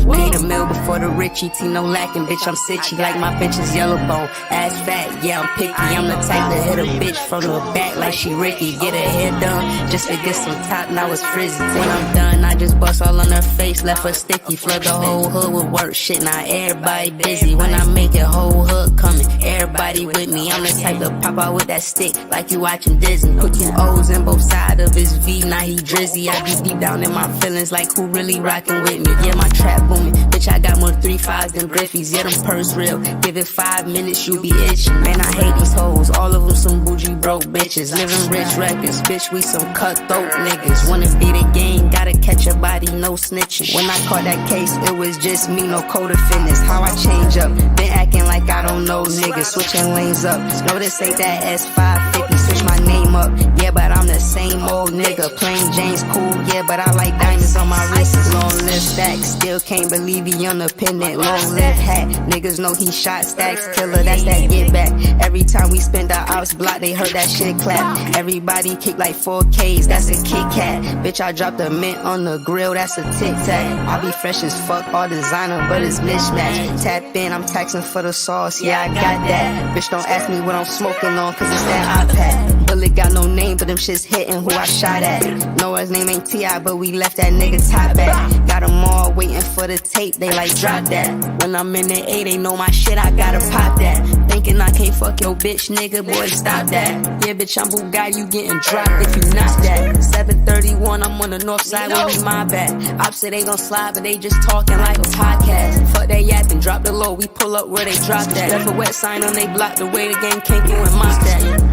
Made a meal before the rich eat, no lacking, bitch, I'm sitchy like my bitch is yellow bone, ass fat, yeah, I'm picky, I'm the type to hit a bitch from the back like she Ricky, get her hair done, just to get some top, now it's frizzy, when I'm done, I just bust all on her face, left her sticky, flood the whole hood with work, shit, now everybody busy, when I make it, whole hood coming, everybody with me, I'm the type to pop out with that stick, like you watching Disney, put 2 O's in both sides of his V, now he drizzy, I be deep down in my feelings, like who really rocking with me, yeah, my trap boom. Bitch, I got more 3 5s than Griffies. Yeah, them purse real. Give it 5 minutes, you be itching. Man, I hate these hoes. All of them some bougie broke bitches. Living rich records. Bitch, we some cutthroat niggas. Wanna be the game, gotta catch a body, no snitching. When I caught that case, it was just me, no code of fitness. How I change up. Been acting like I don't know niggas. Switching lanes up. No, this ain't that S550. Switch my name up. Yeah, but I'm the same old nigga. Plain Jane's cool. Yeah, but I like diamonds on my wrists. Long live stacks. Still can't believe he independent, long live hat. Niggas know he shot stacks, killer, that's that get back. Every time we spend our house block, they heard that shit clap. Everybody kick like 4Ks, that's a Kit Kat. Bitch, I dropped a mint on the grill, that's a Tic Tac. I be fresh as fuck, all designer, but it's mismatched. Tap in, I'm taxing for the sauce, yeah, I got that. Bitch, don't ask me what I'm smoking on, cause it's that iPad. Bullet got no name, but them shits hitting who I shot at. Know his name ain't T.I., but we left that nigga top back. Got them all waiting for the tape, they like drop that. When I'm in the A, they know my shit, I gotta pop that. Thinking I can't fuck your bitch, nigga, boy, stop that. Yeah, bitch, I'm Bugatti, you getting dropped if you not that. 731, I'm on the north side, when we my back. Opposite, they gon' slide, but they just talking like a podcast. Fuck that yapping, drop the low, we pull up where they drop that. Left a wet sign on they block, the way the game came through and mock that.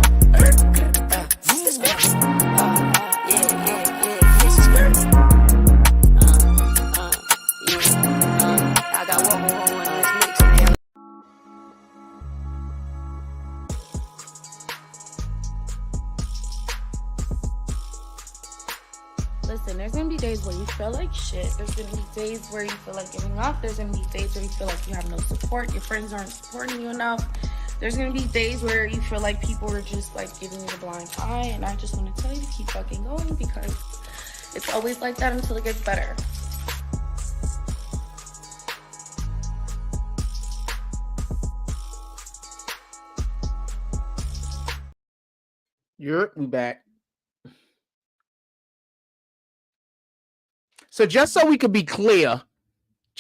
Listen, there's gonna be days where you feel like shit. There's gonna be days where you feel like giving up. There's gonna be days where you feel like you have no support. Your friends aren't supporting you enough. There's gonna be days where you feel like people are just like giving you the blind eye, and I just want to tell you to keep fucking going, because it's always like that until it gets better. We back. So just so we could be clear,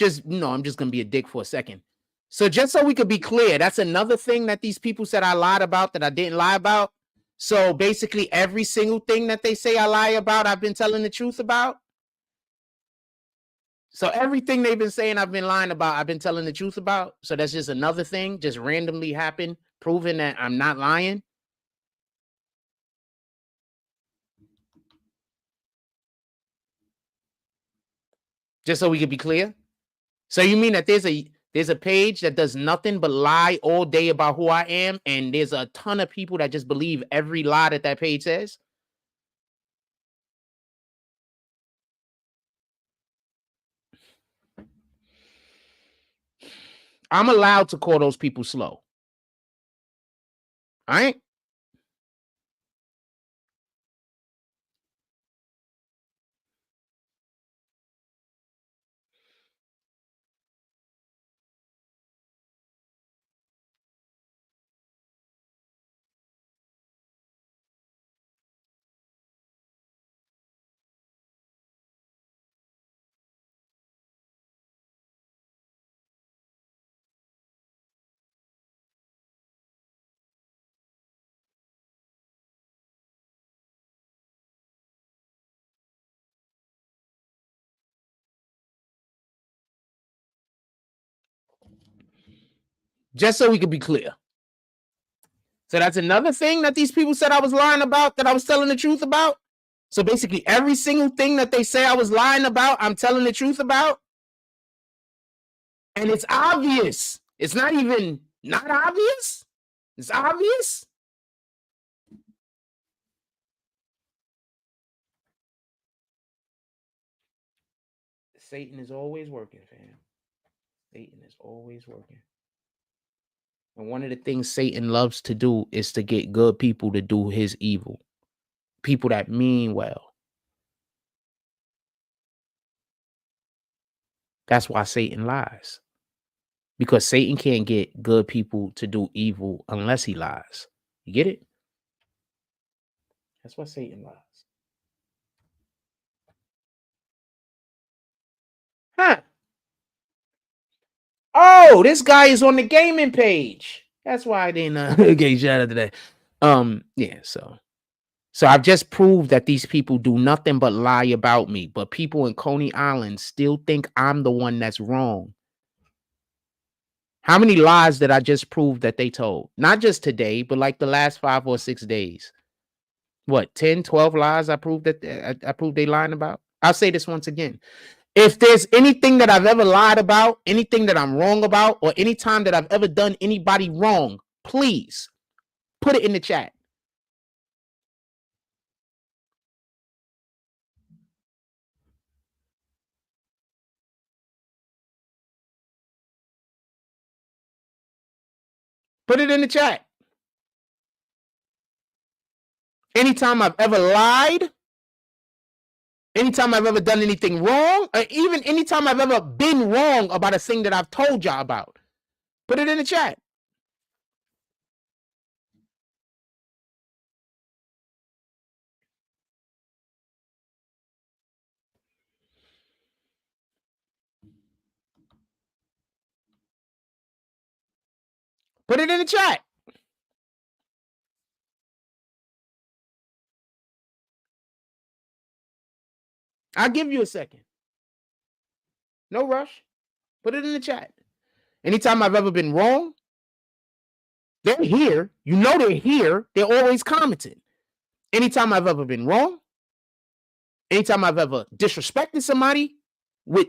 I'm just gonna be a dick for a second. So just so we could be clear, that's another thing that these people said I lied about that I didn't lie about. So basically every single thing that they say I lie about, I've been telling the truth about. So everything they've been saying I've been lying about, I've been telling the truth about. So that's just another thing, just randomly happened, proving that I'm not lying. Just so we could be clear. So you mean that there's a page that does nothing but lie all day about who I am, and there's a ton of people that just believe every lie that page says? I'm allowed to call those people slow. All right? Just so we could be clear. So that's another thing that these people said I was lying about, that I was telling the truth about. So basically every single thing that they say I was lying about, I'm telling the truth about. And it's obvious. It's not even not obvious. It's obvious. Satan is always working, fam. Satan is always working. And one of the things Satan loves to do is to get good people to do his evil. People that mean well. That's why Satan lies. Because Satan can't get good people to do evil unless he lies. You get it? That's why Satan lies. Huh. Oh, this guy is on the gaming page. That's why I didn't get shout out today. Yeah, so I've just proved that these people do nothing but lie about me, but people in Coney Island still think I'm the one that's wrong. How many lies did I just prove that they told? Not just today, but like the last 5 or 6 days. What, 10, 12 lies I proved that I proved they lying about? I'll say this once again. If there's anything that I've ever lied about, anything that I'm wrong about, or any time that I've ever done anybody wrong, please put it in the chat. Put it in the chat. Anytime I've ever lied, anytime I've ever done anything wrong, or even anytime I've ever been wrong about a thing that I've told y'all about, put it in the chat. Put it in the chat. I'll give you a second. No rush. Put it in the chat. Anytime I've ever been wrong, they're here. You know they're here. They're always commenting. Anytime I've ever been wrong, anytime I've ever disrespected somebody with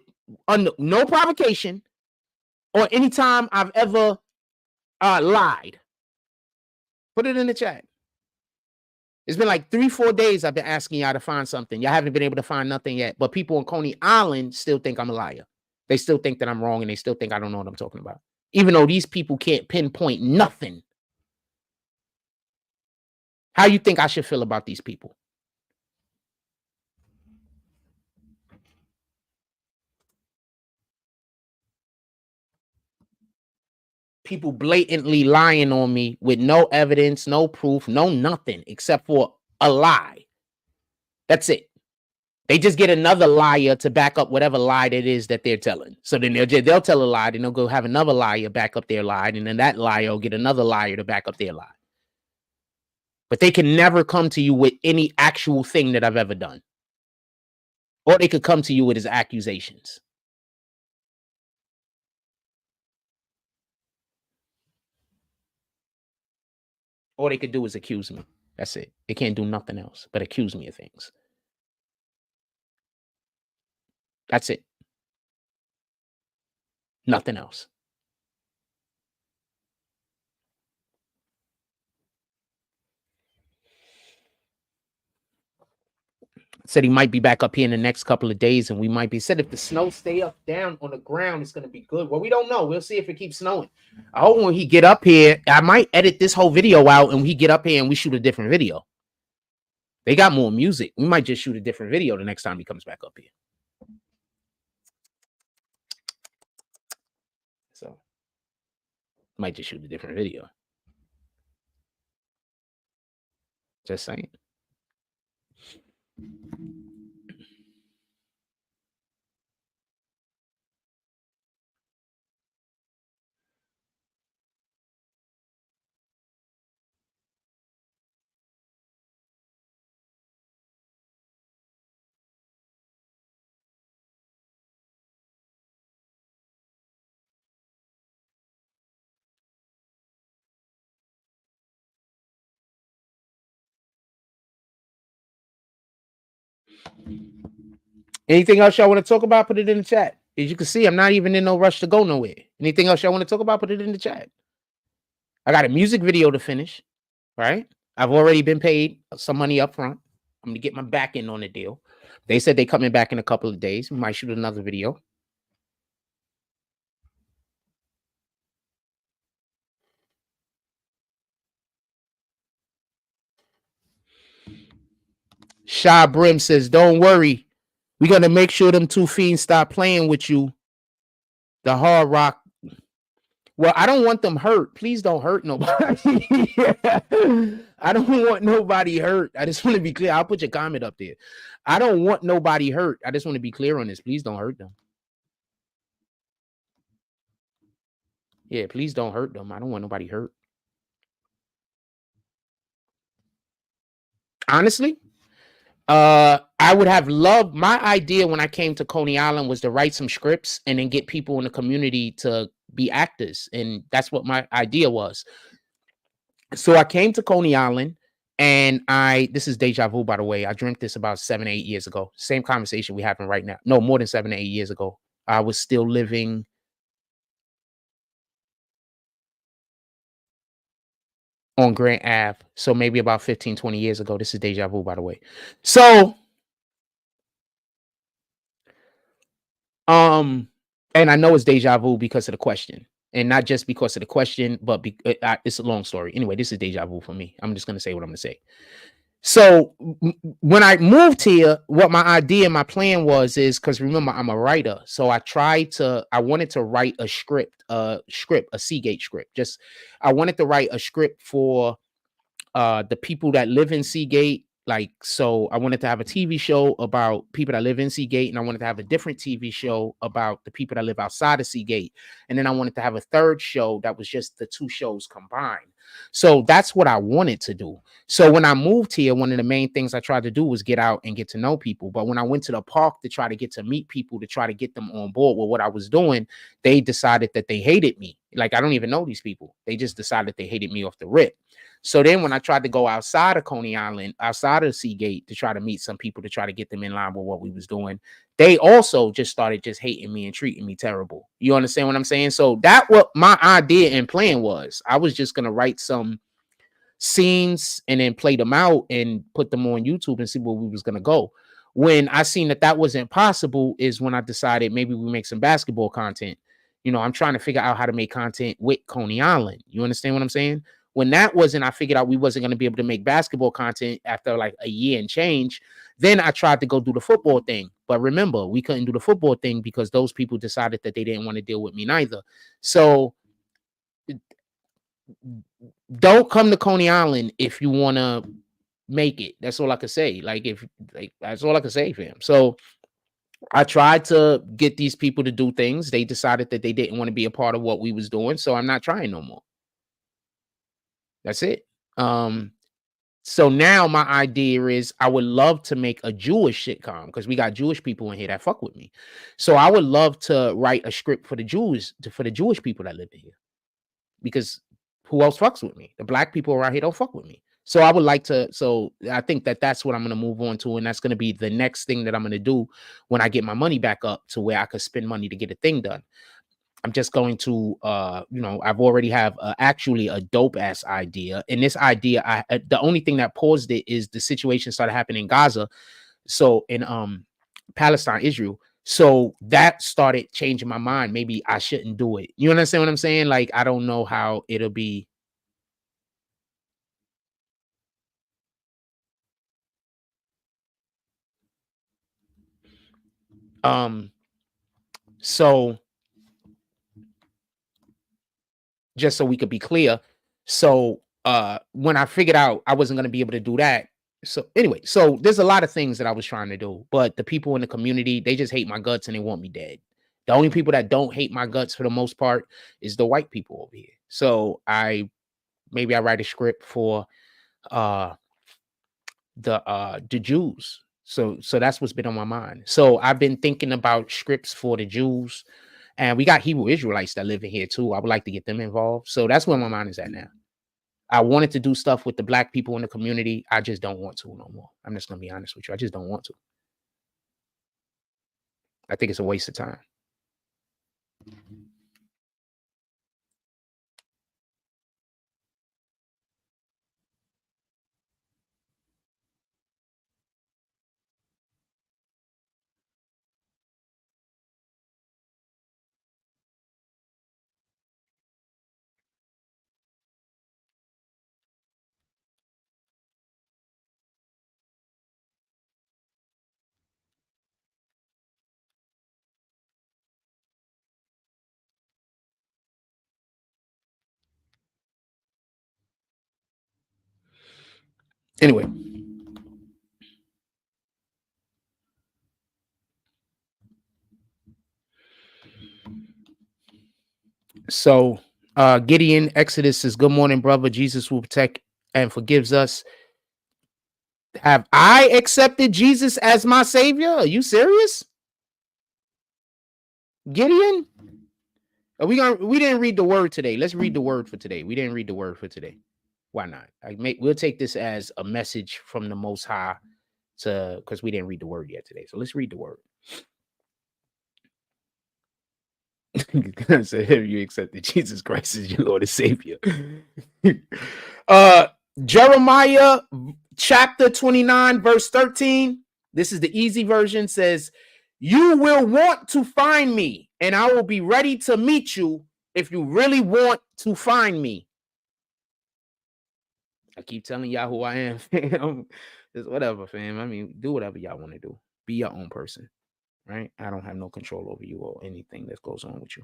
no provocation, or anytime I've ever lied, put it in the chat. It's been like 3-4 days I've been asking y'all to find something. Y'all haven't been able to find nothing yet. But people in Coney Island still think I'm a liar. They still think that I'm wrong, and they still think I don't know what I'm talking about. Even though these people can't pinpoint nothing How you think I should feel about these people? People blatantly lying on me with no evidence, no proof, no nothing except for a lie. That's it. They just get another liar to back up whatever lie that is that they're telling. So then they'll tell a lie, then they'll go have another liar back up their lie, and then that liar will get another liar to back up their lie. But they can never come to you with any actual thing that I've ever done. Or they could come to you with his accusations. All they could do is accuse me. That's it. They can't do nothing else but accuse me of things. That's it. Nothing else. Said he might be back up here in the next couple of days, and we might be said if the snow stay up down on the ground, it's gonna be good. Well, we don't know. We'll see if it keeps snowing. I hope when he get up here, I might edit this whole video out, and we get up here and we shoot a different video. They got more music. We might just shoot a different video the next time he comes back up here. So might just shoot a different video. Just saying. Anything else y'all want to talk about? Put it in the chat. As you can see, I'm not even in no rush to go nowhere. Anything else y'all want to talk about? Put it in the chat. I got a music video to finish, right? I've already been paid some money up front. I'm gonna get my back end on the deal. They said they coming back in a couple of days. We might shoot another video. Shy Brim says, don't worry. We're going to make sure them two fiends stop playing with you. The Hard Rock. Well, I don't want them hurt. Please don't hurt nobody. I don't want nobody hurt. I just want to be clear. I'll put your comment up there. I don't want nobody hurt. I just want to be clear on this. Please don't hurt them. Yeah, please don't hurt them. I don't want nobody hurt. Honestly, I would have loved, my idea when I came to Coney Island was to write some scripts and then get people in the community to be actors. And that's what my idea was. So I came to Coney Island and this is deja vu, by the way. I drank this about 7 or 8 years ago. Same conversation we're having right now. No, more than 7 or 8 years ago. I was still living on Grant Ave. So maybe about 15, 20 years ago. This is deja vu, by the way. So, and I know it's deja vu because of the question. And not just because of the question, but it's a long story. Anyway, this is deja vu for me. I'm just going to say what I'm going to say. So when I moved here, what my idea, my plan was because remember, I'm a writer. So I wanted to write a Seagate script. I wanted to write a script for the people that live in Seagate. So I wanted to have a TV show about people that live in Seagate, and I wanted to have a different TV show about the people that live outside of Seagate. And then I wanted to have a third show that was just the two shows combined. So that's what I wanted to do. So when I moved here, one of the main things I tried to do was get out and get to know people. But when I went to the park to try to get to meet people, to try to get them on board with what I was doing, they decided that they hated me. Like, I don't even know these people. They just decided they hated me off the rip. So then when I tried to go outside of Coney Island, outside of Seagate, to try to meet some people, to try to get them in line with what we was doing, they also just started just hating me and treating me terrible. You understand what I'm saying? So that what my idea and plan was. I was just going to write some scenes and then play them out and put them on YouTube and see where we was going to go. When I seen that wasn't possible is when I decided maybe we make some basketball content. You know, I'm trying to figure out how to make content with Coney Island. You understand what I'm saying? When that wasn't, I figured out we wasn't going to be able to make basketball content after like a year and change. Then I tried to go do the football thing. But remember, we couldn't do the football thing because those people decided that they didn't want to deal with me neither. So don't come to Coney Island if you want to make it. That's all I could say. That's all I could say, fam. So I tried to get these people to do things. They decided that they didn't want to be a part of what we was doing. So I'm not trying no more. That's it. So now my idea is I would love to make a Jewish sitcom because we got Jewish people in here that fuck with me. So I would love to write a script for the Jews, for the Jewish people that live in here, because who else fucks with me? The black people around here don't fuck with me. So I would like to, so I think that that's what I'm going to move on to. And that's going to be the next thing that I'm going to do when I get my money back up to where I could spend money to get a thing done. I'm just going to, I've already have actually a dope ass idea. And this idea, the only thing that paused it is the situation started happening in Gaza. So in Palestine, Israel. So that started changing my mind. Maybe I shouldn't do it. You understand what I'm saying? Like, I don't know how it'll be. So just so we could be clear. So when I figured out I wasn't going to be able to do that. So anyway, so there's a lot of things that I was trying to do, but the people in the community, they just hate my guts and they want me dead. The only people that don't hate my guts for the most part is the white people over here. So maybe I write a script for the Jews. So that's what's been on my mind. So I've been thinking about scripts for the Jews, and we got Hebrew Israelites that live in here too. I would like to get them involved. So that's where my mind is at now. I wanted to do stuff with the black people in the community. I just don't want to no more. I'm just going to be honest with you. I just don't want to. I think it's a waste of time. Anyway. So Gideon Exodus says, good morning, brother. Jesus will protect and forgives us. Have I accepted Jesus as my savior? Are you serious? Gideon? We didn't read the word today. Let's read the word for today. We didn't read the word for today. Why not? We'll take this as a message from the Most High because we didn't read the word yet today. So let's read the word. So have you accepted Jesus Christ as your Lord and Savior? Jeremiah chapter 29, verse 13. This is the easy version. Says, you will want to find me, and I will be ready to meet you if you really want to find me. I keep telling y'all who I am, fam. Just whatever, fam. I mean, do whatever y'all want to do. Be your own person, right? I don't have no control over you or anything that goes on with you.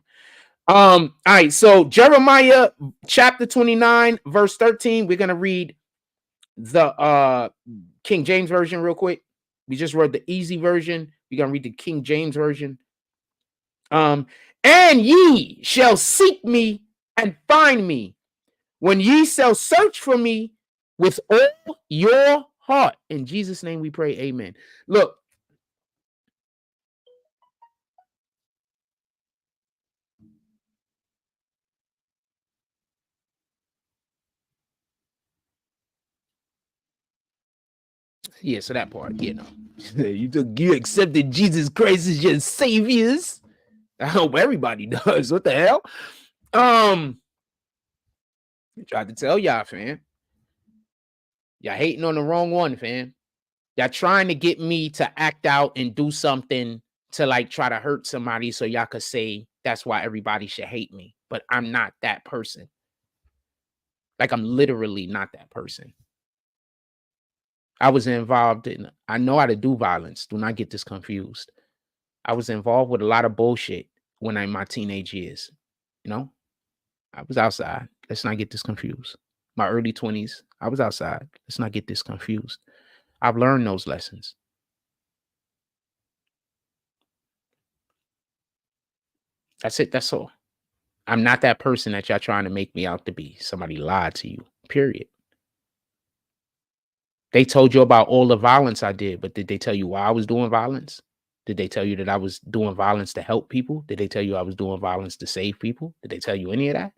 All right, so Jeremiah chapter 29, verse 13. We're gonna read the King James version real quick. We just read the easy version. We're gonna read the King James version. And ye shall seek me and find me when ye shall search for me with all your heart. In Jesus' name we pray, amen. Look, yeah, so that part, you know, you accepted Jesus Christ as your saviors. I hope everybody does. What the hell? I tried to tell y'all, fam. Y'all hating on the wrong one, fam. Y'all trying to get me to act out and do something to like try to hurt somebody so y'all could say that's why everybody should hate me. But I'm not that person. Like, I'm literally not that person. I was involved in, I know how to do violence. Do not get this confused. I was involved with a lot of bullshit when I'm in my teenage years. You know, I was outside. Let's not get this confused. My early 20s, I was outside. Let's not get this confused. I've learned those lessons. That's it. That's all. I'm not that person that y'all trying to make me out to be. Somebody lied to you, period. They told you about all the violence I did, but did they tell you why I was doing violence? Did they tell you that I was doing violence to help people? Did they tell you I was doing violence to save people? Did they tell you any of that?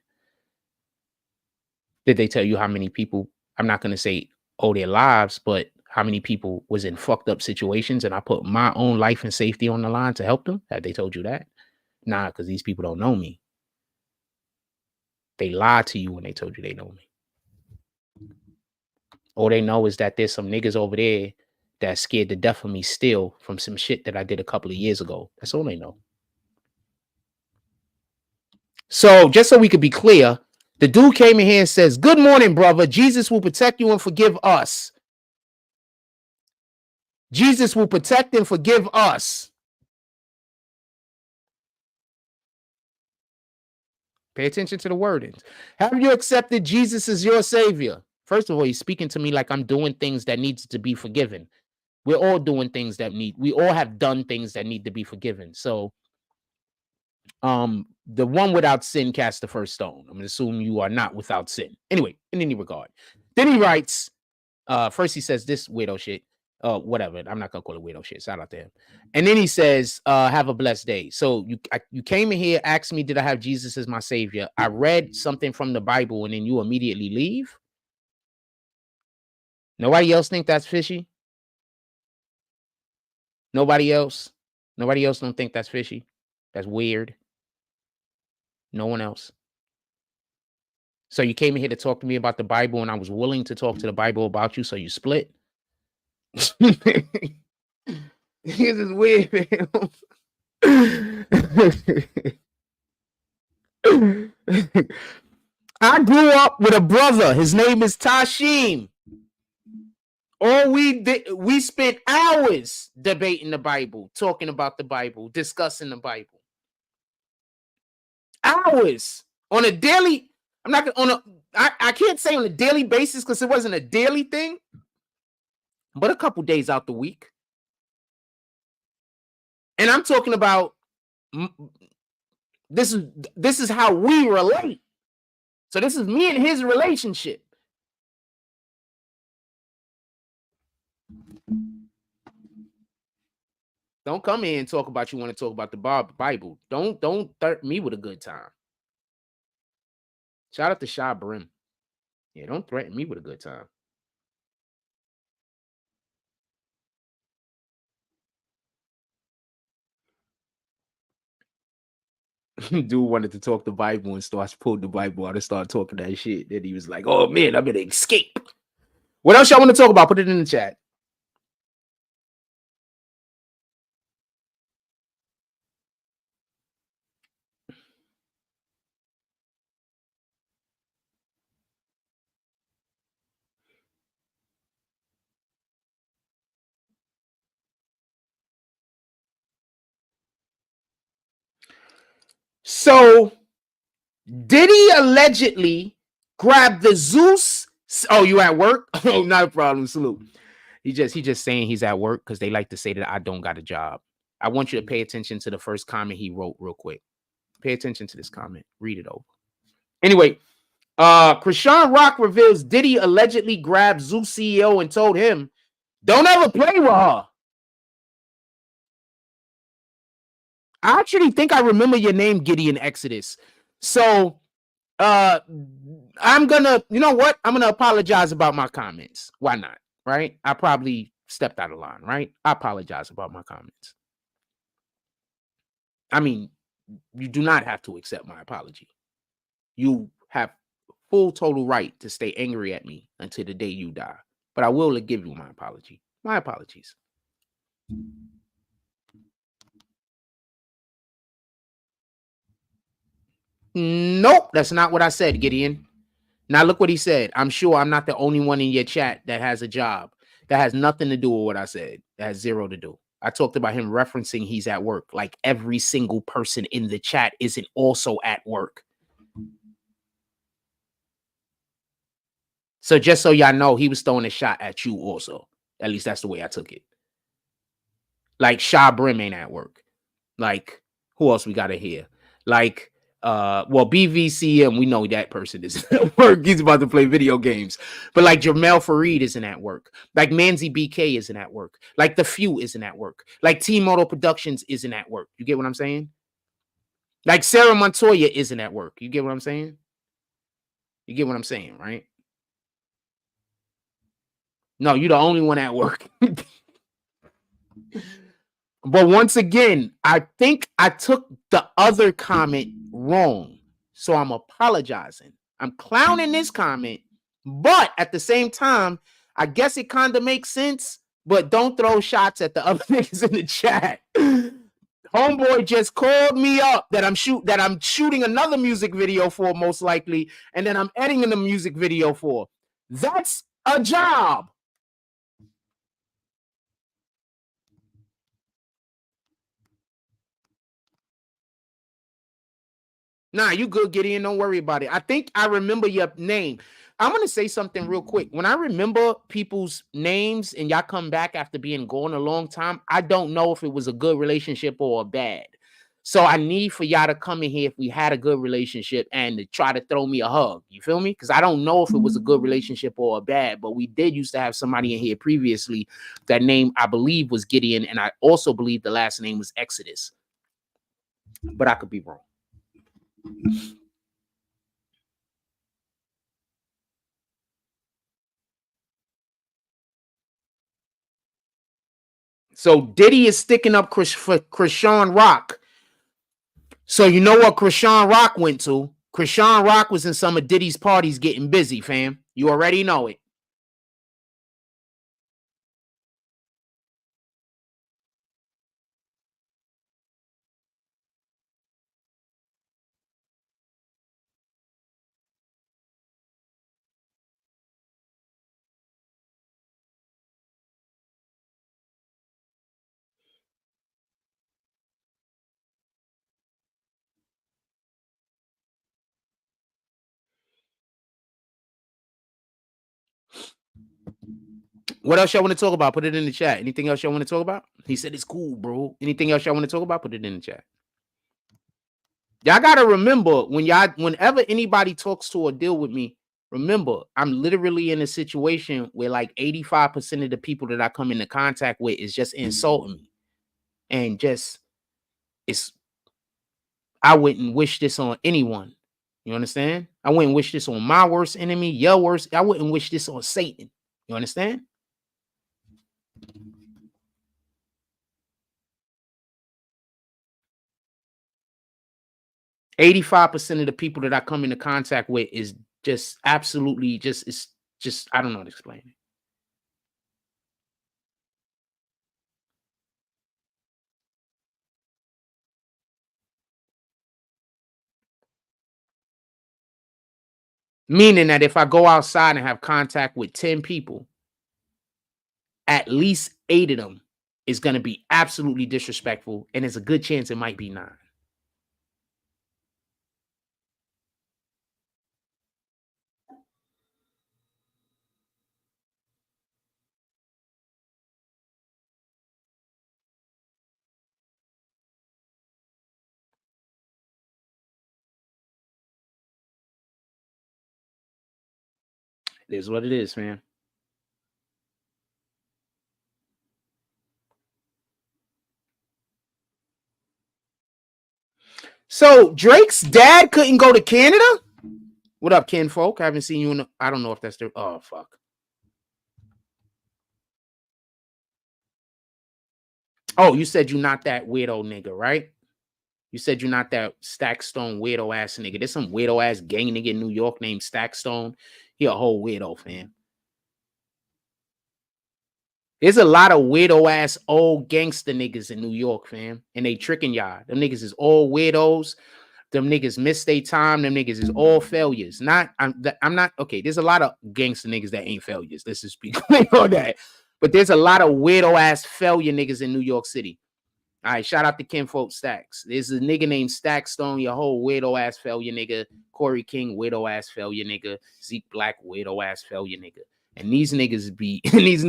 Did they tell you how many people, I'm not going to say owe their lives, but how many people was in fucked up situations and I put my own life and safety on the line to help them? Have they told you that? Nah, because these people don't know me. They lied to you when they told you they know me. All they know is that there's some niggas over there that's scared to death of me still from some shit that I did a couple of years ago. That's all they know. So just so we could be clear, the dude came in here and says, "Good morning, brother. Jesus will protect you and forgive us. Jesus will protect and forgive us." Pay attention to the wordings. Have you accepted Jesus as your savior? First of all, he's speaking to me like I'm doing things that needs to be forgiven. We're all doing things that we all have done things that need to be forgiven. So the one without sin cast the first stone. I'm gonna assume you are not without sin. Anyway, in any regard. Then he writes, first he says this weirdo shit. Whatever. I'm not gonna call it weirdo shit. Shout out to him. And then he says, have a blessed day. So you came in here, asked me, did I have Jesus as my savior? I read something from the Bible, and then you immediately leave. Nobody else think that's fishy? Nobody else don't think that's fishy. That's weird. No one else. So you came in here to talk to me about the Bible, and I was willing to talk to the Bible about you, so you split. This is weird, man. I grew up with a brother. His name is Tashim. All we did, we spent hours debating the Bible, talking about the Bible, discussing the Bible. Hours on a daily. I'm not on a. I can't say on a daily basis because it wasn't a daily thing, but a couple days out the week. And I'm talking about this is how we relate. So this is me and his relationship. Don't come in and talk about you want to talk about the Bible. Don't threaten me with a good time. Shout out to Shy Brim. Yeah, don't threaten me with a good time. Dude wanted to talk the Bible and starts pulled the Bible out and started talking that shit. Then he was like, "Oh man, I'm gonna escape." What else y'all want to talk about? Put it in the chat. So Diddy allegedly grabbed the Zeus. Oh, you at work? Oh, not a problem. Salute. He just saying he's at work because they like to say that I don't got a job. I want you to pay attention to the first comment he wrote real quick. Pay attention to this comment. Read it over. Anyway, Krishan Rock reveals Diddy allegedly grabbed Zeus CEO and told him, "Don't ever play with her." I actually think I remember your name, Gideon Exodus. So I'm gonna, you know what? I'm gonna apologize about my comments. Why not? Right? I probably stepped out of line, right? I apologize about my comments. I mean, you do not have to accept my apology. You have full total right to stay angry at me until the day you die. But I will give you my apology. My apologies. Nope, that's not what I said, Gideon. Now look what he said. I'm sure I'm not the only one in your chat that has a job. That has nothing to do with what I said. That has zero to do. I talked about him referencing he's at work. Like every single person in the chat isn't also at work. So just so y'all know, he was throwing a shot at you also. At least that's the way I took it. Like Sha Brim ain't at work. Like who else we got in here? Like well, BVCM, we know that person isn't at work. He's about to play video games. But like Jamel Fareed isn't at work. Like Manzi BK isn't at work. Like The Few isn't at work. Like T-Moto Productions isn't at work. You get what I'm saying? Like Sarah Montoya isn't at work. You get what I'm saying? You get what I'm saying, right? No, you're the only one at work. But once again, I think I took the other comment wrong. So I'm apologizing. I'm clowning this comment, but at the same time, I guess it kind of makes sense, but don't throw shots at the other niggas in the chat. Homeboy just called me up that I'm shooting another music video for, most likely, and then I'm editing the music video for. That's a job. Nah, you good, Gideon. Don't worry about it. I think I remember your name. I'm going to say something real quick. When I remember people's names and y'all come back after being gone a long time, I don't know if it was a good relationship or a bad. So I need for y'all to come in here if we had a good relationship and to try to throw me a hug. You feel me? Because I don't know if it was a good relationship or a bad, but we did used to have somebody in here previously. That name, I believe, was Gideon, and I also believe the last name was Exodus. But I could be wrong. So Diddy is sticking up for Krishan Rock. So you know what Krishan Rock went to? Krishan Rock was in some of Diddy's parties getting busy, fam. You already know it. What else y'all want to talk about? Put it in the chat. Anything else y'all want to talk about? He said it's cool, bro. Anything else y'all want to talk about? Put it in the chat. Y'all gotta remember whenever anybody talks to or deal with me, remember I'm literally in a situation where like 85% of the people that I come into contact with is just insulting me, and just I wouldn't wish this on anyone. You understand? I wouldn't wish this on my worst enemy, your worst. I wouldn't wish this on Satan. You understand? %85 of the people that I come into contact with is just absolutely it's just I don't know how to explain it. Meaning that if I go outside and have contact with 10 people, at least 8 of them is going to be absolutely disrespectful, and there's a good chance it might be 9. It is what it is, man. So Drake's dad couldn't go to Canada? What up, Ken folk? I haven't seen you in I don't know if that's the oh fuck. Oh, you said you're not that weirdo nigga, right? You said you're not that Stackstone weirdo ass nigga. There's some weirdo ass gang nigga in New York named Stackstone. He a whole weirdo, fam. There's a lot of weirdo ass old gangster niggas in New York, fam. And they tricking y'all. Them niggas is all weirdos. them niggas missed their time. Them niggas is all failures. I'm not okay. There's a lot of gangster niggas that ain't failures. Let's just be clear on that. But there's a lot of weirdo ass failure niggas in New York City. All right, shout out to Kinfolk Stacks. There's a nigga named Stack Stone, your whole weirdo ass failure nigga. Corey King, weirdo ass failure nigga. Zeke Black, weirdo ass failure nigga. And these niggas be, and these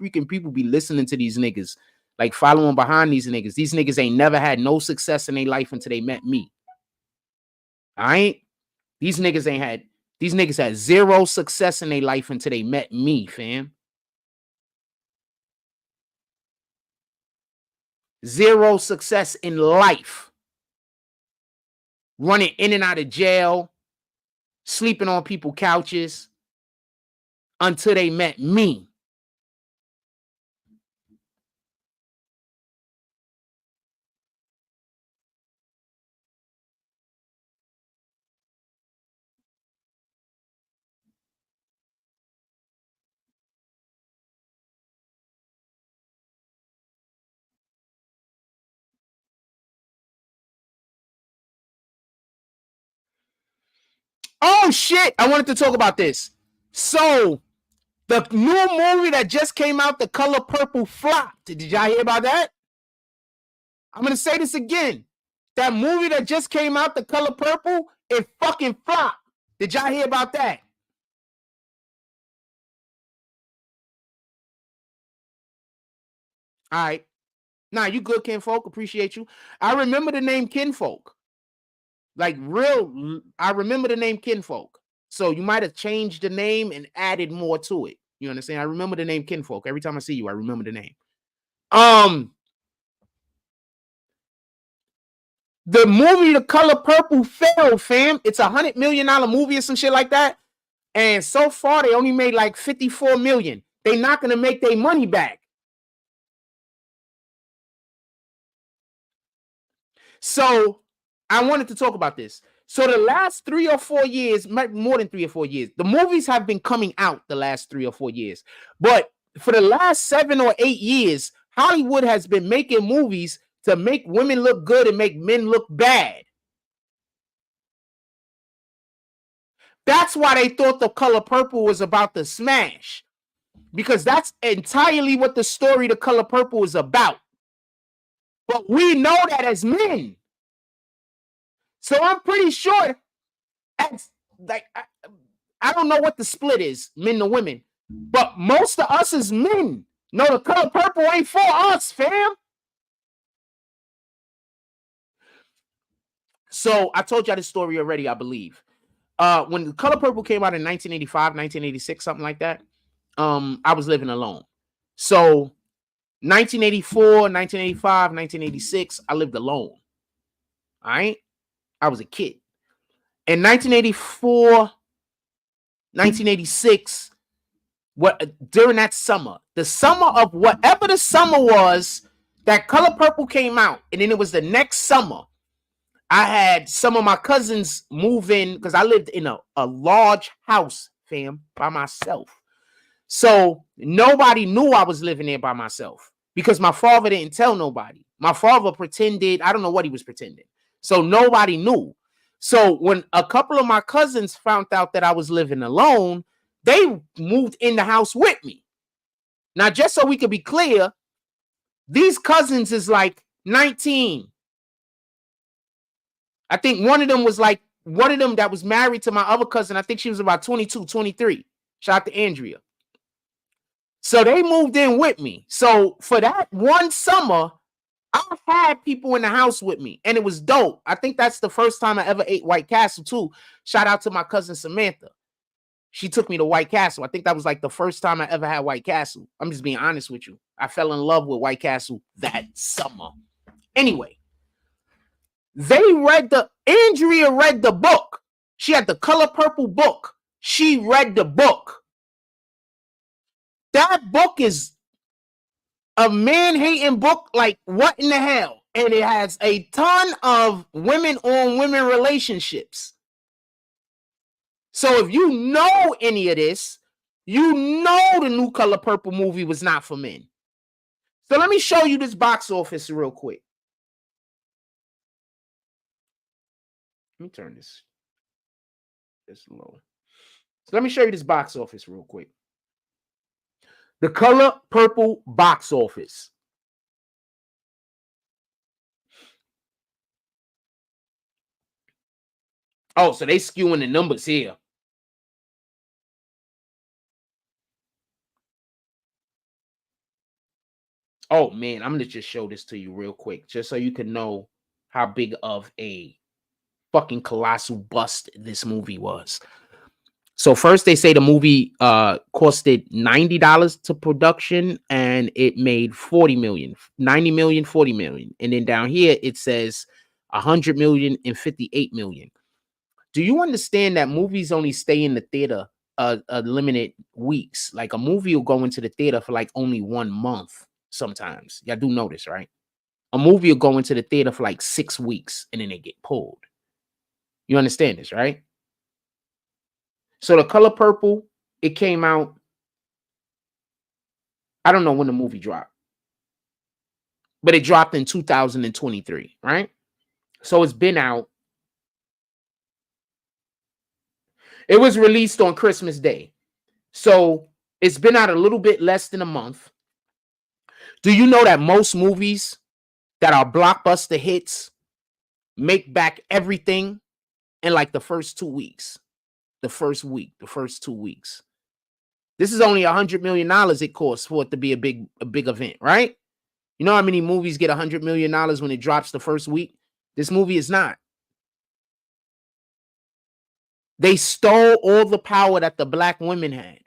freaking people be listening to these niggas, like following behind these niggas. These niggas ain't never had no success in their life until they met me. All right? These niggas had zero success in their life until they met me, fam. Zero success in life. Running in and out of jail, sleeping on people's couches until they met me. Oh shit, I wanted to talk about this. So, the new movie that just came out, The Color Purple, flopped. Did y'all hear about that? I'm going to say this again. That movie that just came out, The Color Purple, it fucking flopped. Did y'all hear about that? All right. Nah, you good, Kinfolk. Appreciate you. I remember the name Kinfolk. Like real, I remember the name Kinfolk. So you might have changed the name and added more to it. You understand? I remember the name Kinfolk. Every time I see you, I remember the name. The movie The Color Purple failed, fam. It's $100 million movie or some shit like that. And so far, they only made like 54 million. They're not going to make their money back. So I wanted to talk about this. So the last 3 or 4 years, more than 3 or 4 years, the movies have been coming out the last 3 or 4 years. But for the last 7 or 8 years, Hollywood has been making movies to make women look good and make men look bad. That's why they thought The Color Purple was about to smash. Because that's entirely what the story The Color Purple is about. But we know that as men. So I'm pretty sure that's like I don't know what the split is, men to women, but most of us as men know The Color Purple ain't for us, fam. So I told y'all this story already, I believe. When The Color Purple came out in 1985, 1986, something like that, I was living alone. So 1984, 1985, 1986, I lived alone. All right? I was a kid. In 1984, 1986, during that summer, the summer of whatever the summer was, that Color Purple came out. And then it was the next summer. I had some of my cousins move in because I lived in a large house, fam, by myself. So nobody knew I was living there by myself because my father didn't tell nobody. My father pretended, I don't know what he was pretending. So nobody knew. So when a couple of my cousins found out that I was living alone, they moved in the house with me. Now, just so we could be clear, these cousins is like 19. I think one of them that was married to my other cousin, I think she was about 22, 23. Shout out to Andrea. So they moved in with me. So for that one summer, I had people in the house with me, and it was dope. I think that's the first time I ever ate White Castle, too. Shout out to my cousin Samantha. She took me to White Castle. I think that was like the first time I ever had White Castle. I'm just being honest with you. I fell in love with White Castle that summer. Anyway, Andrea read the book. She had The Color Purple book. She read the book. That book is a man-hating book, like what in the hell? And it has a ton of women-on-women relationships. So if you know any of this, you know the new Color Purple movie was not for men. So let me show you this box office real quick. Let me turn this low. So let me show you this box office real quick. The Color Purple box office. Oh, so they skewing the numbers here. Oh, man, I'm going to just show this to you real quick, just so you can know how big of a fucking colossal bust this movie was. So first they say the movie costed $90 to production and it made 40 million, 90 million, 40 million. And then down here it says 100 million and 58 million. Do you understand that movies only stay in the theater a limited weeks? Like a movie will go into the theater for like only 1 month sometimes. Y'all do notice, right? A movie will go into the theater for like 6 weeks and then they get pulled. You understand this, right? So The Color Purple, it came out, I don't know when the movie dropped, but it dropped in 2023, right? So it's been out. It was released on Christmas Day. So it's been out a little bit less than a month. Do you know that most movies that are blockbuster hits make back everything in like the first 2 weeks? The first week, the first 2 weeks. This is only $100 million it costs for it to be a big event, right? You know how many movies get $100 million when it drops the first week? This movie is not. They stole all the power that the black women had.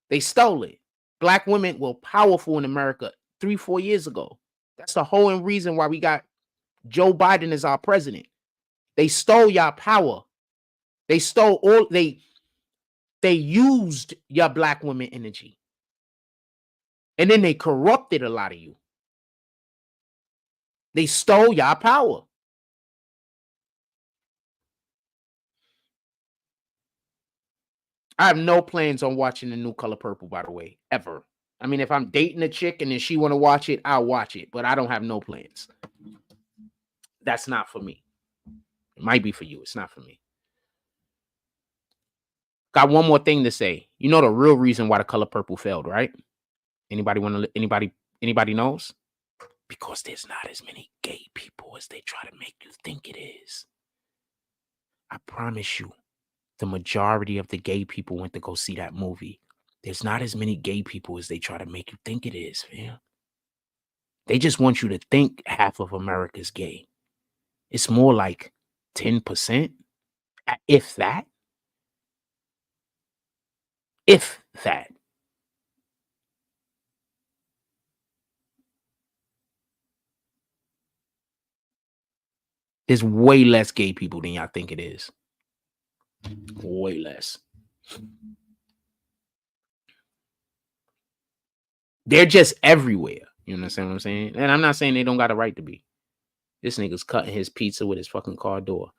They stole it. Black women were powerful in America 3-4 years ago. That's the whole reason why we got Joe Biden as our president. They stole y'all power. They stole all, they used your black women energy. And then they corrupted a lot of you. They stole y'all power. I have no plans on watching The New Color Purple, by the way, ever. I mean, if I'm dating a chick and then she want to watch it, I'll watch it, but I don't have no plans. That's not for me. It might be for you. It's not for me. Got one more thing to say. You know the real reason why The Color Purple failed, right? Anybody knows? Because there's not as many gay people as they try to make you think it is. I promise you, the majority of the gay people went to go see that movie. There's not as many gay people as they try to make you think it is, fam. They just want you to think half of America's gay. It's more like 10%, if that. If that. There's way less gay people than y'all think it is. Way less. They're just everywhere. You understand what I'm saying? And I'm not saying they don't got a right to be. This nigga's cutting his pizza with his fucking car door.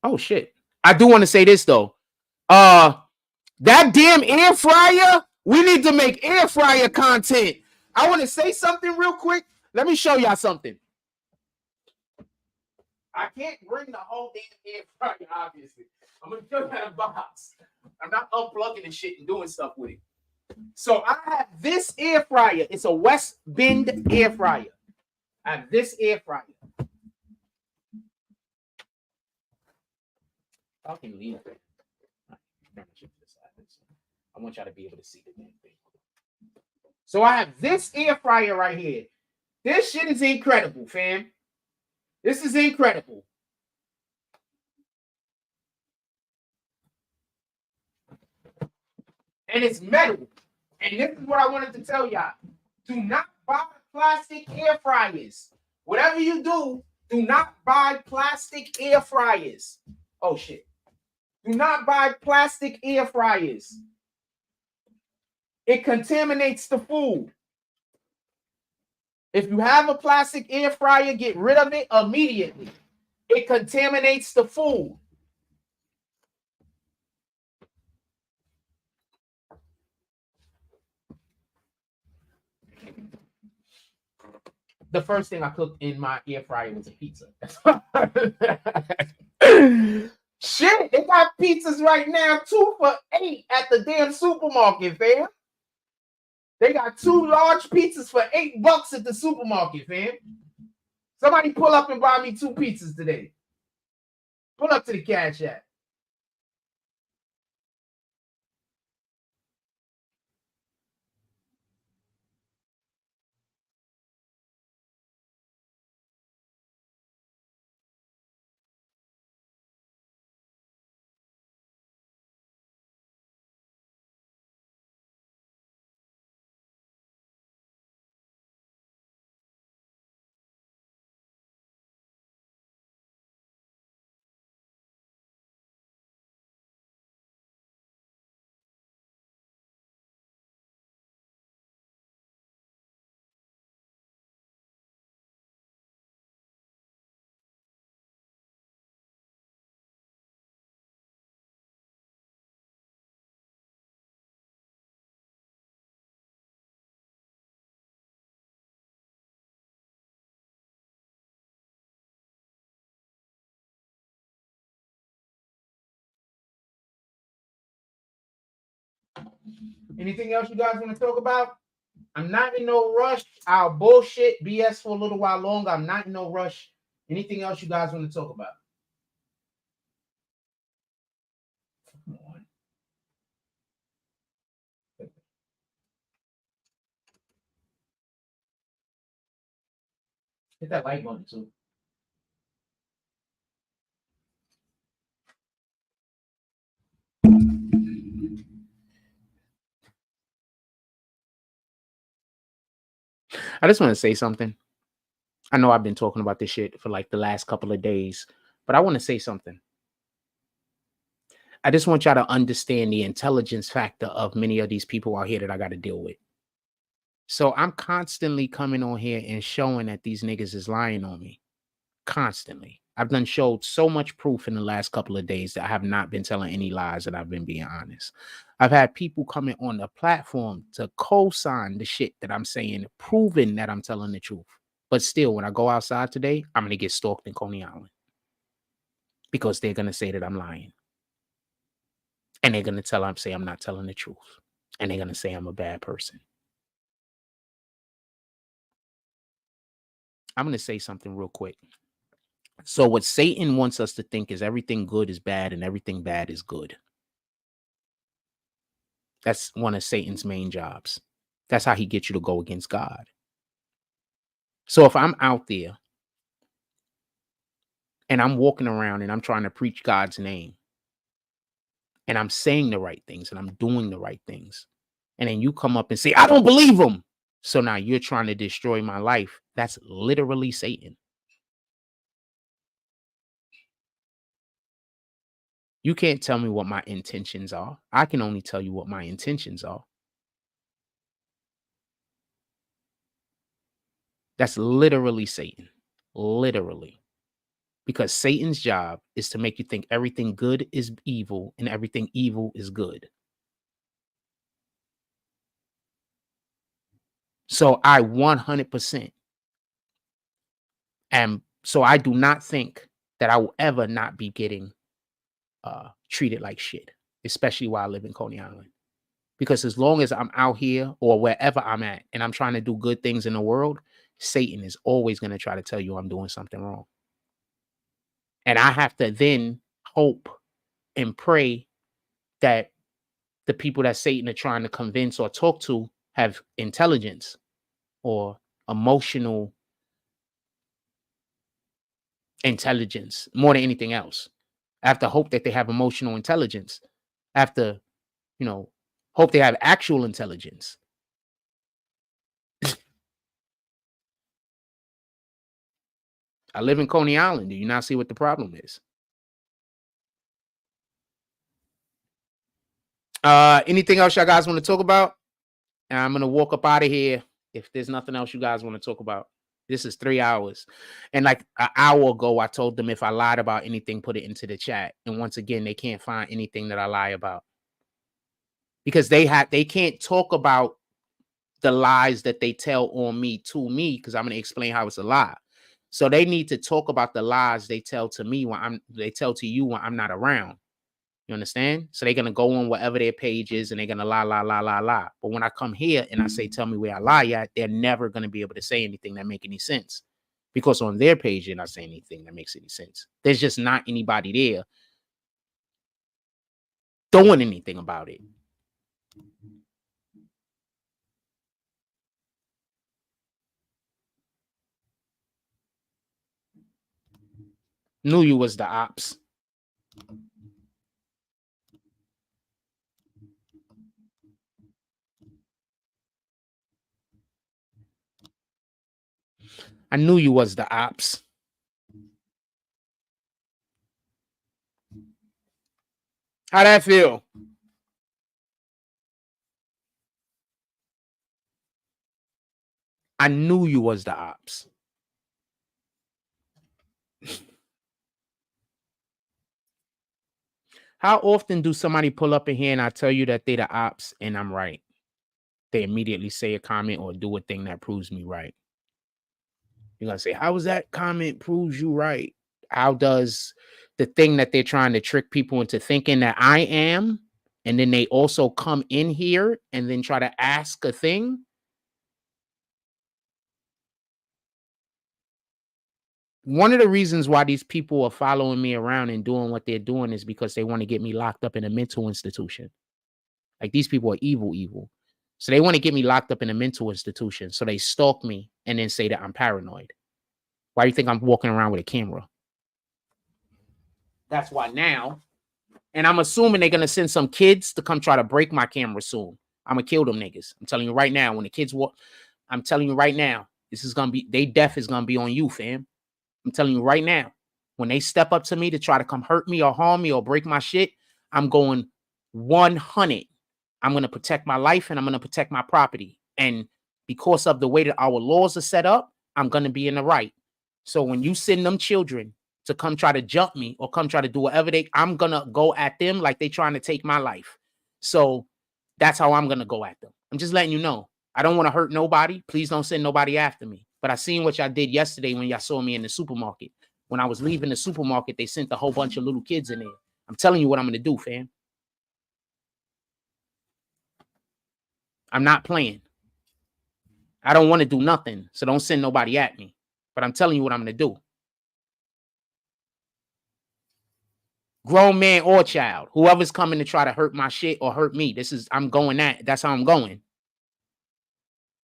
Oh shit. I do want to say this though. That damn air fryer, we need to make air fryer content. I want to say something real quick. Let me show y'all something. I can't bring the whole damn air fryer, obviously. I'm going to show you a box. I'm not unplugging and shit and doing stuff with it. So I have this air fryer. It's a West Bend air fryer. I have this air fryer. I can leave it. I want y'all to be able to see the damn thing. So I have this air fryer right here. This shit is incredible, fam. This is incredible. And it's metal. And this is what I wanted to tell y'all. Do not buy plastic air fryers. Whatever you do not buy plastic air fryers. Oh, shit. Do not buy plastic air fryers. It contaminates the food. If you have a plastic air fryer, get rid of it immediately. It contaminates the food. the first thing I cooked in my air fryer was a pizza. Shit, they got pizzas right now 2 for $8 at the damn supermarket, fam. They got 2 large pizzas for $8 at the supermarket, fam. Somebody pull up and buy me 2 pizzas today. Pull up to the Cash App. Anything else you guys want to talk about? I'm not in no rush. I'll bullshit BS for a little while longer. I'm not in no rush. Anything else you guys want to talk about? Come on. Hit that like button too. I just want to say something. I know I've been talking about this shit for like the last couple of days, but I want to say something. I just want y'all to understand the intelligence factor of many of these people out here that I got to deal with. So I'm constantly coming on here and showing that these niggas is lying on me. Constantly. I've done showed so much proof in the last couple of days that I have not been telling any lies, and I've been being honest. I've had people coming on the platform to co-sign the shit that I'm saying, proving that I'm telling the truth. But still, when I go outside today, I'm going to get stalked in Coney Island because they're going to say that I'm lying. And they're going to say I'm not telling the truth. And they're going to say I'm a bad person. I'm going to say something real quick. So what Satan wants us to think is everything good is bad and everything bad is good. That's one of Satan's main jobs. That's how he gets you to go against God. So if I'm out there and I'm walking around and I'm trying to preach God's name and I'm saying the right things and I'm doing the right things, and then you come up and say, I don't believe him. So now you're trying to destroy my life. That's literally Satan. You can't tell me what my intentions are. I can only tell you what my intentions are. That's literally Satan. Literally. Because Satan's job is to make you think everything good is evil and everything evil is good. So I 100%. And so I do not think that I will ever not be getting treated like shit, especially while I live in Coney Island. Because as long as I'm out here or wherever I'm at and I'm trying to do good things in the world, Satan is always going to try to tell you I'm doing something wrong. And I have to then hope and pray that the people that Satan are trying to convince or talk to have intelligence or emotional intelligence more than anything else. I have to hope that they have emotional intelligence. I have to, hope they have actual intelligence. I live in Coney Island. Do you not see what the problem is? Anything else y'all guys want to talk about? And I'm going to walk up out of here if there's nothing else you guys want to talk about. This is 3 hours. And like an hour ago, I told them if I lied about anything, put it into the chat. And once again, they can't find anything that I lie about. Because they can't talk about the lies that they tell on me to me, because I'm going to explain how it's a lie. So they need to talk about the lies they tell to me when they tell to you when I'm not around. You understand? So they're going to go on whatever their page is and they're going to lie. But when I come here and I say, tell me where I lie at, they're never going to be able to say anything that make any sense. Because on their page, they're not saying anything that makes any sense. There's just not anybody there doing anything about it. Knew you was the ops. I knew you was the ops. How that feel? I knew you was the ops. How often do somebody pull up in here and I tell you that they the ops and I'm right? They immediately say a comment or do a thing that proves me right. You're going to say, how was that comment proves you right? How does the thing that they're trying to trick people into thinking that I am, and then they also come in here and then try to ask a thing? One of the reasons why these people are following me around and doing what they're doing is because they want to get me locked up in a mental institution. Like, these people are evil. So they want to get me locked up in a mental institution. So they stalk me and then say that I'm paranoid. Why do you think I'm walking around with a camera? That's why now. And I'm assuming they're going to send some kids to come try to break my camera soon. I'm going to kill them niggas. I'm telling you right now, when the kids walk, I'm telling you right now, this is going to be, they death is going to be on you, fam. I'm telling you right now, when they step up to me to try to come hurt me or harm me or break my shit, I'm going 100. I'm going to protect my life and I'm going to protect my property. And because of the way that our laws are set up, I'm going to be in the right. So when you send them children to come try to jump me or come try to do whatever I'm going to go at them like they trying to take my life. So that's how I'm going to go at them. I'm just letting you know. I don't want to hurt nobody. Please don't send nobody after me. But I seen what y'all did yesterday when y'all saw me in the supermarket. When I was leaving the supermarket, they sent a whole bunch of little kids in there. I'm telling you what I'm going to do, fam. I'm not playing. I don't want to do nothing, so don't send nobody at me. But I'm telling you what I'm going to do. Grown man or child, whoever's coming to try to hurt my shit or hurt me, I'm going at. That's how I'm going.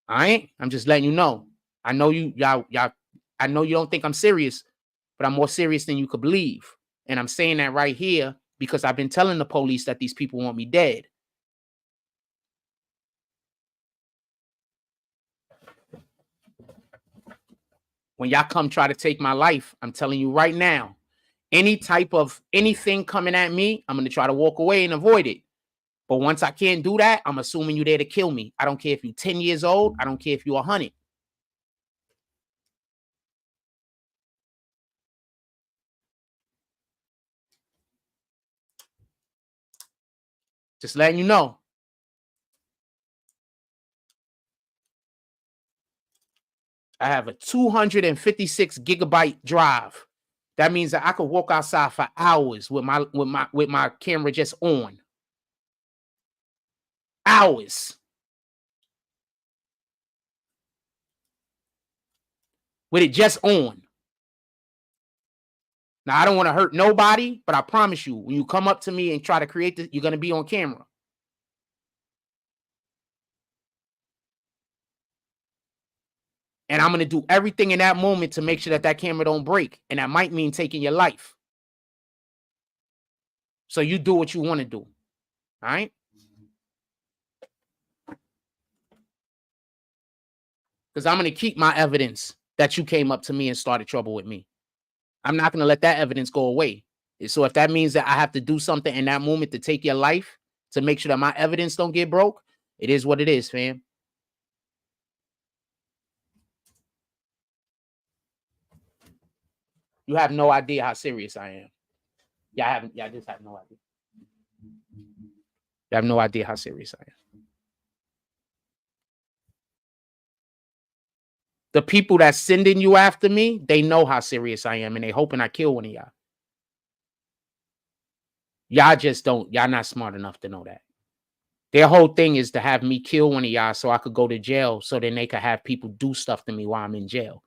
All right? I'm just letting you know. I know y'all, I know you don't think I'm serious, but I'm more serious than you could believe. And I'm saying that right here because I've been telling the police that these people want me dead. When y'all come try to take my life, I'm telling you right now, any type of anything coming at me, I'm going to try to walk away and avoid it. But once I can't do that, I'm assuming you're there to kill me. I don't care if you're 10 years old. I don't care if you're 100. Just letting you know. I have a 256 gigabyte drive. That means that I could walk outside for hours with my camera just on. Hours. With it just on. Now, I don't want to hurt nobody, but I promise you, when you come up to me and try to create this, you're going to be on camera. And I'm going to do everything in that moment to make sure that camera don't break. And that might mean taking your life. So you do what you want to do. All right? Because I'm going to keep my evidence that you came up to me and started trouble with me. I'm not going to let that evidence go away. So if that means that I have to do something in that moment to take your life, to make sure that my evidence don't get broke, it is what it is, fam. You have no idea how serious I am. Y'all just have no idea. You have no idea how serious I am. The people that's sending you after me, they know how serious I am, and they hoping I kill one of y'all. Y'all just don't. Y'all not smart enough to know that. Their whole thing is to have me kill one of y'all so I could go to jail, so then they could have people do stuff to me while I'm in jail.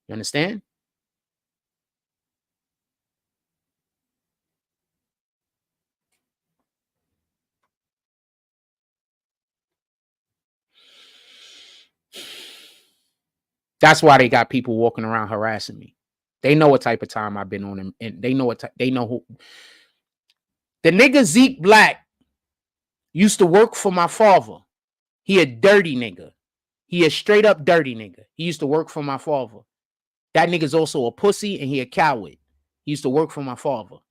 You understand? That's why they got people walking around harassing me. They know what type of time I've been on them, and they know what they know who. The nigga Zeke Black used to work for my father. He a dirty nigga. He a straight up dirty nigga. He used to work for my father. That nigga's also a pussy and he a coward. He used to work for my father. All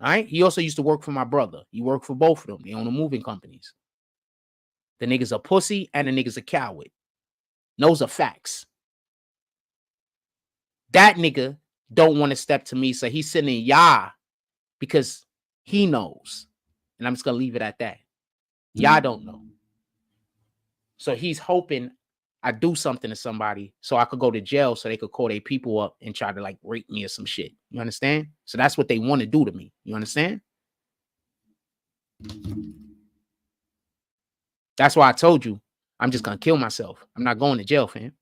right. He also used to work for my brother. He worked for both of them. They own the moving companies. The nigga's a pussy and the nigga's a coward. Those are facts. That nigga don't want to step to me, so he's sending y'all because he knows. And I'm just gonna leave it at that. Y'all don't know. So he's hoping I do something to somebody so I could go to jail so they could call their people up and try to like rape me or some shit. You understand? So that's what they want to do to me. You understand? That's why I told you I'm just gonna kill myself. I'm not going to jail, fam.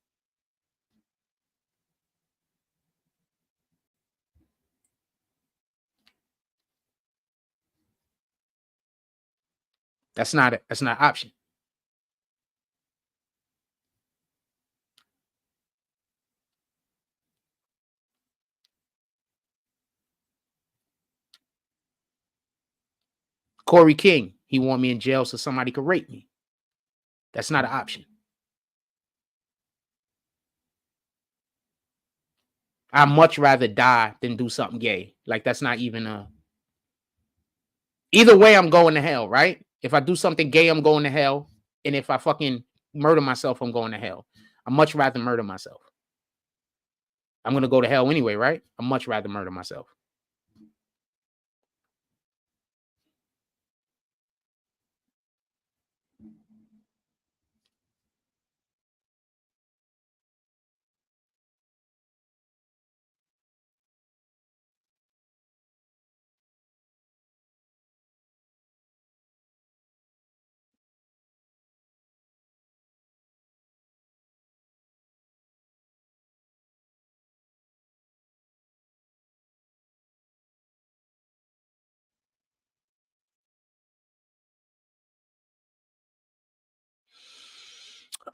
That's not an option. Corey King, he want me in jail so somebody could rape me. That's not an option. I'd much rather die than do something gay. Like that's not even a. Either way, I'm going to hell, right? If I do something gay, I'm going to hell. And if I fucking murder myself, I'm going to hell. I'd much rather murder myself. I'm going to go to hell anyway, right? I'd much rather murder myself.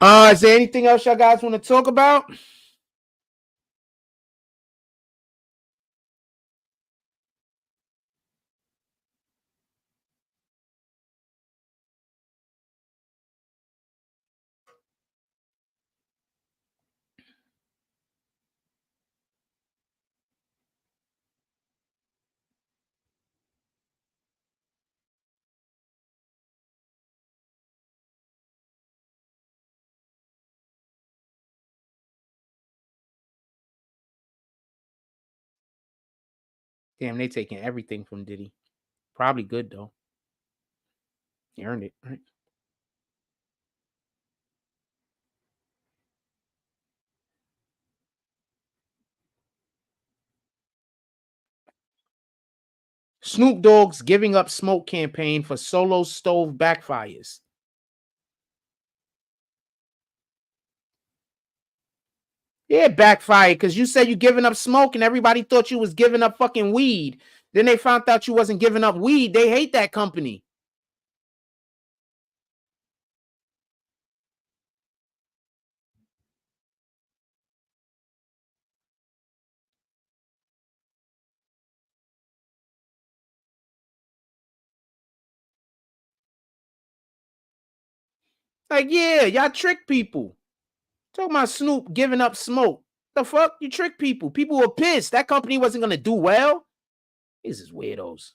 Is there anything else y'all guys want to talk about? Damn, they taking everything from Diddy. Probably good though. He earned it, right? Snoop Dogg's giving up smoke campaign for solo stove backfires. Yeah, backfired because you said you giving up smoke and everybody thought you was giving up fucking weed. Then they found out you wasn't giving up weed. They hate that company. Like, yeah, y'all trick people. Talking about Snoop giving up smoke. The fuck? You trick people. People were pissed. That company wasn't gonna do well. These is weirdos.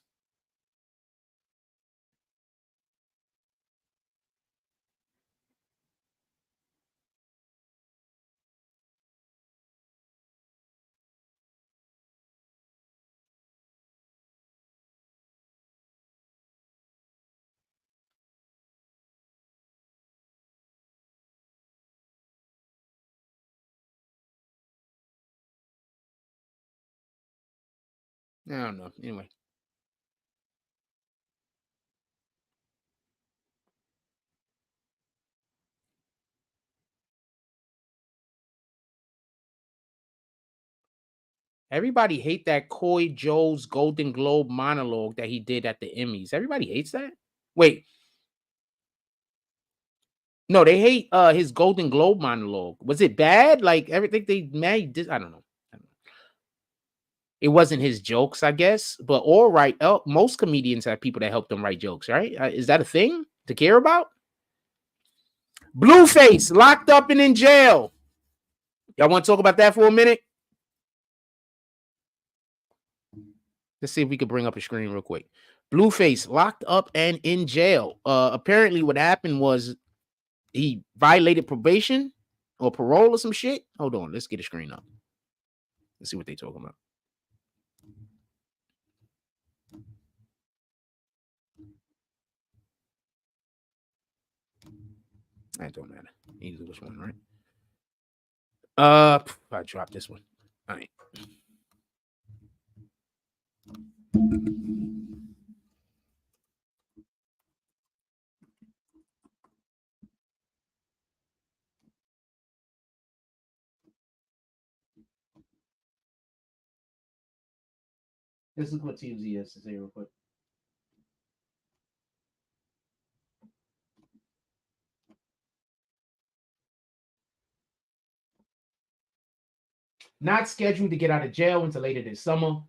I don't know. Anyway. Everybody hate that Coy Joe's Golden Globe monologue that he did at the Emmys. Everybody hates that? Wait. No, they hate his Golden Globe monologue. Was it bad? Like everything they made this, I don't know. It wasn't his jokes, I guess, but all right. Most comedians have people that help them write jokes, right? Is that a thing to care about? Blueface locked up and in jail. Y'all want to talk about that for a minute? Let's see if we could bring up a screen real quick. Blueface locked up and in jail. Apparently what happened was he violated probation or parole or some shit. Hold on, let's get a screen up. Let's see what they're talking about. That don't matter. Either which one, right? I dropped this one. All right. This is what TMZ has to say real quick. Not scheduled to get out of jail until later this summer.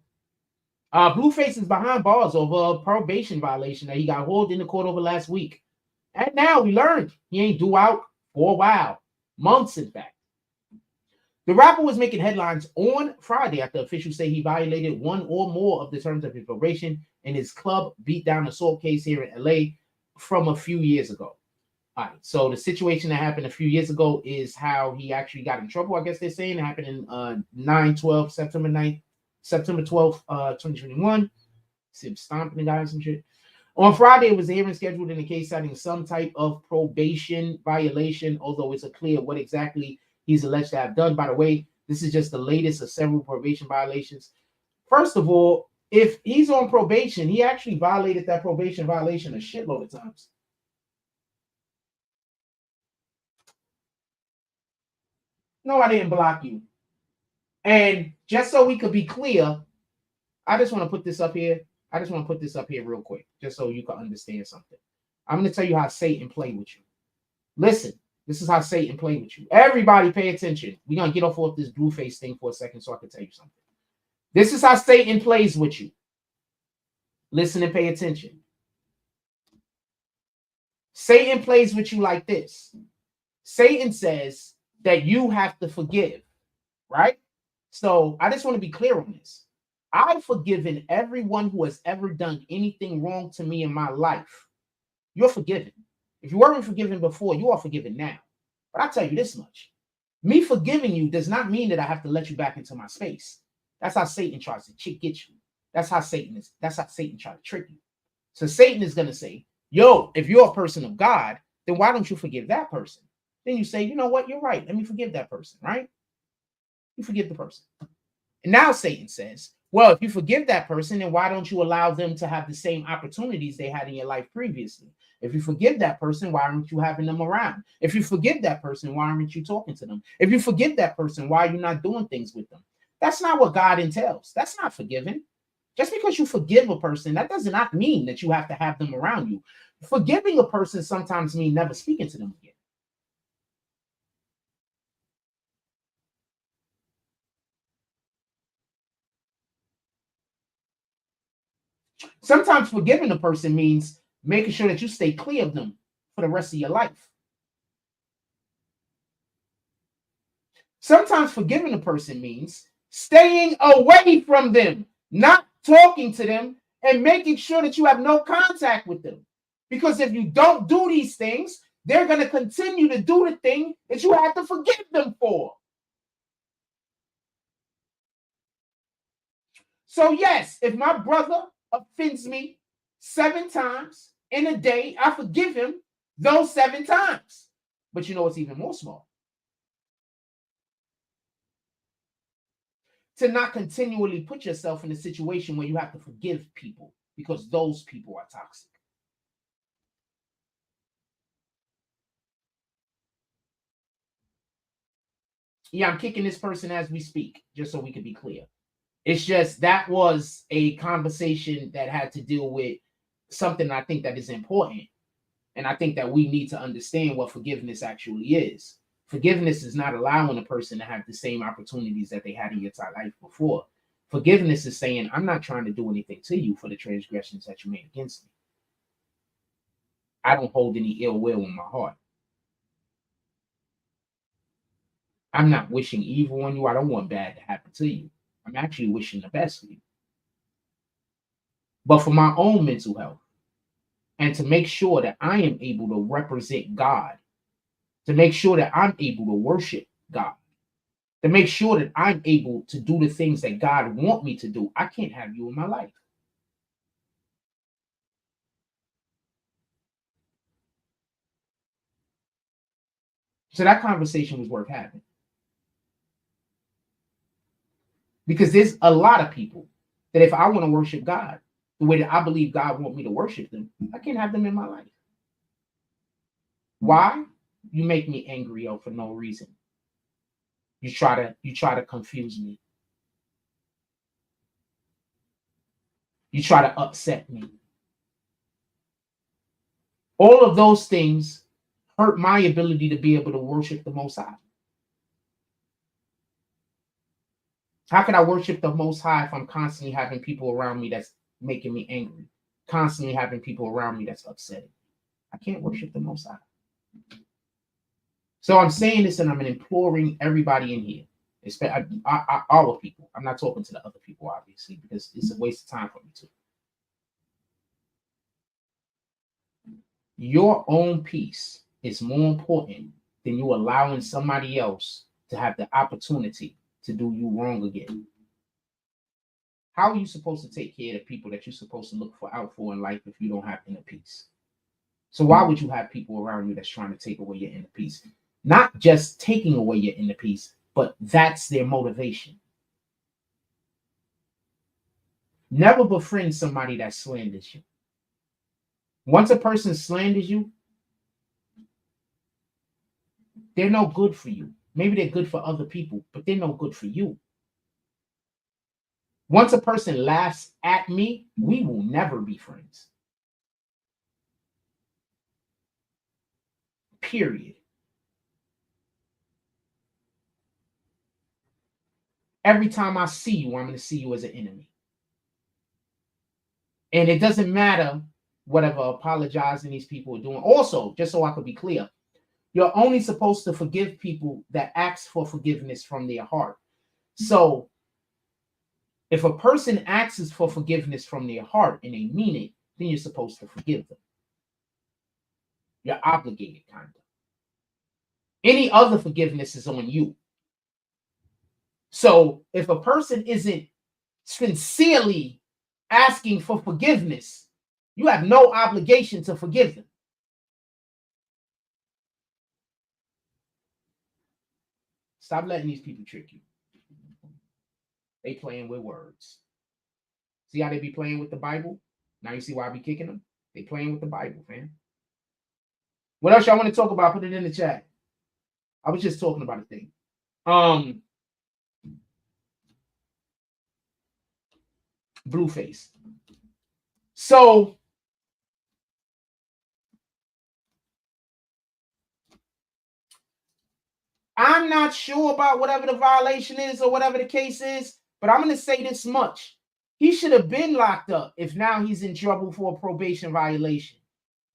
Blueface is behind bars over a probation violation that he got hauled into court over last week. And now we learned he ain't due out for a while. Months, in fact. The rapper was making headlines on Friday after officials say he violated one or more of the terms of his probation in his club beat down assault case here in LA from a few years ago. All right, so the situation that happened a few years ago is how he actually got in trouble. I guess they're saying it happened in September 12th, 2021. See him stomping the guy and some shit. On Friday, it was a hearing scheduled in the case citing some type of probation violation, although it's unclear what exactly he's alleged to have done. By the way, this is just the latest of several probation violations. First of all, if he's on probation, he actually violated that probation violation a shitload of times. No, I didn't block you. And just so we could be clear, I just want to put this up here. I just want to put this up here real quick, just so you can understand something. I'm going to tell you how Satan played with you. Listen, this is how Satan played with you. Everybody pay attention. We're going to get off this Blueface thing for a second so I can tell you something. This is how Satan plays with you. Listen and pay attention. Satan plays with you like this. Satan says that you have to forgive, right? So I just want to be clear on this. I've forgiven everyone who has ever done anything wrong to me in my life. You're forgiven. If you weren't forgiven before, you are forgiven now. But I'll tell you this much. Me forgiving you does not mean that I have to let you back into my space. That's how Satan tries to get you. That's how Satan is. That's how Satan tries to trick you. So Satan is going to say, yo, if you're a person of God, then why don't you forgive that person? Then you say, you know what? You're right. Let me forgive that person, right? You forgive the person. And now Satan says, well, if you forgive that person, then why don't you allow them to have the same opportunities they had in your life previously? If you forgive that person, why aren't you having them around? If you forgive that person, why aren't you talking to them? If you forgive that person, why are you not doing things with them? That's not what God entails. That's not forgiving. Just because you forgive a person, that does not mean that you have to have them around you. Forgiving a person sometimes means never speaking to them again. Sometimes forgiving a person means making sure that you stay clear of them for the rest of your life. Sometimes forgiving a person means staying away from them, not talking to them, and making sure that you have no contact with them. Because if you don't do these things, they're going to continue to do the thing that you have to forgive them for. So yes, if my brother offends me 7 times in a day, I forgive him those 7 times. But you know what's even more small? to not continually put yourself in a situation where you have to forgive people because those people are toxic. Yeah, I'm kicking this person as we speak, just so we can be clear. It's just that was a conversation that had to deal with something I think that is important. And I think that we need to understand what forgiveness actually is. Forgiveness is not allowing a person to have the same opportunities that they had in your life before. Forgiveness is saying, I'm not trying to do anything to you for the transgressions that you made against me. I don't hold any ill will in my heart. I'm not wishing evil on you. I don't want bad to happen to you. I'm actually wishing the best for you. But for my own mental health, and to make sure that I am able to represent God, to make sure that I'm able to worship God, to make sure that I'm able to do the things that God wants me to do, I can't have you in my life. So that conversation was worth having. Because there's a lot of people that if I want to worship God, the way that I believe God wants me to worship them, I can't have them in my life. Why? You make me angry for no reason. You try to confuse me. You try to upset me. All of those things hurt my ability to be able to worship the Most High. How can I worship the Most High if I'm constantly having people around me that's making me angry? Constantly having people around me that's upsetting. I can't worship the Most High. So I'm saying this and I'm imploring everybody in here, especially our people. I'm not talking to the other people, obviously, because it's a waste of time for me too. Your own peace is more important than you allowing somebody else to have the opportunity to do you wrong again. How are you supposed to take care of the people that you're supposed to look out for in life if you don't have inner peace? So why would you have people around you that's trying to take away your inner peace? Not just taking away your inner peace, but that's their motivation. Never befriend somebody that slanders you. Once a person slanders you, they're no good for you. Maybe they're good for other people, but they're no good for you. Once a person laughs at me, we will never be friends. Period. Every time I see you, I'm going to see you as an enemy. And it doesn't matter whatever apologizing these people are doing. Also, just so I could be clear, you're only supposed to forgive people that ask for forgiveness from their heart. So if a person asks for forgiveness from their heart and they mean it, then you're supposed to forgive them. You're obligated, kind of. Any other forgiveness is on you. So if a person isn't sincerely asking for forgiveness, you have no obligation to forgive them. Stop letting these people trick you. They playing with words. See how they be playing with the Bible? Now you see why I be kicking them? They playing with the Bible, fam. What else y'all want to talk about? Put it in the chat. I was just talking about a thing. Blueface. So I'm not sure about whatever the violation is or whatever the case is, but I'm going to say this much. He should have been locked up if now he's in trouble for a probation violation.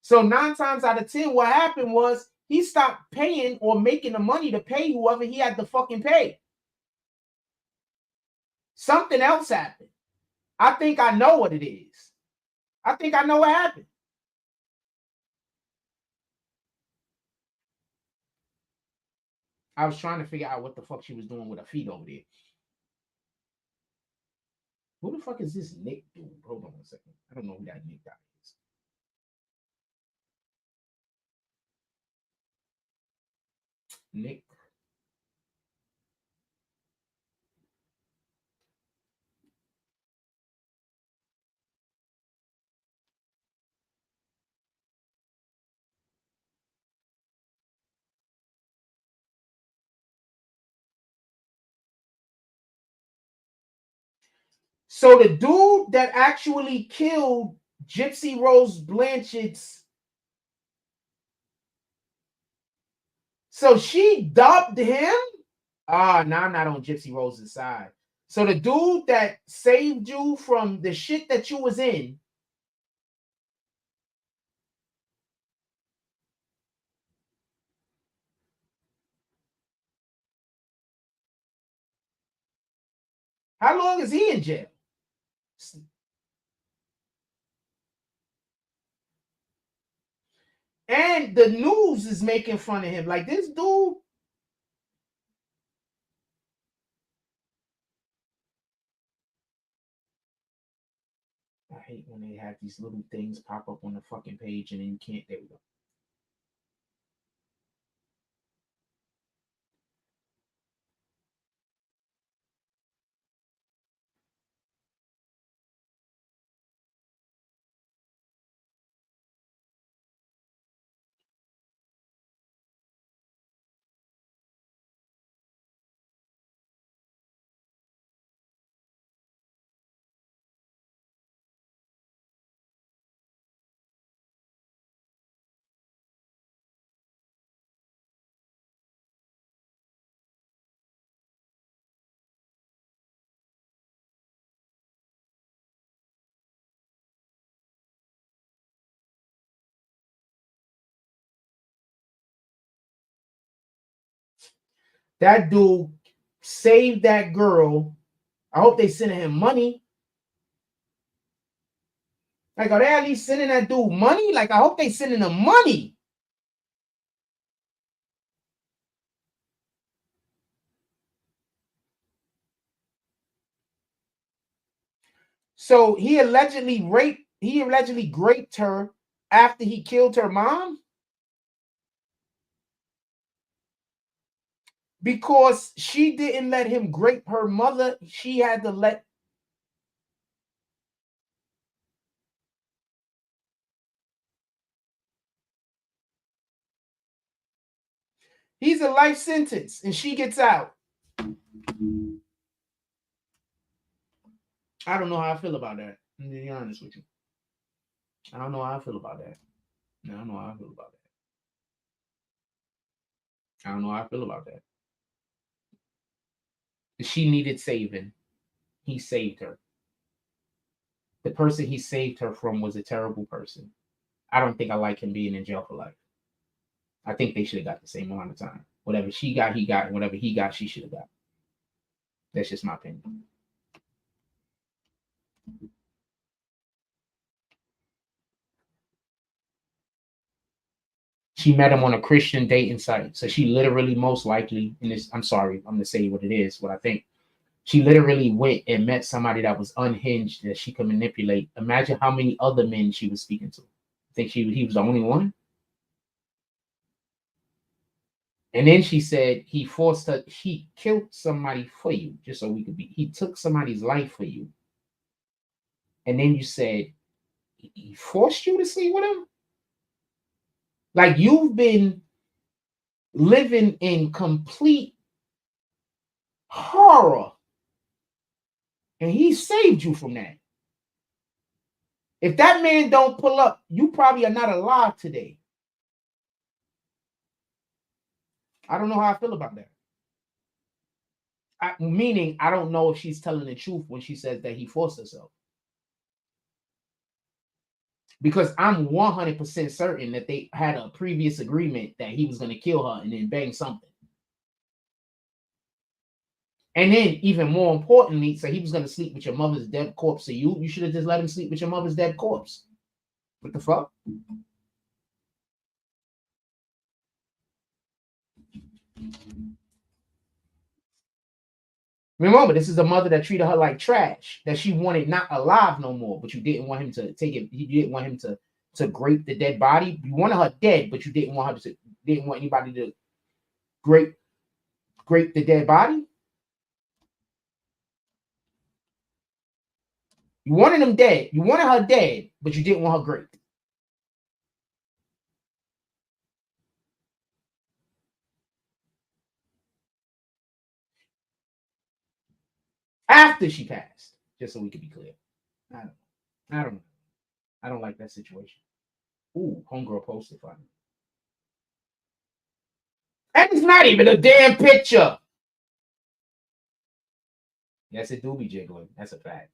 So 9 times out of 10, what happened was he stopped paying or making the money to pay whoever he had to fucking pay. Something else happened. I think I know what it is. I think I know what happened. I was trying to figure out what the fuck she was doing with her feet over there. Who the fuck is this Nick dude? Hold on a second. I don't know who that Nick guy is. Nick. So the dude that actually killed Gypsy Rose Blanchett's, so she dubbed him? Ah, now I'm not on Gypsy Rose's side. So the dude that saved you from the shit that you was in, how long is he in jail? And the news is making fun of him. Like, this dude. I hate when they have these little things pop up on the fucking page and then you can't. There we go. That dude saved that girl. I hope they sending him money. Like, are they at least sending that dude money? Like, I hope they sending him money. So he allegedly raped her after he killed her mom? Because she didn't let him grape her mother, she had to let. He's a life sentence and she gets out. I don't know how I feel about that. I'm gonna be honest with you. I don't know how I feel about that. I don't know how I feel about that. I don't know how I feel about that. She needed saving. He saved her. The person he saved her from was a terrible person. I don't think I like him being in jail for life. I think they should have got the same amount of time. Whatever she got, he got. And whatever he got, she should have got. That's just my opinion. She met him on a Christian dating site. So she literally most likely, in this, I'm sorry, I'm going to say what it is, what I think. She literally went and met somebody that was unhinged that she could manipulate. Imagine how many other men she was speaking to. I think he was the only one. And then she said he forced her, he killed somebody for you, just so we could be, he took somebody's life for you. And then you said he forced you to sleep with him? Like, you've been living in complete horror. And he saved you from that. If that man don't pull up, you probably are not alive today. I don't know how I feel about that. Meaning, I don't know if she's telling the truth when she says that he forced herself. Because I'm 100% certain that they had a previous agreement that he was going to kill her and then bang something. And then, even more importantly, so he was going to sleep with your mother's dead corpse. So you should have just let him sleep with your mother's dead corpse. What the fuck? Remember, this is a mother that treated her like trash, that she wanted not alive no more, but you didn't want him to take it. You didn't want him to grape the dead body. You wanted her dead, but you didn't want anybody to grape the dead body. You wanted him dead. You wanted her dead, but you didn't want her graped. After she passed. Just so we can be clear. I don't know. I don't like that situation. Ooh, homegirl posted for me. And it's not even a damn picture. Yes, it do be jiggling. That's a fact.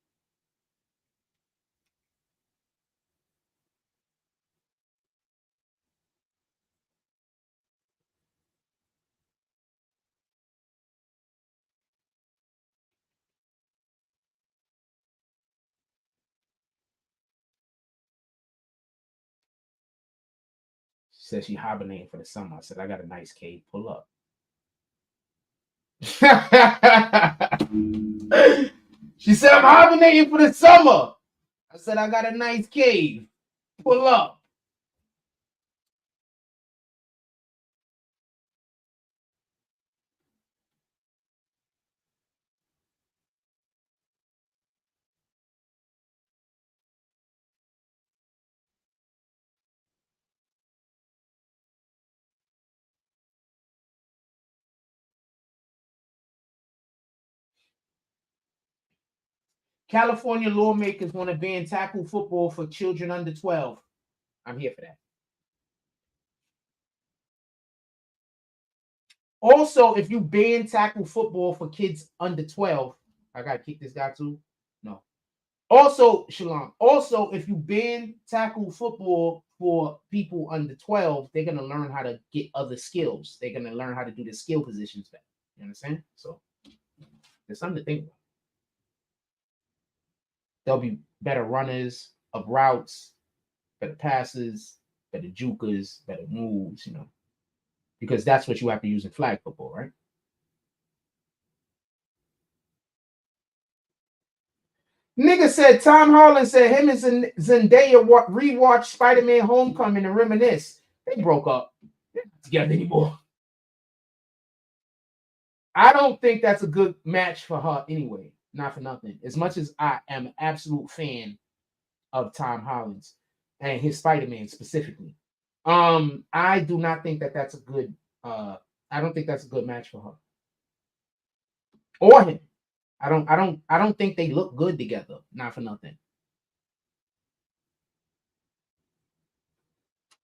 She said she hibernating for the summer. I said, I got a nice cave. Pull up. She said, I'm hibernating for the summer. I said, I got a nice cave. Pull up. California lawmakers want to ban tackle football for children under 12. I'm here for that. Also, if you ban tackle football for kids under 12, I gotta kick this guy too. No. Also, Shalom. Also, if you ban tackle football for people under 12, they're gonna learn how to get other skills. They're gonna learn how to do the skill positions better. You understand? So there's something to think about. They'll be better runners of routes, better passes, better jukers, better moves, you know, because that's what you have to use in flag football, right? Nigga said Tom Holland said him and Zendaya rewatched Spider-Man Homecoming and reminisce. They broke up. They're not together anymore. I don't think that's a good match for her anyway. Not for nothing. As much as I am an absolute fan of Tom Holland's and his Spider-Man specifically. I do not think that that's a good I don't think that's a good match for her. Or him. I don't think they look good together. Not for nothing.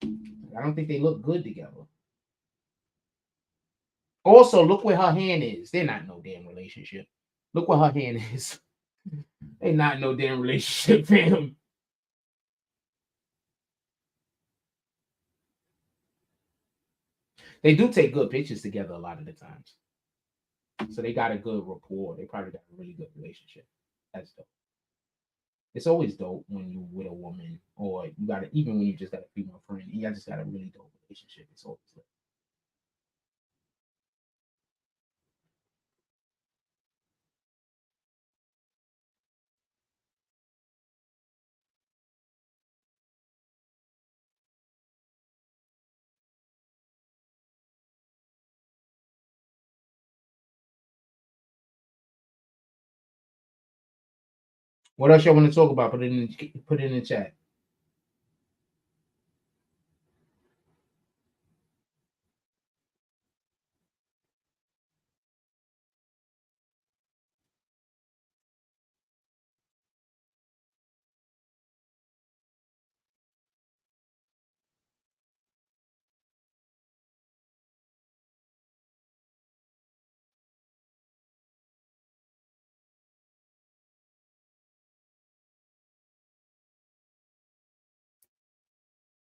I don't think they look good together. Also, look where her hand is. They're not in no damn relationship. Look where her hand is. They not in no damn relationship, fam. They do take good pictures together a lot of the times. So they got a good rapport. They probably got a really good relationship. That's dope. It's always dope when you with a woman, or you got it, even when you just got a female friend, you just got a really dope relationship. It's always dope. What else y'all want to talk about? Put it in the chat.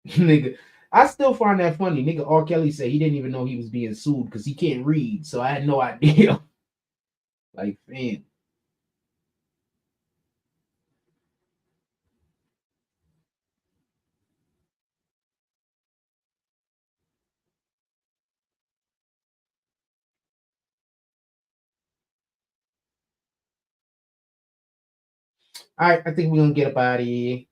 Nigga, I still find that funny. Nigga, R. Kelly said he didn't even know he was being sued because he can't read, so I had no idea. Like, man. All right, I think we're gonna get up out of here.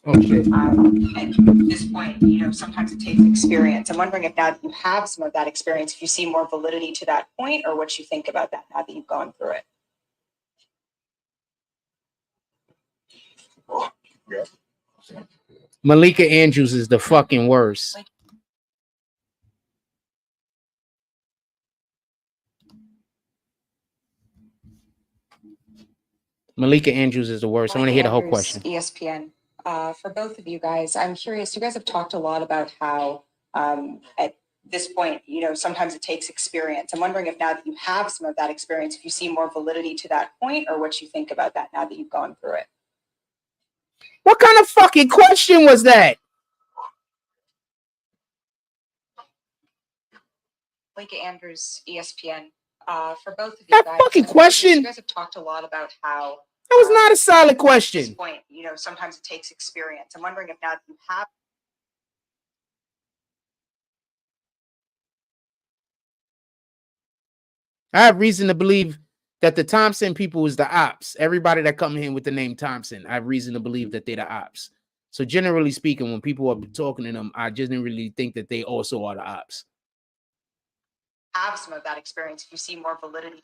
Oh shit. At this point, you know, sometimes it takes experience. I'm wondering if now that you have some of that experience, if you see more validity to that point, or what you think about that now that you've gone through it. Malika Andrews is the fucking worst. Malika Andrews is the worst. I want to hear the whole question. ESPN. For both of you guys, I'm curious. You guys have talked a lot about how at this point, you know, sometimes it takes experience. I'm wondering if now that you have some of that experience, if you see more validity to that point, or what you think about that now that you've gone through it. What kind of fucking question was that? Malika Andrews, ESPN. For both of you That guys, fucking question. you guys have talked a lot about how that was not a solid at question. this point, you know, sometimes it takes experience. I'm wondering if now that you have. I have reason to believe that the Thompson people is the ops. Everybody that come in with the name Thompson, I have reason to believe that they're the ops. So generally speaking, when people are talking to them, I just didn't really think that they also are the ops. Have some of that experience if you see more validity.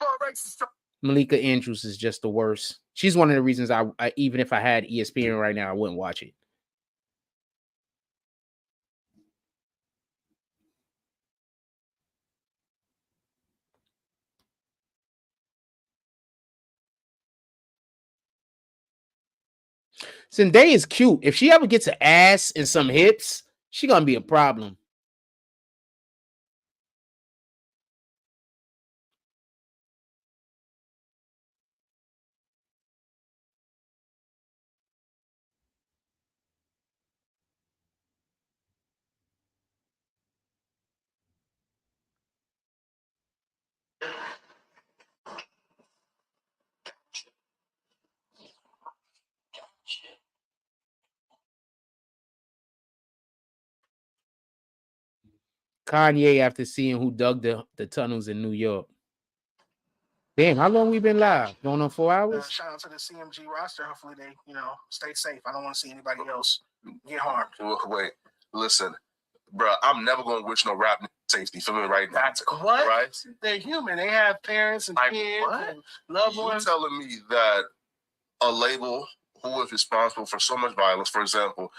Malika Andrews is just the worst. She's one of the reasons I even if I had ESPN right now, I wouldn't watch it. Zendaya is cute. If she ever gets an ass and some hips, she gonna be a problem. Kanye after seeing who dug the tunnels in New York. Damn, how long we been live? Going on 4 hours? Shout out to the CMG roster. Hopefully they, you know, stay safe. I don't want to see anybody else get harmed. Wait, listen, bro. I'm never gonna wish no rap safety for me right now. That's what? Right? They're human. They have parents and kids and loved You ones. telling me that a label who is responsible for so much violence, for example,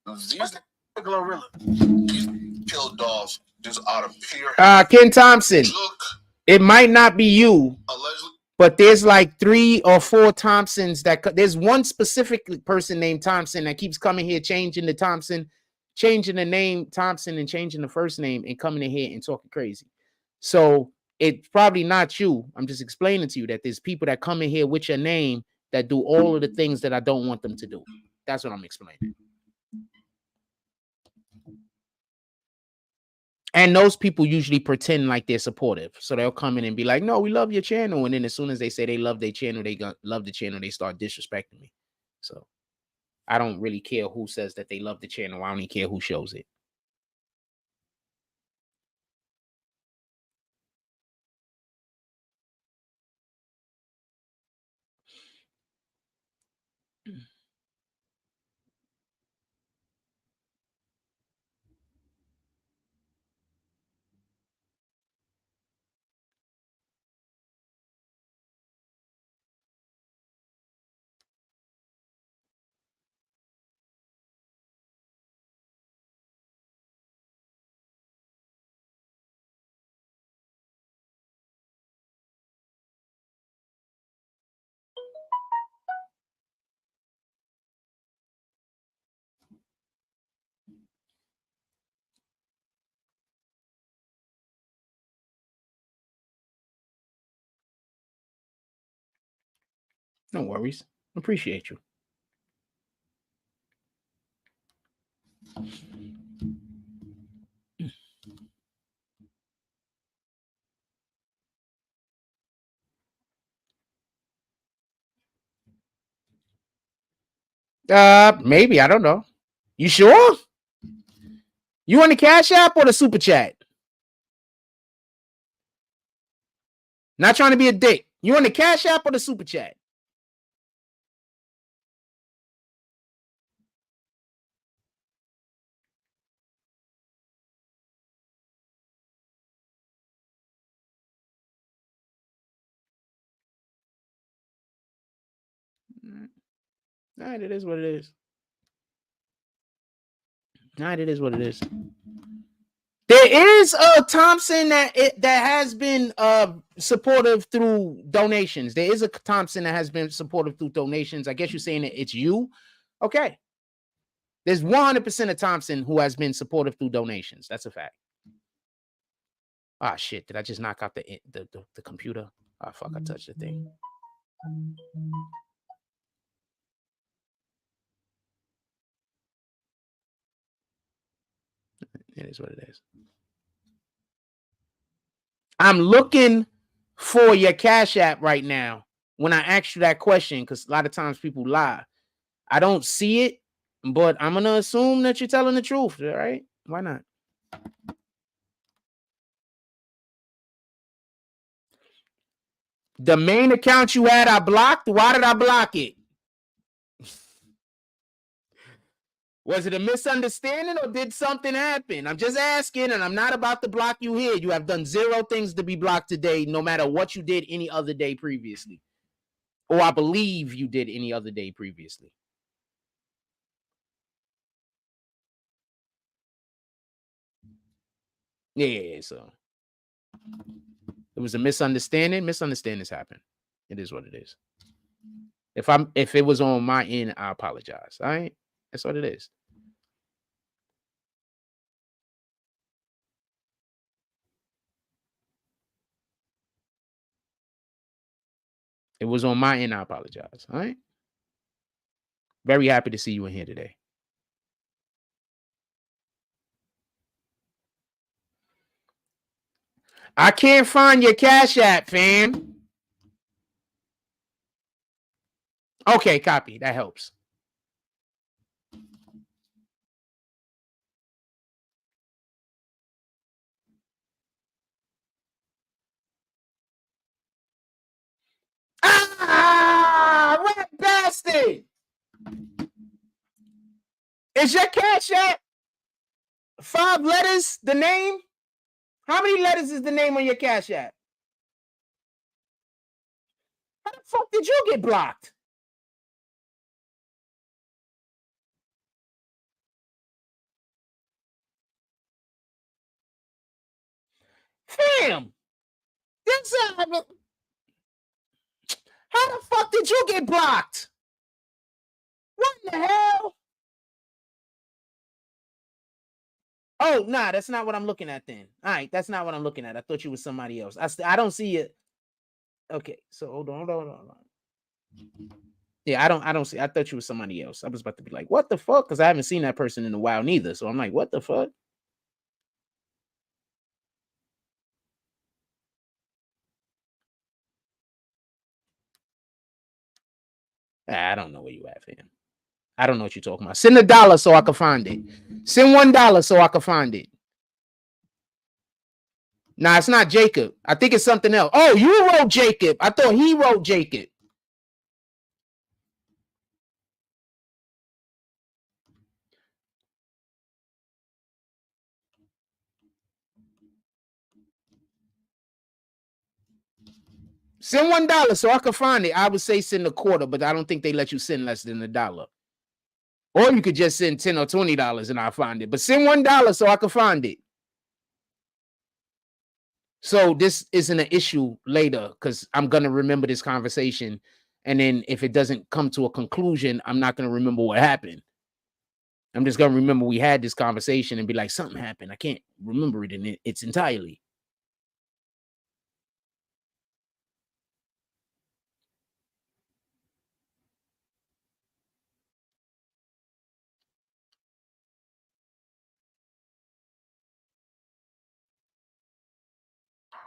these Glorilla. killed dogs just out of pure Ken Thompson. It might not be you, allegedly, but there's like 3 or 4 Thompsons that there's one specific person named Thompson that keeps coming here, changing the Thompson, changing the name Thompson and changing the first name and coming in here and talking crazy. So it's probably not you. I'm just explaining to you that there's people that come in here with your name that do all of the things that I don't want them to do. That's what I'm explaining. And those people usually pretend like they're supportive. So they'll come in and be like, no, we love your channel. And then as soon as they say they love their channel, they love the channel, they start disrespecting me. So I don't really care who says that they love the channel. I only care who shows it. No worries. Appreciate you. Maybe. I don't know. You sure? You want the Cash App or the Super Chat? Not trying to be a dick. You want the Cash App or the Super Chat? All right, it is what it is. All right, it is what it is. There is a Thompson that has been supportive through donations. There is a Thompson that has been supportive through donations. I guess you're saying that it's you. Okay. There's 100% of Thompson who has been supportive through donations. That's a fact. Ah, shit. Did I just knock out the computer? Ah, fuck. I touched the thing. It is what it is. I'm looking for your Cash App right now when I asked you that question, because a lot of times people lie. I don't see it, but I'm going to assume that you're telling the truth, all right? Why not? The main account you had, I blocked. Why did I block it? Was it a misunderstanding or did something happen? I'm just asking, and I'm not about to block you here. You have done 0 things to be blocked today, no matter what you did any other day previously. Or I believe you did any other day previously. Yeah, so it was a misunderstanding. Misunderstandings happen. It is what it is. If it was on my end, I apologize. All right? That's what it is. It was on my end, I apologize. All right? Very happy to see you in here today. I can't find your Cash App, fam. Okay, copy. That helps. Ah, rat bastard. Is your Cash App 5 letters, the name? How many letters is the name on your Cash App? How the fuck did you get blocked? Fam, this how the fuck did you get blocked? What in the hell? Oh, nah, that's not what I'm looking at then. All right, that's not what I'm looking at. I thought you was somebody else. I don't see it. Okay, so hold on. Yeah, I don't see. I thought you was somebody else. I was about to be like, what the fuck? Because I haven't seen that person in a while neither. So I'm like, what the fuck? I don't know where you at, fam. I don't know what you're talking about. Send $1 so I can find it. Send $1 so I can find it. Nah, it's not Jacob. I think it's something else. Oh, you wrote Jacob. I thought he wrote Jacob. Send $1 so I can find it. I would say send $0.25, but I don't think they let you send less than $1. Or you could just send $10 or $20 and I'll find it. But send $1 so I can find it. So this isn't an issue later because I'm going to remember this conversation. And then if it doesn't come to a conclusion, I'm not going to remember what happened. I'm just going to remember we had this conversation and be like, something happened. I can't remember it in its entirely.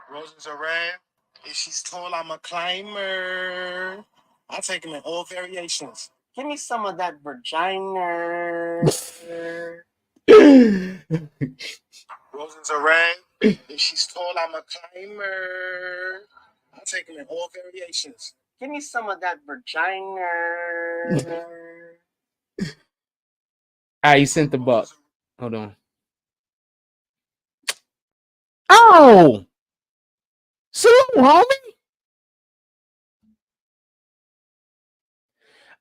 Roses are red. If she's tall, I'm a climber. I take them in all variations. Give me some of that vagina. Roses are red. If she's tall, I'm a climber. I take them in all variations. Give me some of that vagina. You sent the buck. Hold on. Oh! Salute, homie.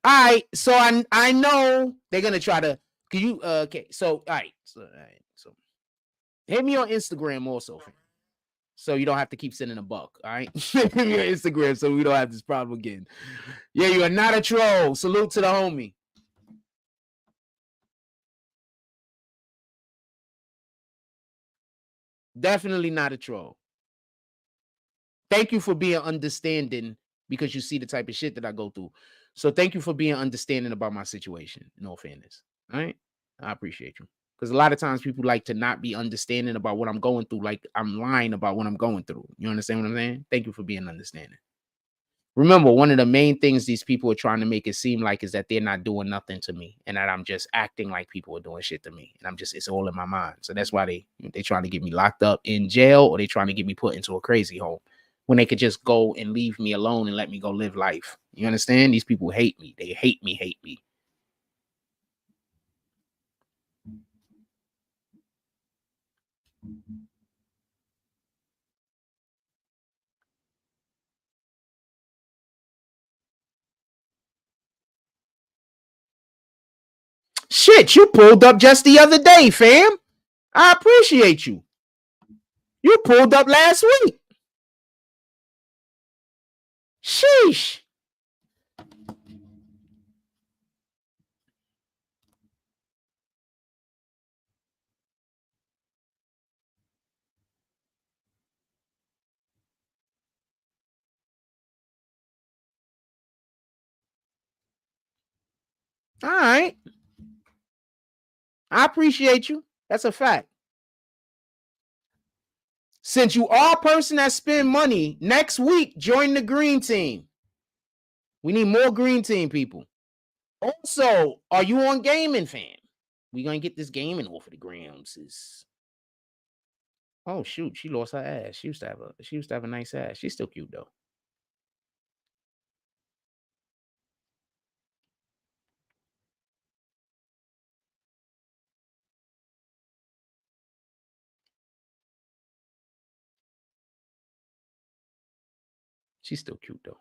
All right, so I know they're gonna try to. Can you? Okay, so all right, so hit me on Instagram also, so you don't have to keep sending a buck. All right, hit me on Instagram so we don't have this problem again. Yeah, you are not a troll. Salute to the homie. Definitely not a troll. Thank you for being understanding because you see the type of shit that I go through. So thank you for being understanding about my situation. In all fairness, all right, I appreciate you. Because a lot of times people like to not be understanding about what I'm going through, like I'm lying about what I'm going through. You understand what I'm saying? Thank you for being understanding. Remember, one of the main things these people are trying to make it seem like is that they're not doing nothing to me and that I'm just acting like people are doing shit to me. And it's all in my mind. So that's why they trying to get me locked up in jail or they trying to get me put into a crazy home when they could just go and leave me alone and let me go live life. You understand? These people hate me. They hate me. Shit, you pulled up just the other day, fam. I appreciate you. You pulled up last week. Sheesh. All right. I appreciate you. That's a fact. Since you are a person that spend money, next week, join the green team. We need more green team people. Also, are you on gaming, fam? We gonna get this gaming off of the grams. Oh shoot, she lost her ass. She used to have a nice ass. She's still cute though. She's still cute though.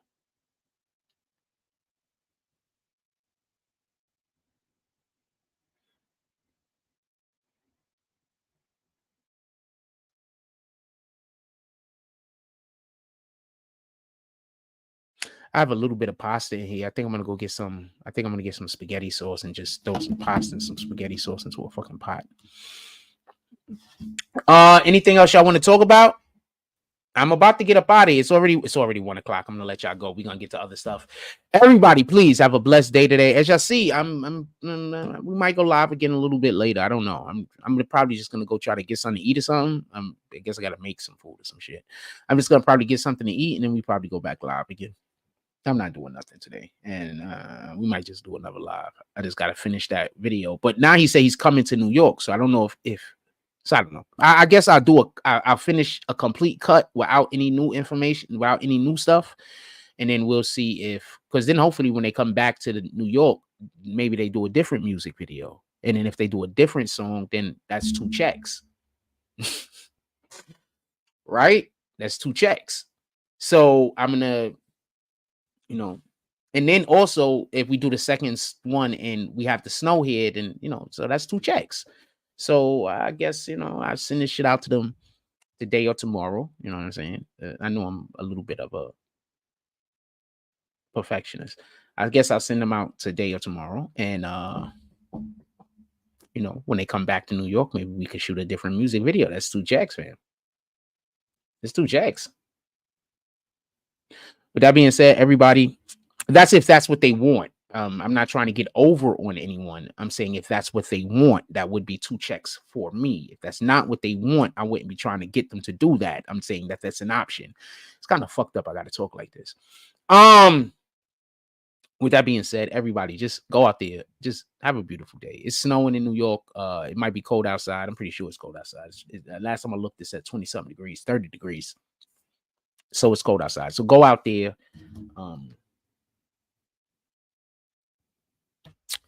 I have a little bit of pasta in here. I think I'm gonna go get some. I think I'm gonna get some spaghetti sauce and just throw some pasta and some spaghetti sauce into a fucking pot. Anything else y'all want to talk about? I'm about to get up out of here. It's already 1 o'clock. I'm gonna let y'all go. We're gonna get to other stuff. Everybody, please have a blessed day today. As y'all see, we might go live again a little bit later. I don't know. I'm probably just gonna go try to get something to eat or something. I guess I gotta make some food or some shit. I'm just gonna probably get something to eat and then we probably go back live again. I'm not doing nothing today, and we might just do another live. I just gotta finish that video. But now he said he's coming to New York, so I don't know if so I don't know. I guess I'll finish a complete cut without any new information, without any new stuff, and then we'll see if because then hopefully when they come back to the New York, maybe they do a different music video, and then if they do a different song, then that's 2 checks, right? That's 2 checks. So I'm gonna. And then also if we do the second one and we have the snow here, then so that's 2 checks. So I guess I send this shit out to them today or tomorrow. You know what I'm saying? I know I'm a little bit of a perfectionist. I guess I'll send them out today or tomorrow, and when they come back to New York, maybe we could shoot a different music video. That's 2 checks, man. It's 2 checks. With that being said, everybody, that's if that's what they want. I'm not trying to get over on anyone. I'm saying if that's what they want, that would be 2 checks for me. If that's not what they want, I wouldn't be trying to get them to do that. I'm saying that that's an option. It's kind of fucked up. I got to talk like this. With that being said, everybody just go out there. Just have a beautiful day. It's snowing in New York. It might be cold outside. I'm pretty sure it's cold outside. Last time I looked, it's at 20-something degrees, 30 degrees. So it's cold outside. So go out there.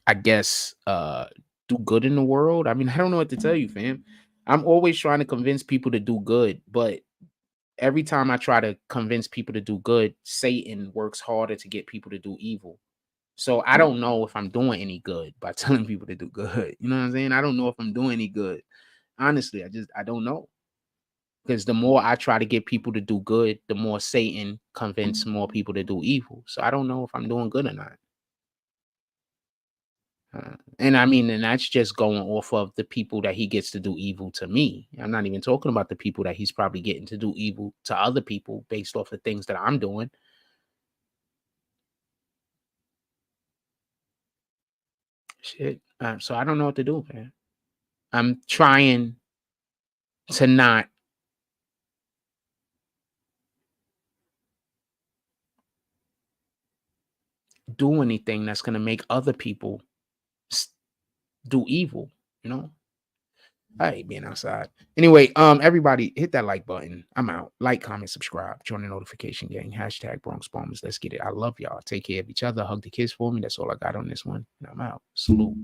I guess do good in the world. I mean, I don't know what to tell you, fam. I'm always trying to convince people to do good, but every time I try to convince people to do good, Satan works harder to get people to do evil. So I don't know if I'm doing any good by telling people to do good. You know what I'm saying? I don't know if I'm doing any good. Honestly, I don't know. Because the more I try to get people to do good, the more Satan convinces more people to do evil. So I don't know if I'm doing good or not. And I mean, and that's just going off of the people that he gets to do evil to me. I'm not even talking about the people that he's probably getting to do evil to other people based off of things that I'm doing. Shit. So I don't know what to do, man. I'm trying to not do anything that's going to make other people do evil, you know? I hate being outside. Anyway, everybody hit that like button. I'm out. Like, comment, subscribe, join the notification gang. # Bronx Bombers. Let's get it. I love y'all. Take care of each other. Hug the kids for me. That's all I got on this one. And I'm out. Salute.